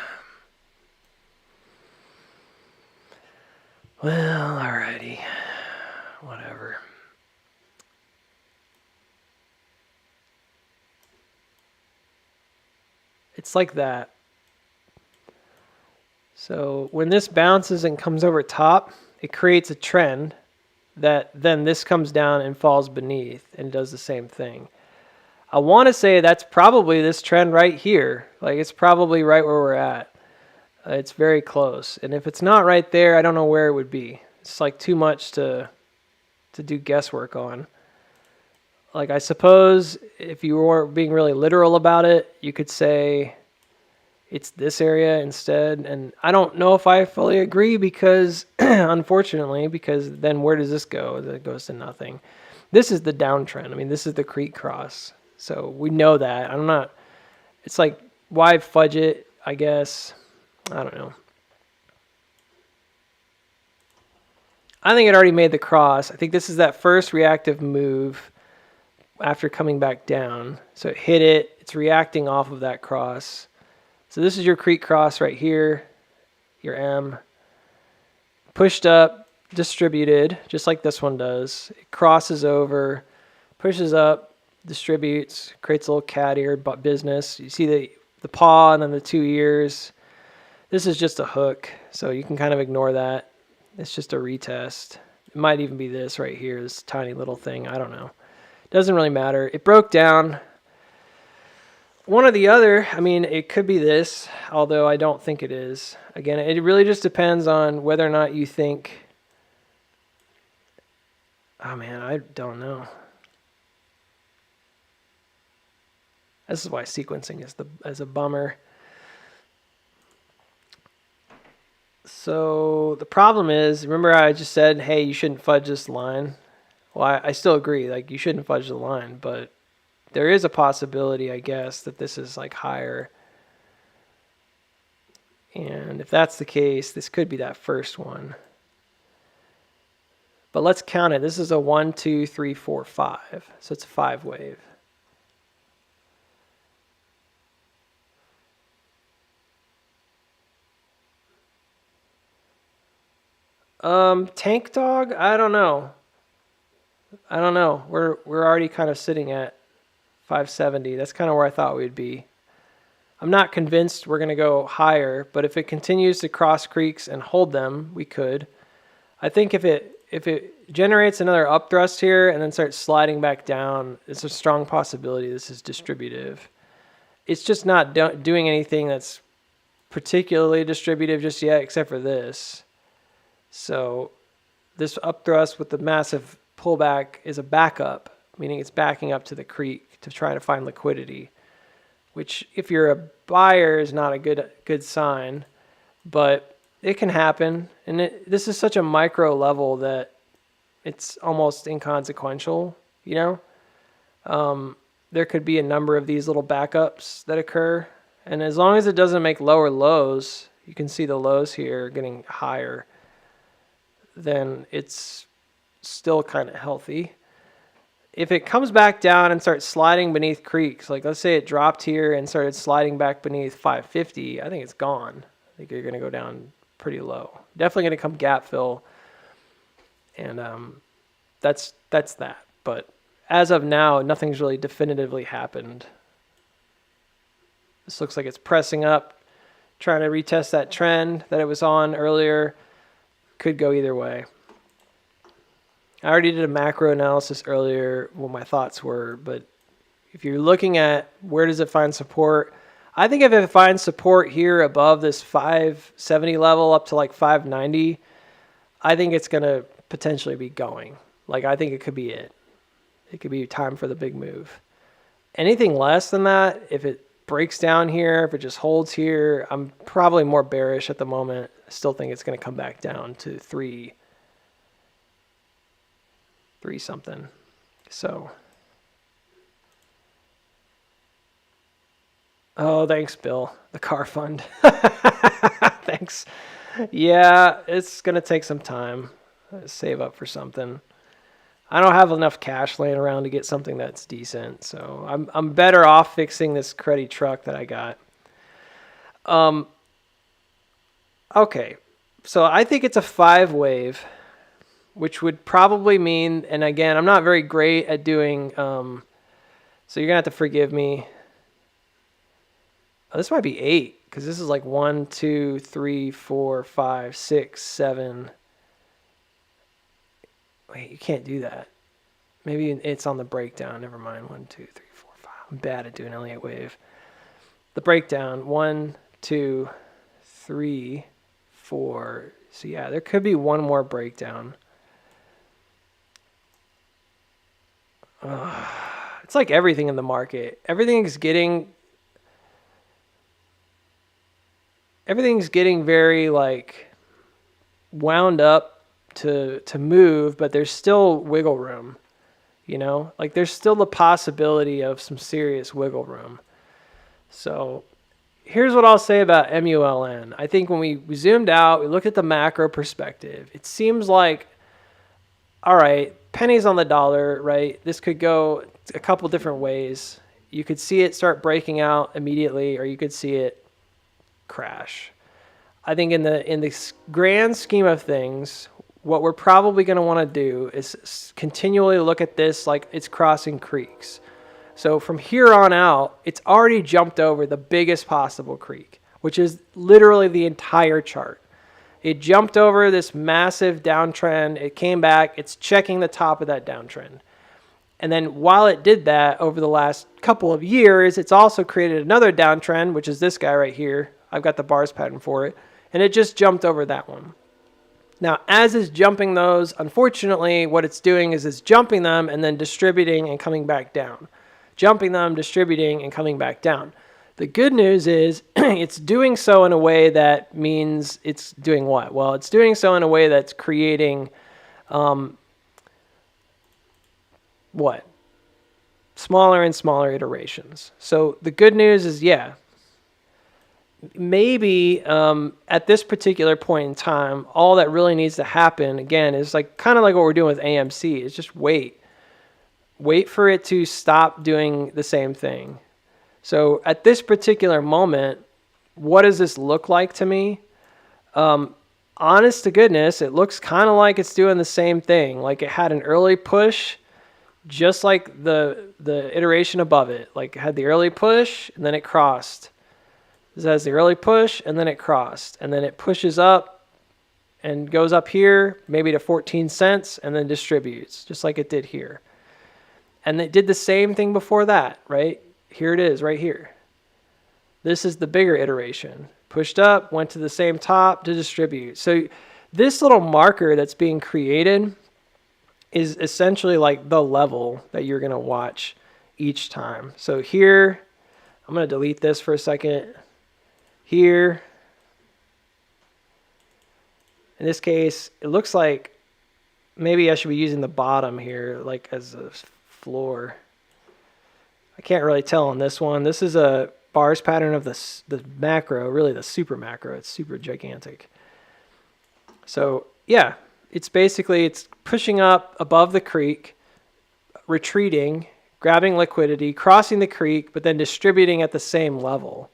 Well, alrighty. Whatever. It's like that. So when this bounces and comes over top, it creates a trend that then this comes down and falls beneath and does the same thing. I want to say that's probably this trend right here. Like it's probably right where we're at. It's very close. And if it's not right there, I don't know where it would be. It's like too much to do guesswork on. Like I suppose if you were being really literal about it, you could say it's this area instead. And I don't know if I fully agree because, unfortunately, because then where does this go? It goes to nothing. This is the downtrend. I mean, this is the creek cross. So we know that. I'm not, it's like, why fudge it, I guess. I don't know. I think it already made the cross. I think this is that first reactive move after coming back down. So it hit it. It's reacting off of that cross. So this is your creek cross right here, your M. Pushed up, distributed, just like this one does. It crosses over, pushes up, distributes, creates a little cat ear business. You see the paw and then the two ears. This is just a hook, so you can kind of ignore that. It's just a retest. It might even be this right here, this tiny little thing. I don't know. Doesn't really matter. It broke down. One or the other, I mean, it could be this, although I don't think it is. Again, it really just depends on whether or not you think... Oh man, I don't know. This is why sequencing is a bummer. So the problem is, remember I just said, hey, you shouldn't fudge this line. Well, I still agree, like you shouldn't fudge the line, but there is a possibility, I guess, that this is like higher. And if that's the case, this could be that first one. But let's count it. This is a 1, 2, 3, 4, 5. So it's a 5 wave. Tank dog? I don't know. I don't know. We're already kind of sitting at 570. That's kind of where I thought we'd be. I'm not convinced we're going to go higher, but if it continues to cross creeks and hold them, we could. I think if it generates another upthrust here and then starts sliding back down, it's a strong possibility this is distributive. It's just not doing anything that's particularly distributive just yet, except for this. So this upthrust with the massive pullback is a backup, meaning it's backing up to the creek to try to find liquidity, which if you're a buyer is not a good sign, but it can happen. And this is such a micro level that it's almost inconsequential, you know? There could be a number of these little backups that occur. And as long as it doesn't make lower lows, you can see the lows here getting higher, then it's still kind of healthy. If it comes back down and starts sliding beneath creeks, like let's say it dropped here and started sliding back beneath 550, I think it's gone. I think you're going to go down pretty low. Definitely going to come gap fill. And that's that. But as of now, nothing's really definitively happened. This looks like it's pressing up, trying to retest that trend that it was on earlier. Could go either way. I already did a macro analysis earlier, what my thoughts were, but if you're looking at where does it find support, I think if it finds support here above this 570 level up to like 590, I think it's going to potentially be going. Like I think it could be it. It could be time for the big move. Anything less than that, if it breaks down here, if it just holds here, I'm probably more bearish at the moment. I still think it's going to come back down to 3 something. So, oh, thanks, Bill. The car fund. Thanks. Yeah, it's going to take some time. Save up for something. I don't have enough cash laying around to get something that's decent, so I'm better off fixing this cruddy truck that I got. Okay, so I think it's a 5 wave, which would probably mean, and again, I'm not very great at doing, so you're gonna have to forgive me. Oh, this might be 8, because this is like 1, 2, 3, 4, 5, 6, 7. Wait, you can't do that. Maybe it's on the breakdown. Never mind. 1, 2, 3, 4, 5. I'm bad at doing Elliott wave. The breakdown. 1, 2, 3, 4. So yeah, there could be one more breakdown. It's like everything in the market. Everything's getting very like wound up to move, but there's still wiggle room, you know, like there's still the possibility of some serious wiggle room. So here's what I'll say about MULN. I think when we zoomed out, we looked at the macro perspective, it seems like, all right, pennies on the dollar, right? This could go a couple different ways. You could see it start breaking out immediately, or you could see it crash. I think in the grand scheme of things, what we're probably going to want to do is continually look at this like it's crossing creeks. So from here on out, it's already jumped over the biggest possible creek, which is literally the entire chart. It jumped over this massive downtrend. It came back. It's checking the top of that downtrend. And then while it did that over the last couple of years, it's also created another downtrend, which is this guy right here. I've got the bars pattern for it. And it just jumped over that one. Now, as it's jumping those, unfortunately, what it's doing is it's jumping them and then distributing and coming back down. Jumping them, distributing, and coming back down. The good news is it's doing so in a way that means it's doing what? Well, it's doing so in a way that's creating what? Smaller and smaller iterations. So the good news is, yeah, maybe at this particular point in time, all that really needs to happen, again, is like kind of like what we're doing with AMC, is just wait. Wait for it to stop doing the same thing. So at this particular moment, what does this look like to me? Honest to goodness, it looks kind of like it's doing the same thing. Like it had an early push, just like the iteration above it. Like it had the early push and then it crossed. This has the early push and then it crossed. And then it pushes up and goes up here, maybe to 14 cents, and then distributes, just like it did here. And it did the same thing before that, right? Here it is, right here. This is the bigger iteration. Pushed up, went to the same top to distribute. So this little marker that's being created is essentially like the level that you're going to watch each time. So here, I'm going to delete this for a second. Here, in this case, it looks like maybe I should be using the bottom here like as a floor. I can't really tell on this one. This is a bars pattern of the macro, really the super macro. It's super gigantic. So yeah, it's pushing up above the creek, retreating, grabbing liquidity, crossing the creek, but then distributing at the same level.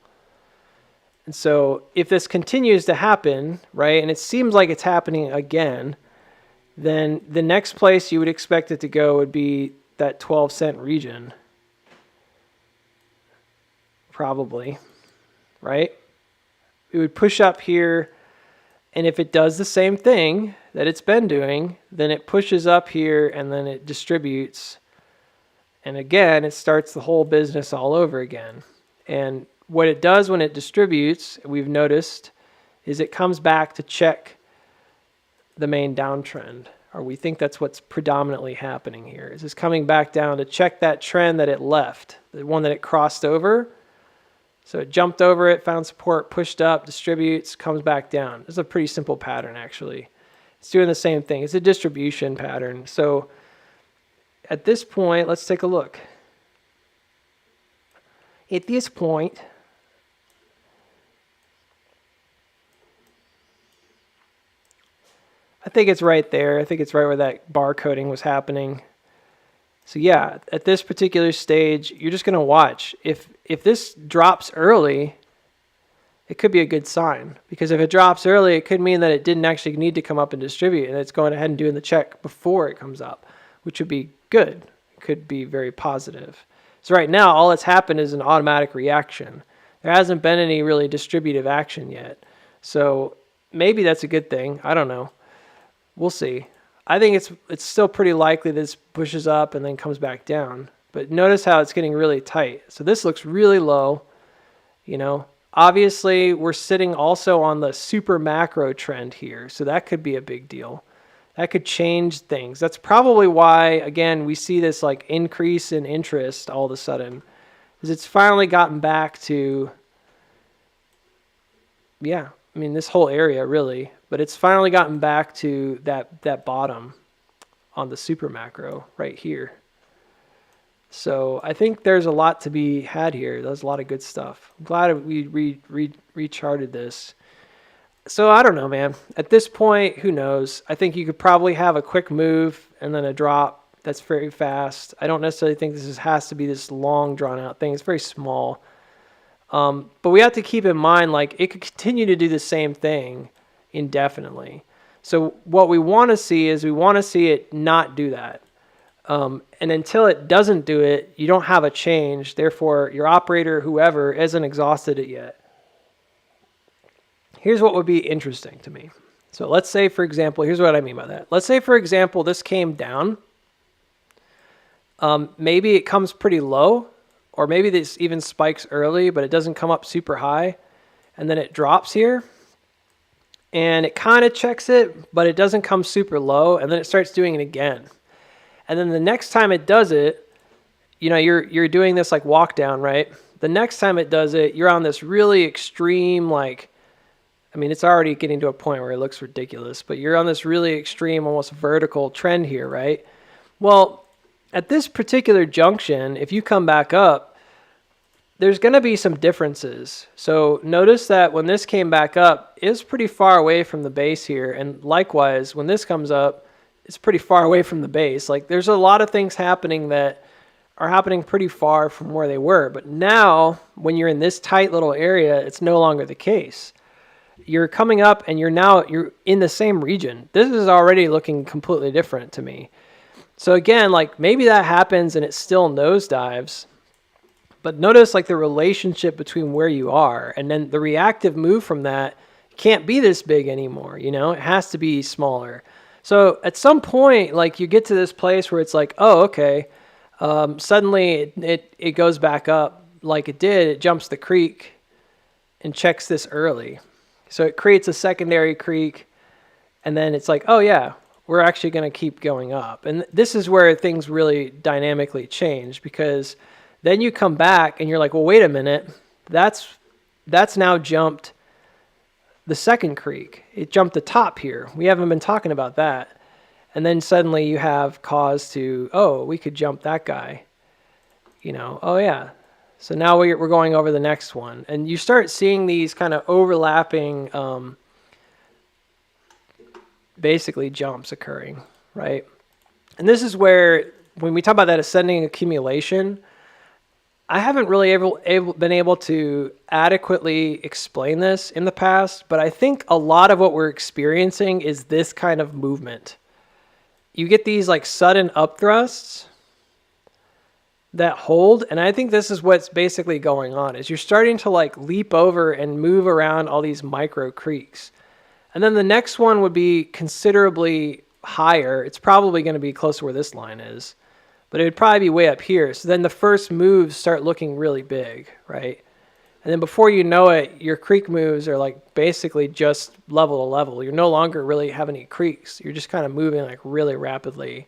And so if this continues to happen, right, and it seems like it's happening again, then the next place you would expect it to go would be that 12-cent region. Probably, right? It would push up here, and if it does the same thing that it's been doing, then it pushes up here and then it distributes. And again, it starts the whole business all over again. And what it does when it distributes, we've noticed, is it comes back to check the main downtrend. Or we think that's what's predominantly happening here. Is it's coming back down to check that trend that it left, the one that it crossed over. So it jumped over it, found support, pushed up, distributes, comes back down. This is a pretty simple pattern, actually. It's doing the same thing. It's a distribution pattern. So at this point, let's take a look. At this point, I think it's right there. I think it's right where that bar coding was happening. So yeah, at this particular stage, you're just going to watch. If this drops early, it could be a good sign. Because if it drops early, it could mean that it didn't actually need to come up and distribute. And it's going ahead and doing the check before it comes up, which would be good. It could be very positive. So right now, all that's happened is an automatic reaction. There hasn't been any really distributive action yet. So maybe that's a good thing. I don't know. We'll see. I think it's still pretty likely this pushes up and then comes back down. But notice how it's getting really tight. So this looks really low. You know, obviously we're sitting also on the super macro trend here. So that could be a big deal. That could change things. That's probably why, again, we see this like increase in interest all of a sudden. Is it's finally gotten back to, yeah, I mean, this whole area really, but it's finally gotten back to that bottom on the super macro right here. So I think there's a lot to be had here. There's a lot of good stuff. I'm glad we recharted this. So I don't know, man. At this point, who knows? I think you could probably have a quick move and then a drop that's very fast. I don't necessarily think this has to be this long, drawn-out thing. It's very small. But we have to keep in mind, like, it could continue to do the same thing indefinitely. So what we want to see is we want to see it not do that. And until it doesn't do it, you don't have a change. Therefore, your operator, whoever, isn't exhausted it yet. Here's what would be interesting to me. So let's say, for example, here's what I mean by that. Let's say, for example, this came down. Maybe it comes pretty low. Or maybe this even spikes early, but it doesn't come up super high. And then it drops here. And it kind of checks it, but it doesn't come super low. And then it starts doing it again. And then the next time it does it, you know, you're doing this like walk down, right? The next time it does it, you're on this really extreme, like, I mean, it's already getting to a point where it looks ridiculous, but you're on this really extreme, almost vertical trend here, right? Well, at this particular junction, if you come back up, there's going to be some differences. So notice that when this came back up, it's pretty far away from the base here. And likewise, when this comes up, it's pretty far away from the base. Like, there's a lot of things happening that are happening pretty far from where they were. But now, when you're in this tight little area, it's no longer the case. You're coming up and you're in the same region. This is already looking completely different to me. So again, like maybe that happens and it still nosedives, but notice like the relationship between where you are and then the reactive move from that can't be this big anymore. It has to be smaller. So at some point, like you get to this place where it's like, oh, okay, suddenly it goes back up like it did. It jumps the creek and checks this early. So it creates a secondary creek, and then it's like, oh yeah, we're actually going to keep going up. And this is where things really dynamically change, because then you come back and you're like, well, wait a minute, that's now jumped the second creek. It jumped the top here. We haven't been talking about that. And then suddenly you have cause to, oh, we could jump that guy. Oh yeah. So now we're going over the next one. And you start seeing these kind of overlapping basically jumps occurring, right? And this is where, when we talk about that ascending accumulation, I haven't really been able to adequately explain this in the past, but I think a lot of what we're experiencing is this kind of movement. You get these like sudden upthrusts that hold, and I think this is what's basically going on, is you're starting to like leap over and move around all these micro creeks. And then the next one would be considerably higher. It's probably going to be close to where this line is, but it would probably be way up here. So then the first moves start looking really big, right? And then before you know it, your creek moves are like basically just level to level. You're no longer really having any creeks. You're just kind of moving like really rapidly.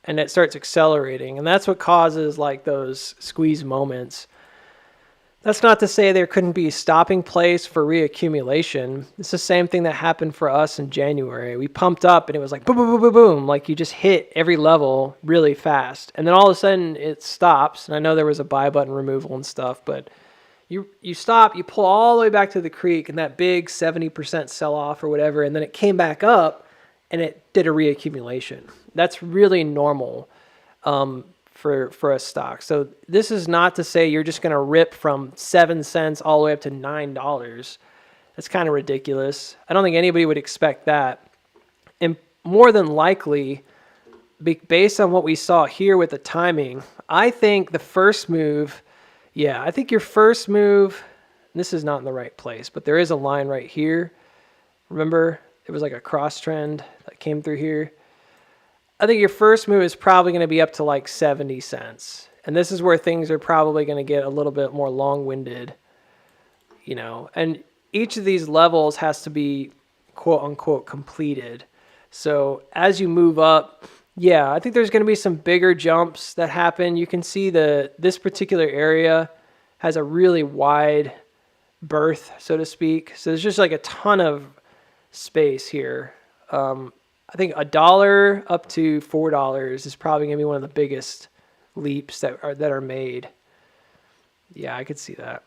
And it starts accelerating. And that's what causes like those squeeze moments. That's not to say there couldn't be a stopping place for reaccumulation. It's the same thing that happened for us in January. We pumped up and it was like boom, boom, boom, boom, boom. Like you just hit every level really fast. And then all of a sudden it stops. And I know there was a buy button removal and stuff, but you stop, you pull all the way back to the creek and that big 70% sell off or whatever. And then it came back up and it did a reaccumulation. That's really normal. For a stock. So this is not to say you're just going to rip from 7 cents all the way up to $9. That's kind of ridiculous. I don't think anybody would expect that. And more than likely, based on what we saw here with the timing, I think the first move, I think your first move, this is not in the right place, but there is a line right here. Remember, it was like a cross trend that came through here. I think your first move is probably going to be up to like 70 cents. And this is where things are probably going to get a little bit more long-winded, and each of these levels has to be quote unquote completed. So as you move up, I think there's going to be some bigger jumps that happen. You can see this particular area has a really wide berth, so to speak. So there's just like a ton of space here. I think $1 up to $4 is probably going to be one of the biggest leaps that are made. Yeah, I could see that.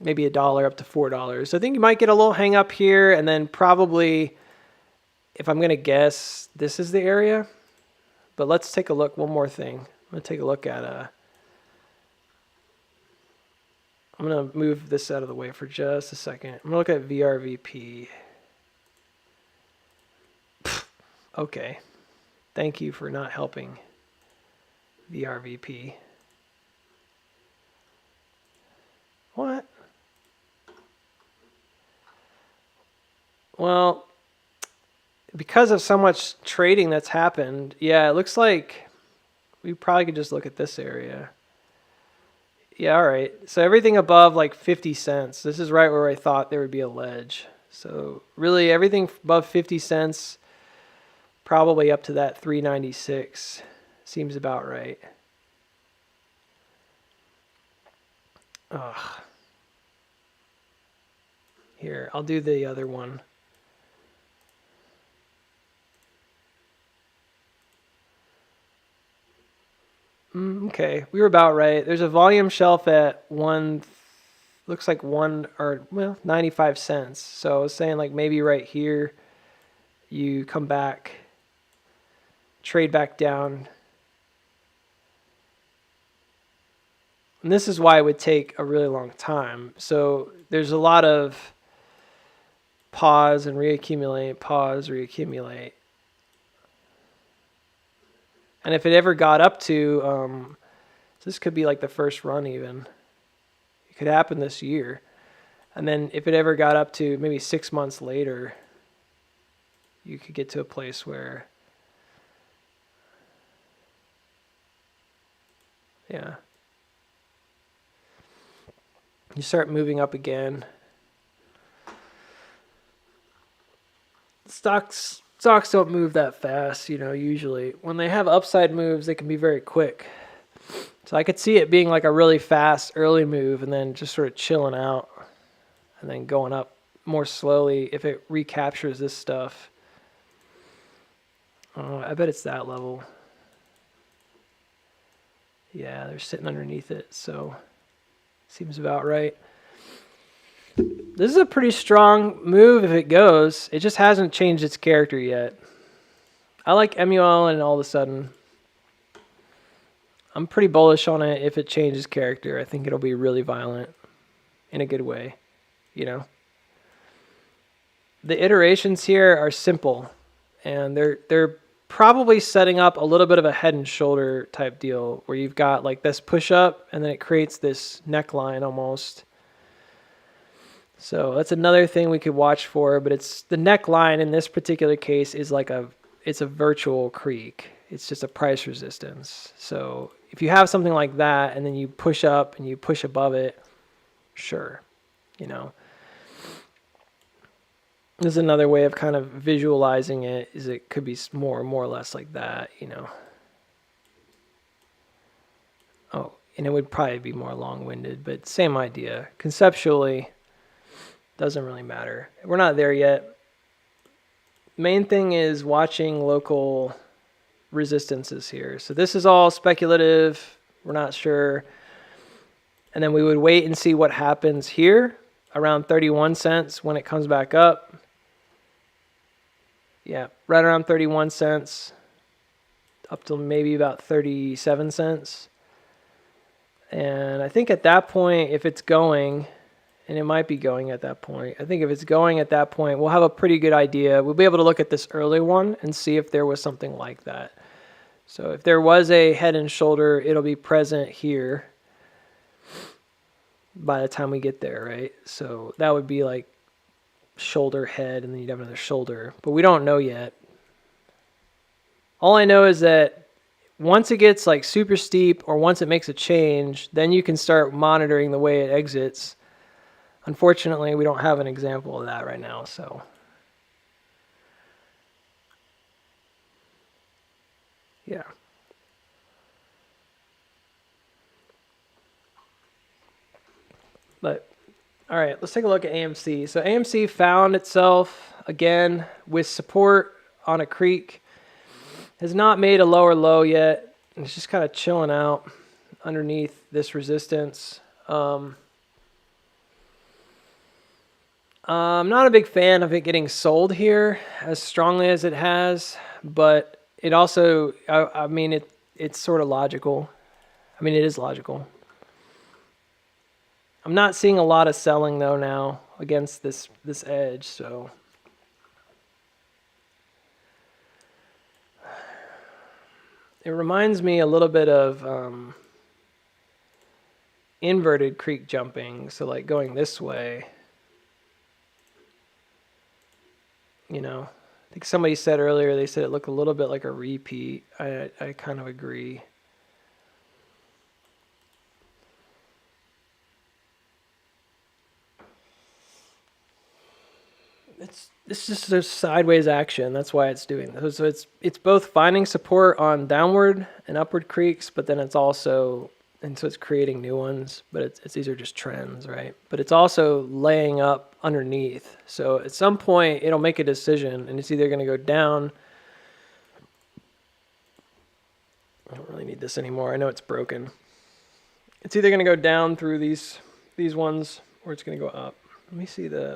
Maybe $1 up to $4. So I think you might get a little hang up here, and then probably, if I'm going to guess, this is the area. But let's take a look. One more thing. I'm going to take a look at I'm going to move this out of the way for just a second. I'm going to look at VRVP. Okay, thank you for not helping the RVP. What? Well, because of so much trading that's happened, it looks like we probably could just look at this area. Yeah, all right. So everything above like 50 cents, this is right where I thought there would be a ledge. So really everything above 50 cents, probably up to that 396 seems about right. Ugh. Here, I'll do the other one. Okay, we were about right. There's a volume shelf at looks like 95 cents. So I was saying like maybe right here, you come back, trade back down. And this is why it would take a really long time. So there's a lot of pause and reaccumulate, pause, reaccumulate. And if it ever got up to, this could be like the first run even. It could happen this year. And then if it ever got up to maybe 6 months later, you could get to a place where, yeah, you start moving up again. Stocks don't move that fast, usually. When they have upside moves, they can be very quick. So I could see it being like a really fast early move and then just sort of chilling out and then going up more slowly if it recaptures this stuff. I bet it's that level. Yeah, they're sitting underneath it, so seems about right. This is a pretty strong move if it goes. It just hasn't changed its character yet. I like MUL, and all of a sudden, I'm pretty bullish on it if it changes character. I think it'll be really violent in a good way, The iterations here are simple, and they're probably setting up a little bit of a head and shoulder type deal where you've got like this push up and then it creates this neckline almost. So that's another thing we could watch for, but it's the neckline in this particular case is like it's a virtual creek. It's just a price resistance. So if you have something like that and then you push up and you push above it, sure, There's another way of kind of visualizing it is it could be more or less like that, Oh, and it would probably be more long-winded, but same idea. Conceptually, doesn't really matter. We're not there yet. Main thing is watching local resistances here. So this is all speculative. We're not sure. And then we would wait and see what happens here around 31 cents when it comes back up. Yeah, right around 31 cents up to maybe about 37 cents. And I think at that point, if it's going, and it might be going at that point, I think if it's going at that point, we'll have a pretty good idea. We'll be able to look at this early one and see if there was something like that. So if there was a head and shoulder, it'll be present here by the time we get there, right? So that would be like shoulder, head, and then you'd have another shoulder. But we don't know yet. All I know is that once it gets like super steep or once it makes a change, then you can start monitoring the way it exits. Unfortunately, we don't have an example of that right now, so. Yeah. But, all right, let's take a look at AMC. So AMC found itself, again, with support on a creek. Has not made a lower low yet. It's just kind of chilling out underneath this resistance. I'm not a big fan of it getting sold here as strongly as it has, but it also, I mean, it's sort of logical. I mean, it is logical. I'm not seeing a lot of selling though now against this edge, so. It reminds me a little bit of inverted creek jumping, so like going this way. I think somebody said earlier, they said it looked a little bit like a repeat. I kind of agree. It's just a sideways action. That's why it's doing this. So it's both finding support on downward and upward creeks, but then it's also, and so it's creating new ones, but these are just trends, right? But it's also laying up underneath. So at some point it'll make a decision and it's either going to go down. I don't really need this anymore. I know it's broken. It's either going to go down through these ones or it's going to go up. Let me see the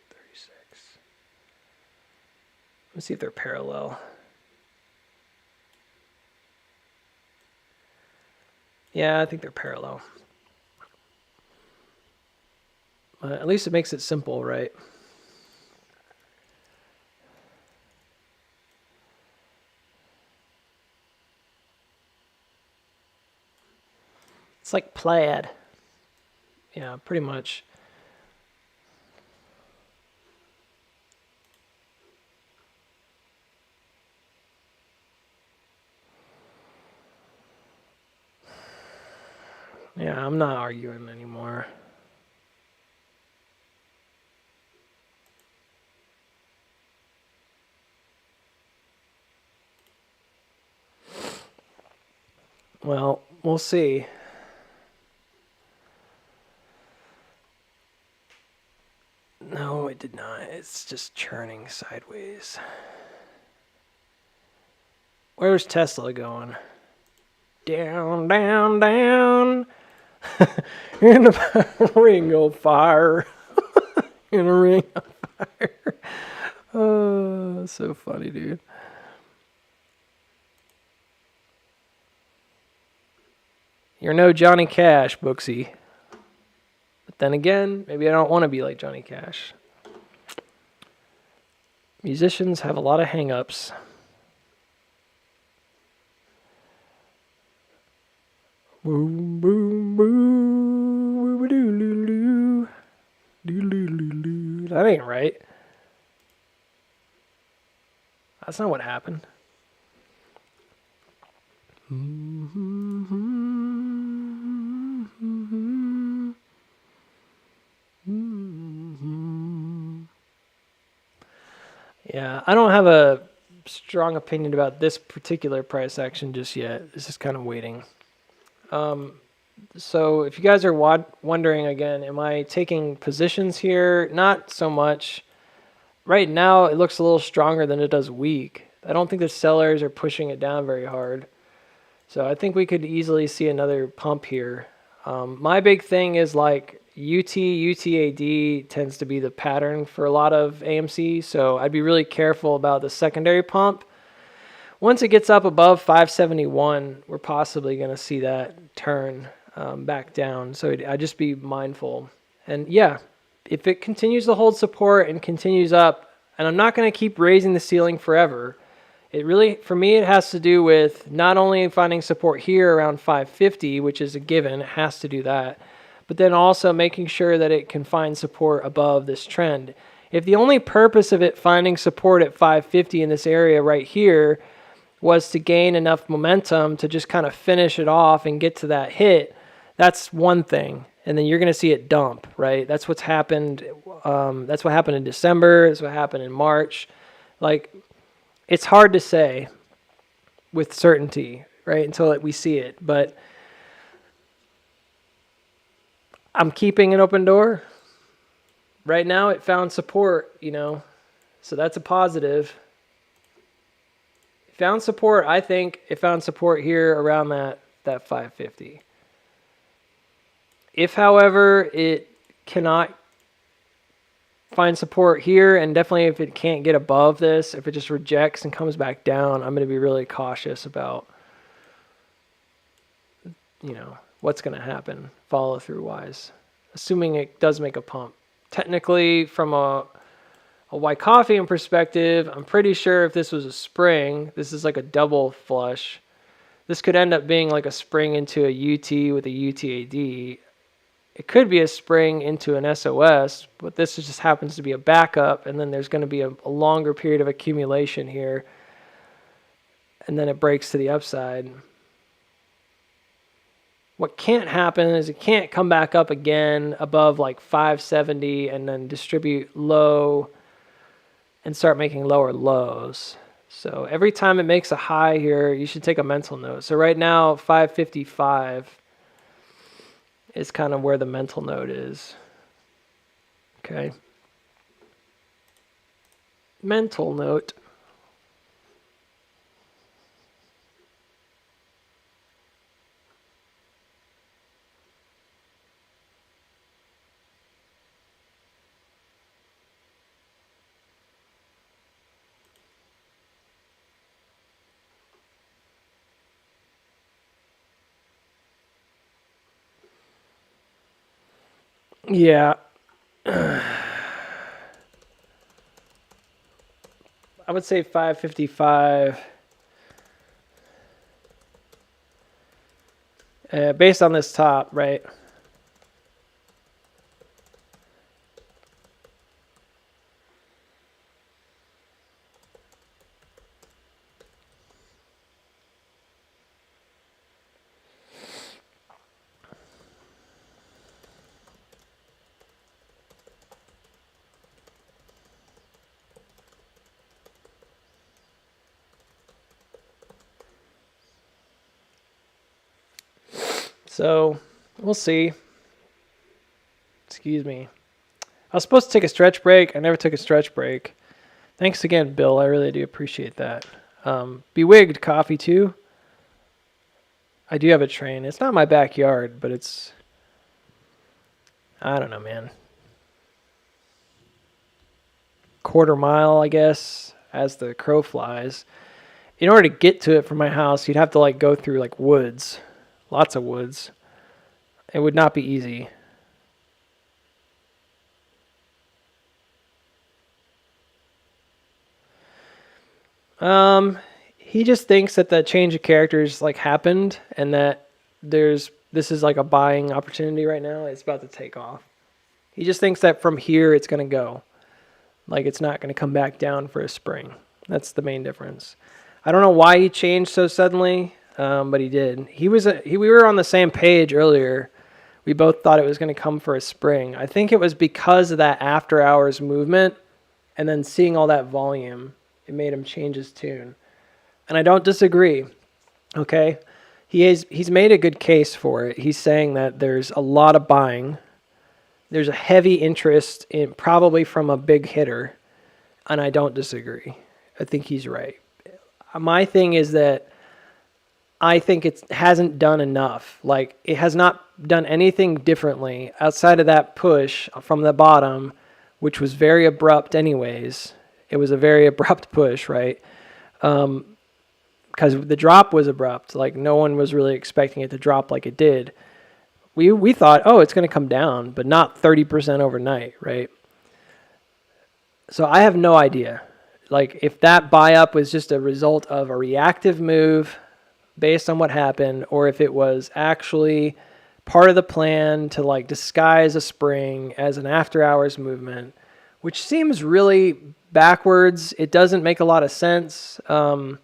36. Let's see if they're parallel. Yeah, I think they're parallel. At least it makes it simple, right? like plaid. Yeah, pretty much. Yeah, I'm not arguing anymore. Well, we'll see. No, it did not. It's just churning sideways. Where's Tesla going? Down, down, down. In a ring of fire. In a ring of fire. Oh, so funny, dude. You're no Johnny Cash, Booksy. But then again, maybe I don't want to be like Johnny Cash. Musicians have a lot of hang-ups. Boom, boom, boom, doo, doo. That ain't right. That's not what happened. Yeah, I don't have a strong opinion about this particular price action just yet. It's just kind of waiting. So if you guys are wondering again, am I taking positions here? Not so much. Right now, it looks a little stronger than it does weak. I don't think the sellers are pushing it down very hard. So I think we could easily see another pump here. My big thing is like UTAD tends to be the pattern for a lot of AMC. So I'd be really careful about the secondary pump. Once it gets up above 571, we're possibly going to see that turn back down. So I'd just be mindful. And yeah, if it continues to hold support and continues up, and I'm not going to keep raising the ceiling forever, it really, for me, it has to do with not only finding support here around 550, which is a given, it has to do that, but then also making sure that it can find support above this trend. If the only purpose of it finding support at 550 in this area right here was to gain enough momentum to just kind of finish it off and get to that hit, that's one thing. And then you're going to see it dump, right? That's what's happened. That's what happened in December. That's what happened in March. Like, it's hard to say with certainty, right, until we see it. But I'm keeping an open door. Right now, it found support, so that's a positive. It found support. I think it found support here around that 550. If, however, it cannot find support here, and definitely if it can't get above this, if it just rejects and comes back down, I'm going to be really cautious about, what's going to happen follow-through wise, assuming it does make a pump. Technically, from a Wyckoffean perspective, I'm pretty sure if this was a spring, this is like a double flush. This could end up being like a spring into a UT with a UTAD. It could be a spring into an SOS, but this just happens to be a backup, and then there's going to be a longer period of accumulation here, and then it breaks to the upside. What can't happen is it can't come back up again above like 570 and then distribute low and start making lower lows. So every time it makes a high here, you should take a mental note. So right now, 555 is kind of where the mental note is. Okay. Mental note. Yeah. I would say 555 based on this top, right? So we'll see. Excuse me. I was supposed to take a stretch break. I never took a stretch break. Thanks again, Bill. I really do appreciate that. Bewigged coffee too. I do have a train. It's not my backyard, but it's, I don't know, man. Quarter mile, I guess, as the crow flies. In order to get to it from my house, you'd have to like go through like woods, lots of woods. It would not be easy. He just thinks that the change of characters like happened and that this is like a buying opportunity right now. It's about to take off. He just thinks that from here it's going to go. Like it's not going to come back down for a spring. That's the main difference. I don't know why he changed so suddenly, but he did. We were on the same page earlier. We both thought it was going to come for a spring. I think it was because of that after hours movement and then seeing all that volume. It made him change his tune. And I don't disagree. Okay? He's made a good case for it. He's saying that there's a lot of buying. There's a heavy interest in probably from a big hitter. And I don't disagree. I think he's right. My thing is that I think it hasn't done enough. Like it has not done anything differently outside of that push from the bottom, which was very abrupt anyways. It was a very abrupt push, right? Because the drop was abrupt. Like no one was really expecting it to drop like it did. We thought, oh, it's going to come down, but not 30% overnight, right? So I have no idea. Like if that buy up was just a result of a reactive move based on what happened, or if it was actually part of the plan to like disguise a spring as an after hours movement, which seems really backwards. It doesn't make a lot of sense. You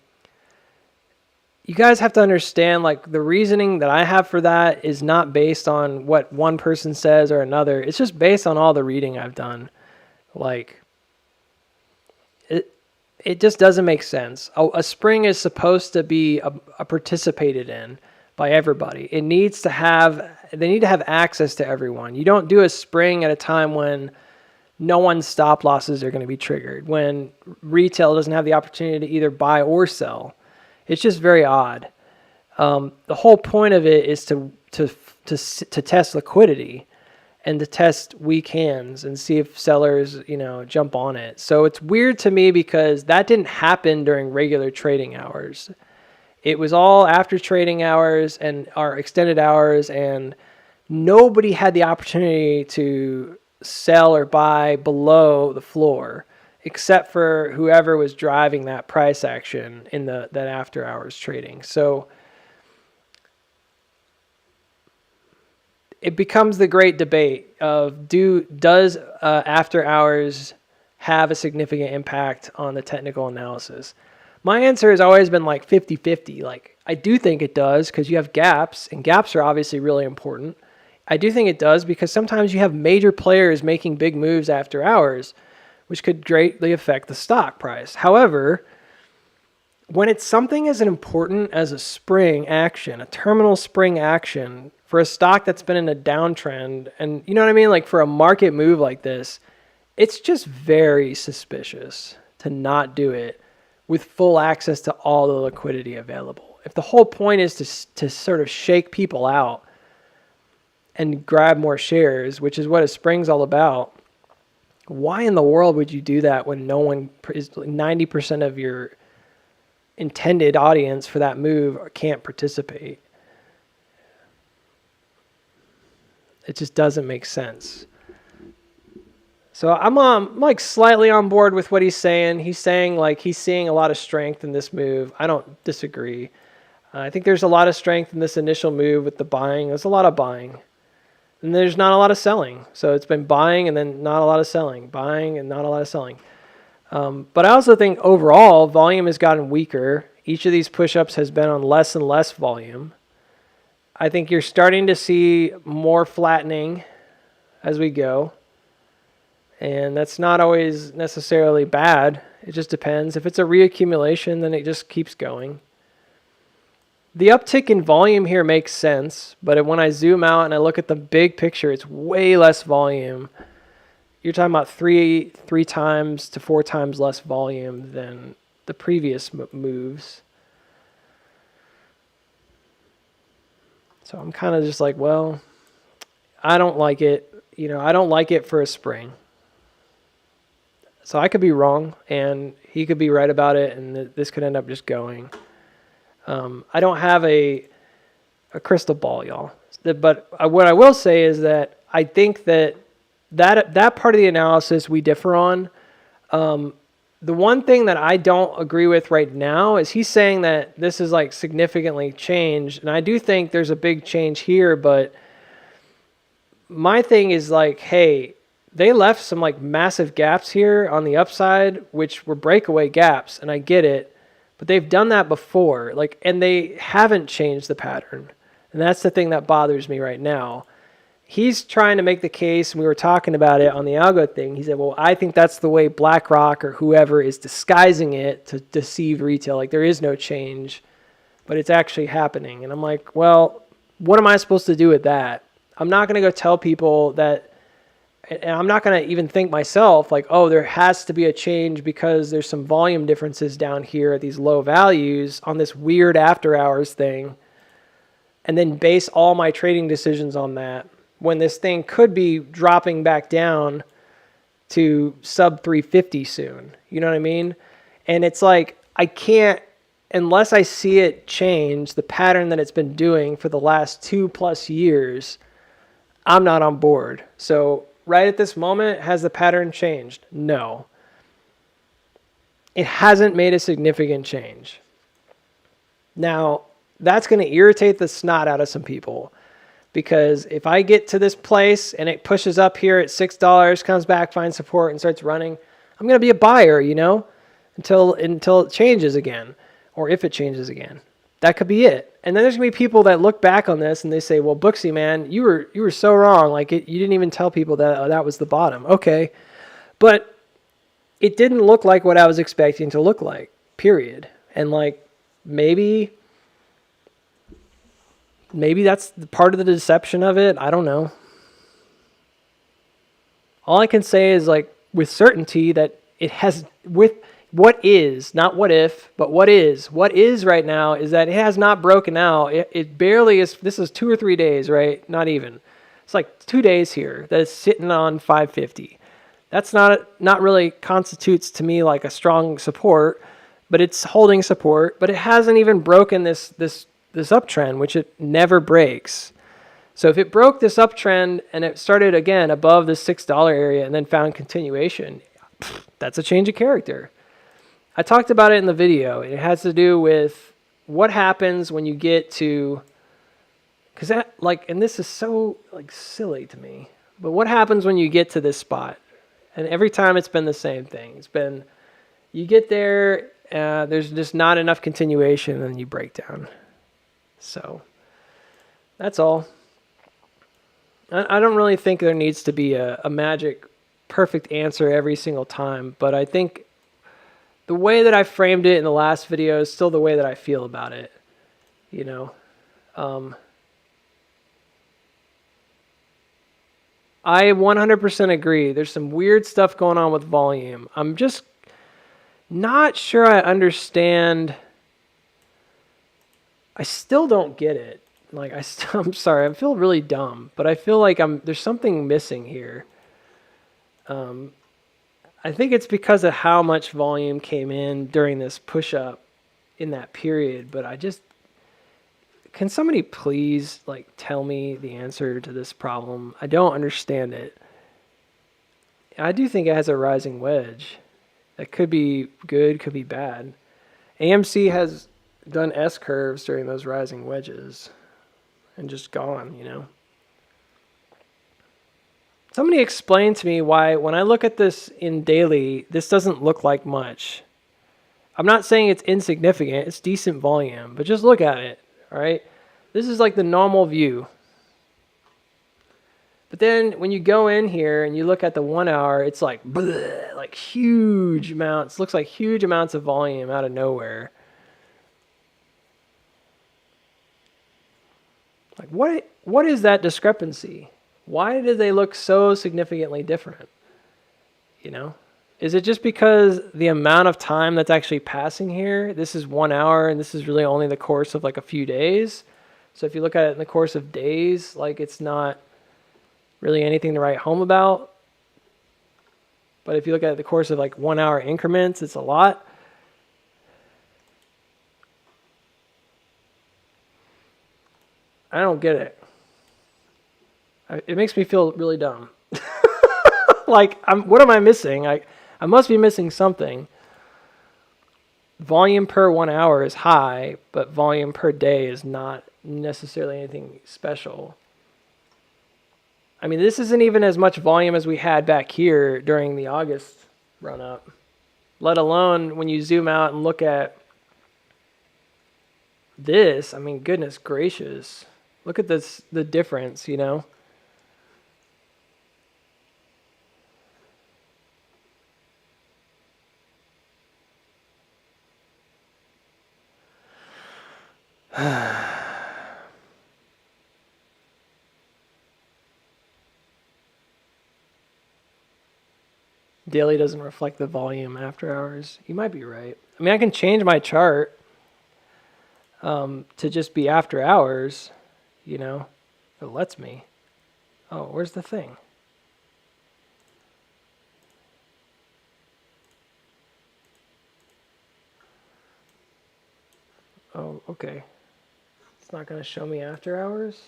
guys have to understand, like the reasoning that I have for that is not based on what one person says or another. It's just based on all the reading I've done. Like it just doesn't make sense. A spring is supposed to be participated in by everybody. They need to have access to everyone. You don't do a spring at a time when no one's stop losses are going to be triggered, when retail doesn't have the opportunity to either buy or sell. It's just very odd. The whole point of it is to test liquidity and to test weak hands and see if sellers, jump on it. So it's weird to me because that didn't happen during regular trading hours. It was all after trading hours and our extended hours, and nobody had the opportunity to sell or buy below the floor except for whoever was driving that price action in that after hours trading. So it becomes the great debate of does after hours have a significant impact on the technical analysis? My answer has always been like 50-50. Like I do think it does because you have gaps, and gaps are obviously really important. I do think it does because sometimes you have major players making big moves after hours, which could greatly affect the stock price. However, when it's something as important as a spring action, a terminal spring action for a stock that's been in a downtrend, and you know what I mean? Like for a market move like this, it's just very suspicious to not do it with full access to all the liquidity available. If the whole point is to sort of shake people out and grab more shares, which is what a spring's all about, why in the world would you do that when no one is 90% of your intended audience for that move can't participate? It just doesn't make sense. So I'm like slightly on board with what he's saying. He's saying like he's seeing a lot of strength in this move. I don't disagree. I think there's a lot of strength in this initial move with the buying. There's a lot of buying. And there's not a lot of selling. So it's been buying and then not a lot of selling. Buying and not a lot of selling. But I also think overall, volume has gotten weaker. Each of these push-ups has been on less and less volume. I think you're starting to see more flattening as we go. And that's not always necessarily bad. It just depends. If it's a reaccumulation, then it just keeps going. The uptick in volume here makes sense, but when I zoom out and I look at the big picture, it's way less volume. You're talking about three times to 4 times less volume than the previous moves. So I'm kind of just like, well, I don't like it. You know, I don't like it for a spring. So I could be wrong, and he could be right about it, and this could end up just going. I don't have a crystal ball, y'all. But what I will say is that I think that part of the analysis we differ on. The one thing that I don't agree with right now is he's saying that this is like significantly changed. And I do think there's a big change here, but my thing is like, hey, they left some like massive gaps here on the upside, which were breakaway gaps. And I get it. But they've done that before, like, and they haven't changed the pattern. And that's the thing that bothers me right now. He's trying to make the case, and we were talking about it on the algo thing. He said, well, I think that's the way BlackRock or whoever is disguising it to deceive retail. Like, there is no change, but it's actually happening. And I'm like, well, what am I supposed to do with that? I'm not going to go tell people that, and I'm not going to even think myself like, oh, there has to be a change because there's some volume differences down here at these low values on this weird after hours thing, and then base all my trading decisions on that when this thing could be dropping back down to sub 350 soon. You know what I mean? And it's like, I can't, unless I see it change the pattern that it's been doing for the last 2+ years, I'm not on board. So right at this moment, has the pattern changed? No. It hasn't made a significant change. Now, that's going to irritate the snot out of some people, because if I get to this place and it pushes up here at $6, comes back, finds support, and starts running, I'm going to be a buyer, you know, until it changes again, or if it changes again. That could be it. And then there's going to be people that look back on this and they say, well, Booksy, man, you were so wrong. Like, you didn't even tell people that that was the bottom. Okay. But it didn't look like what I was expecting to look like, period. And like, maybe that's part of the deception of it. I don't know. All I can say is, like, with certainty that it has, with what is, not what if, but what is right now is that it has not broken out. It barely is. This is 2 or 3 days, right? Not even. It's like 2 days here that it's sitting on 550. That's not really constitutes to me like a strong support, but it's holding support, but it hasn't even broken this uptrend, which it never breaks. So if it broke this uptrend and it started again above the $6 area and then found continuation, that's a change of character. I talked about it in the video. It has to do with what happens when you get to, because that, like, and this is so like silly to me, but what happens when you get to this spot? And every time it's been the same thing. It's been, you get there, there's just not enough continuation, and you break down. So that's all. I don't really think there needs to be a magic perfect answer every single time, but I think the way that I framed it in the last video is still the way that I feel about it, you know. I 100% agree. There's some weird stuff going on with volume. I'm just not sure I understand. I still don't get it. Like, I'm sorry, I feel really dumb, but I feel like there's something missing here. I think it's because of how much volume came in during this push-up in that period, but can somebody please, like, tell me the answer to this problem? I don't understand it. I do think it has a rising wedge. That could be good, could be bad. AMC has done S curves during those rising wedges and just gone, you know. Somebody explain to me why when I look at this in daily, this doesn't look like much. I'm not saying it's insignificant, it's decent volume, but just look at it, all right? This is like the normal view. But then when you go in here and you look at the 1 hour, it's like bleh, like huge amounts, looks like huge amounts of volume out of nowhere. Like what is that discrepancy? Why do they look so significantly different? You know? Is it just because the amount of time that's actually passing here? This is 1 hour and this is really only the course of like a few days. So if you look at it in the course of days, like it's not really anything to write home about. But if you look at the course of like 1 hour increments, it's a lot. I don't get it. It makes me feel really dumb. Like, what am I missing? I must be missing something. Volume per 1 hour is high, but volume per day is not necessarily anything special. I mean, this isn't even as much volume as we had back here during the August run-up, let alone when you zoom out and look at this. I mean, goodness gracious. Look at this, the difference, you know? Daily doesn't reflect the volume after hours. You might be right. I mean, I can change my chart to just be after hours, you know, if it lets me. Oh, where's the thing? Oh, okay. It's not going to show me after hours?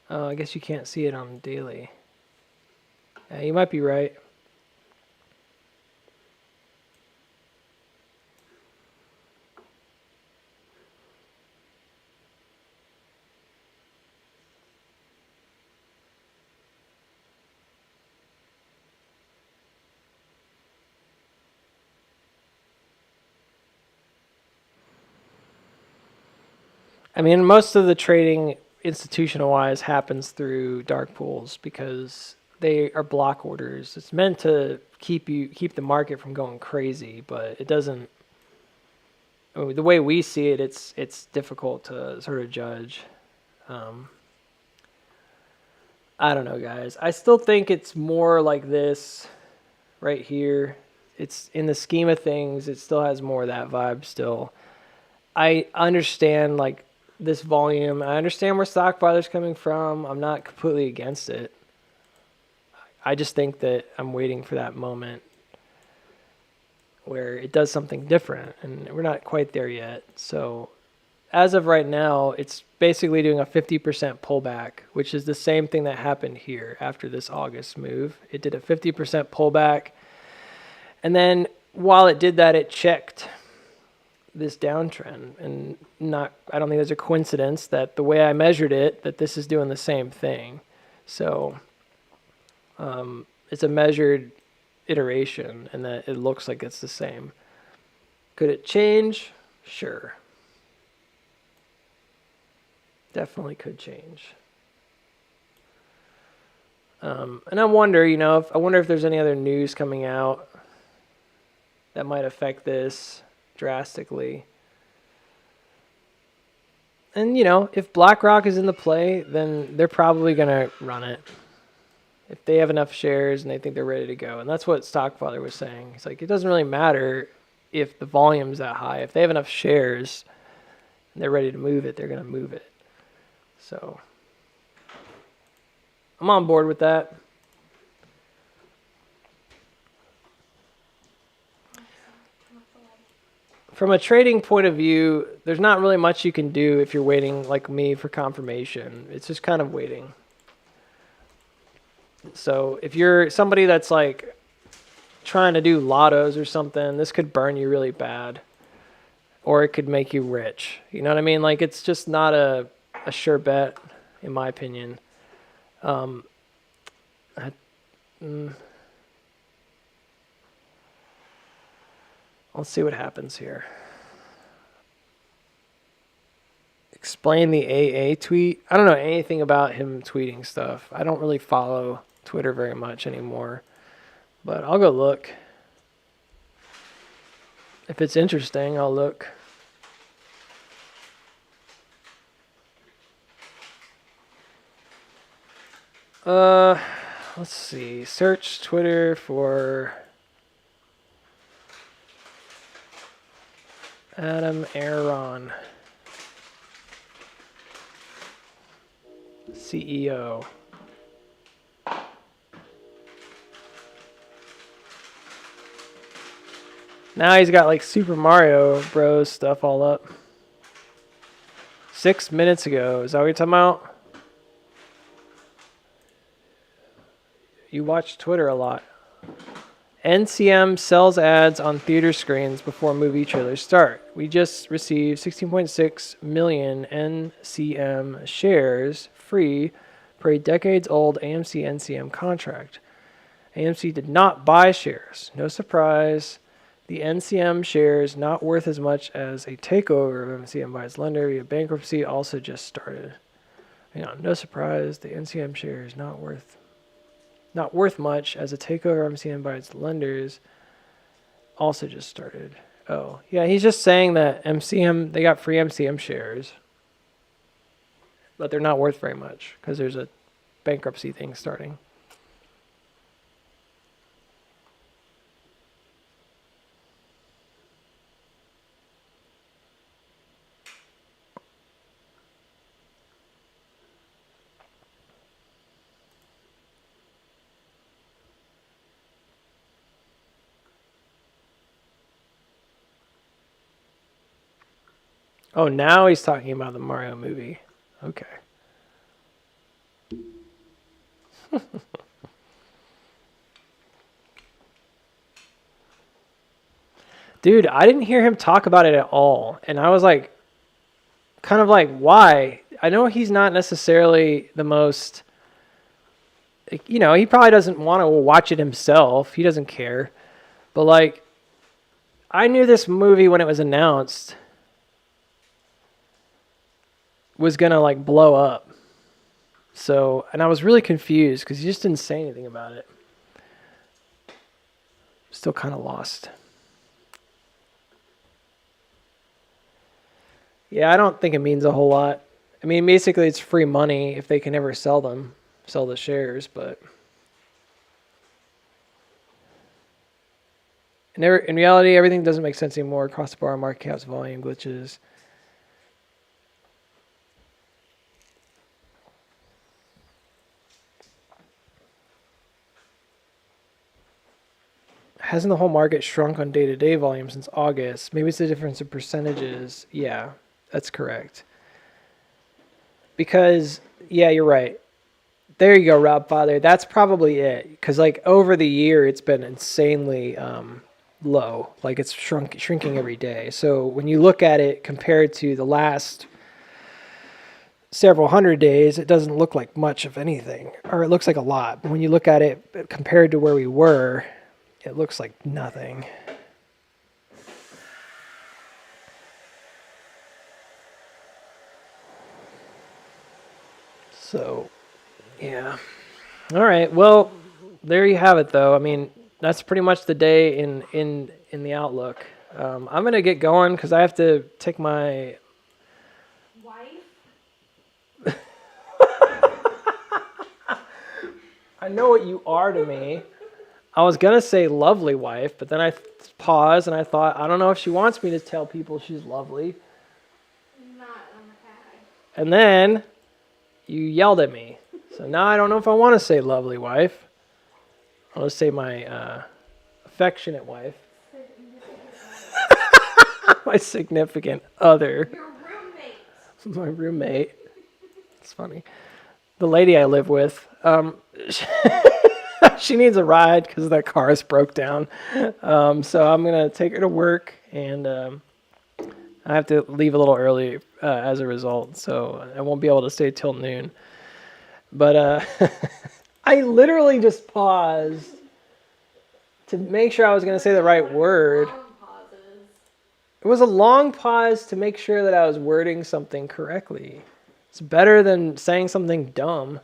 Oh, I guess you can't see it on daily. Yeah, you might be right. I mean, most of the trading institutional-wise happens through dark pools because they are block orders. It's meant to keep the market from going crazy, but it doesn't. I mean, the way we see it, it's difficult to sort of judge. I don't know, guys. I still think it's more like this right here. It's in the scheme of things, it still has more of that vibe still. I understand like this volume. I understand where stockpiler's coming from. I'm not completely against it. I just think that I'm waiting for that moment where it does something different, and we're not quite there yet. So as of right now, it's basically doing a 50% pullback, which is the same thing that happened here after this August move. It did a 50% pullback, and then while it did that, it checked this downtrend. And I don't think there's a coincidence that the way I measured it, that this is doing the same thing. So it's a measured iteration, and that it looks like it's the same. Could it change? Sure. Definitely could change. And I wonder, I wonder if there's any other news coming out that might affect this drastically. And, if BlackRock is in the play, then they're probably going to run it. If they have enough shares and they think they're ready to go. And that's what Stockfather was saying. He's like, it doesn't really matter if the volume's that high. If they have enough shares and they're ready to move it, they're going to move it. So I'm on board with that. From a trading point of view, there's not really much you can do if you're waiting like me for confirmation. It's just kind of waiting. So if you're somebody that's like trying to do lottos or something, this could burn you really bad. or it could make you rich. You know what I mean? Like, it's just not a sure bet, in my opinion. Um, I, mm, let's see what happens here. Explain the AA tweet. I don't know anything about him tweeting stuff. I don't really follow Twitter very much anymore, but I'll go look. If it's interesting, I'll look. Let's see. Search Twitter for Adam Aaron, CEO. Now he's got like Super Mario Bros. Stuff all up. 6 minutes ago. Is that what you're talking about? You watch Twitter a lot. NCM sells ads on theater screens before movie trailers start. We just received 16.6 million NCM shares free for a decades-old AMC NCM contract. AMC did not buy shares. No surprise. The NCM shares not worth as much as a takeover of NCM by its lender via bankruptcy also just started. No surprise. The NCM shares not worth much as a takeover of MCM by its lenders also just started. Oh, yeah, he's just saying that MCM, they got free MCM shares, but they're not worth very much because there's a bankruptcy thing starting. Oh, now he's talking about the Mario movie. Okay. Dude, I didn't hear him talk about it at all. And I was like, kind of like, why? I know he's not necessarily the most, he probably doesn't want to watch it himself. He doesn't care. But like, I knew this movie when it was announced was gonna like blow up. So, and I was really confused because he just didn't say anything about it. Still kind of lost. Yeah, I don't think it means a whole lot. I mean, basically it's free money if they can ever sell the shares, but in reality, everything doesn't make sense anymore. Across the bar, market caps, volume glitches. Hasn't the whole market shrunk on day-to-day volume since August? Maybe it's the difference in percentages. Yeah, that's correct. Because, yeah, you're right. There you go, Rob Father. That's probably it. Because, like, over the year, it's been insanely low. Like, it's shrinking every day. So when you look at it compared to the last several hundred days, it doesn't look like much of anything. Or it looks like a lot. But when you look at it compared to where we were, it looks like nothing. So, yeah. All right. Well, there you have it, though. I mean, that's pretty much the day in the outlook. I'm gonna get going because I have to take my wife. I know what you are to me. I was going to say lovely wife, but then I paused and I thought, I don't know if she wants me to tell people she's lovely. Not on the tag. And then you yelled at me. So now I don't know if I want to say lovely wife. I'll just say my affectionate wife. My significant other. Your roommate. My roommate. It's funny. The lady I live with. She needs a ride because their car is broke down. So I'm going to take her to work and I have to leave a little early as a result, so I won't be able to stay till noon. But I literally just paused to make sure I was going to say the right word. It was a long pause to make sure that I was wording something correctly. It's better than saying something dumb,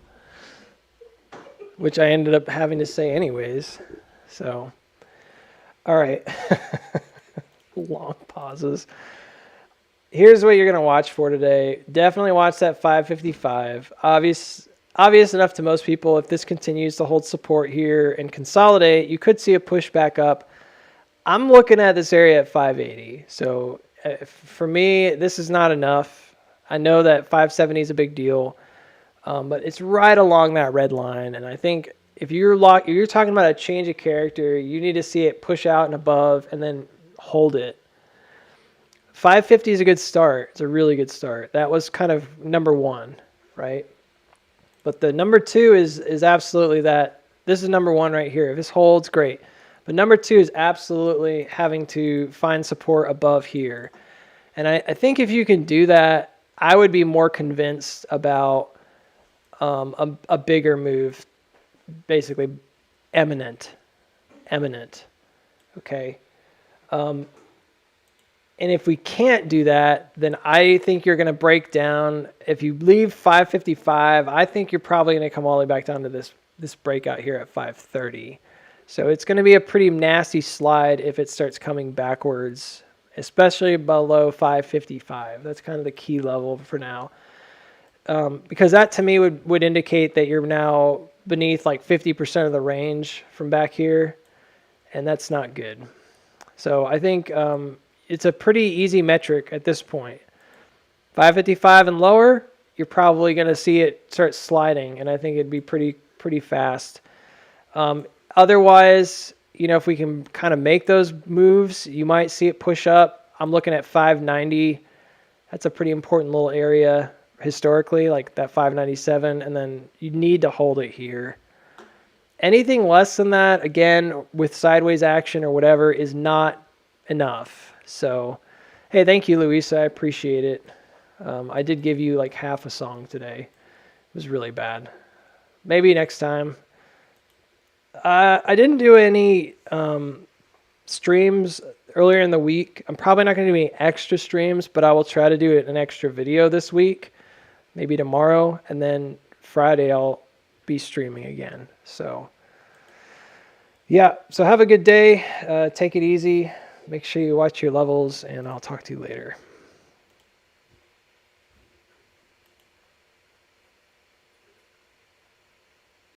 which I ended up having to say anyways. So, all right. Long pauses. Here's what you're going to watch for today. Definitely watch that 555. Obvious enough to most people. If this continues to hold support here and consolidate, you could see a push back up. I'm looking at this area at 580. So for me, this is not enough. I know that 570 is a big deal, but it's right along that red line. And I think if you're talking about a change of character, you need to see it push out and above and then hold it. 550 is a good start. It's a really good start. That was kind of number one, right? But the number two is absolutely that. This is number one right here. If this holds, great. But number two is absolutely having to find support above here. And I think if you can do that, I would be more convinced about a bigger move, basically imminent. Okay. And if we can't do that, then I think you're going to break down. If you leave 555, I think you're probably going to come all the way back down to this breakout here at 530. So it's going to be a pretty nasty slide if it starts coming backwards, especially below 555. That's kind of the key level for now. Because that to me would indicate that you're now beneath like 50% of the range from back here, and that's not good. So I think it's a pretty easy metric at this point. 555 and lower, you're probably going to see it start sliding, and I think it'd be pretty fast. Otherwise, if we can kind of make those moves, you might see it push up. I'm looking at 590. That's a pretty important little area historically, like that 597, and then you need to hold it here. Anything less than that, again, with sideways action or whatever, is not enough. So, hey, thank you, Luisa. I appreciate it. I did give you like half a song today. It was really bad. Maybe next time. I didn't do any streams earlier in the week. I'm probably not going to do any extra streams, but I will try to do an extra video this week, maybe tomorrow, and then Friday I'll be streaming again. So, yeah. So have a good day. Take it easy. Make sure you watch your levels, and I'll talk to you later.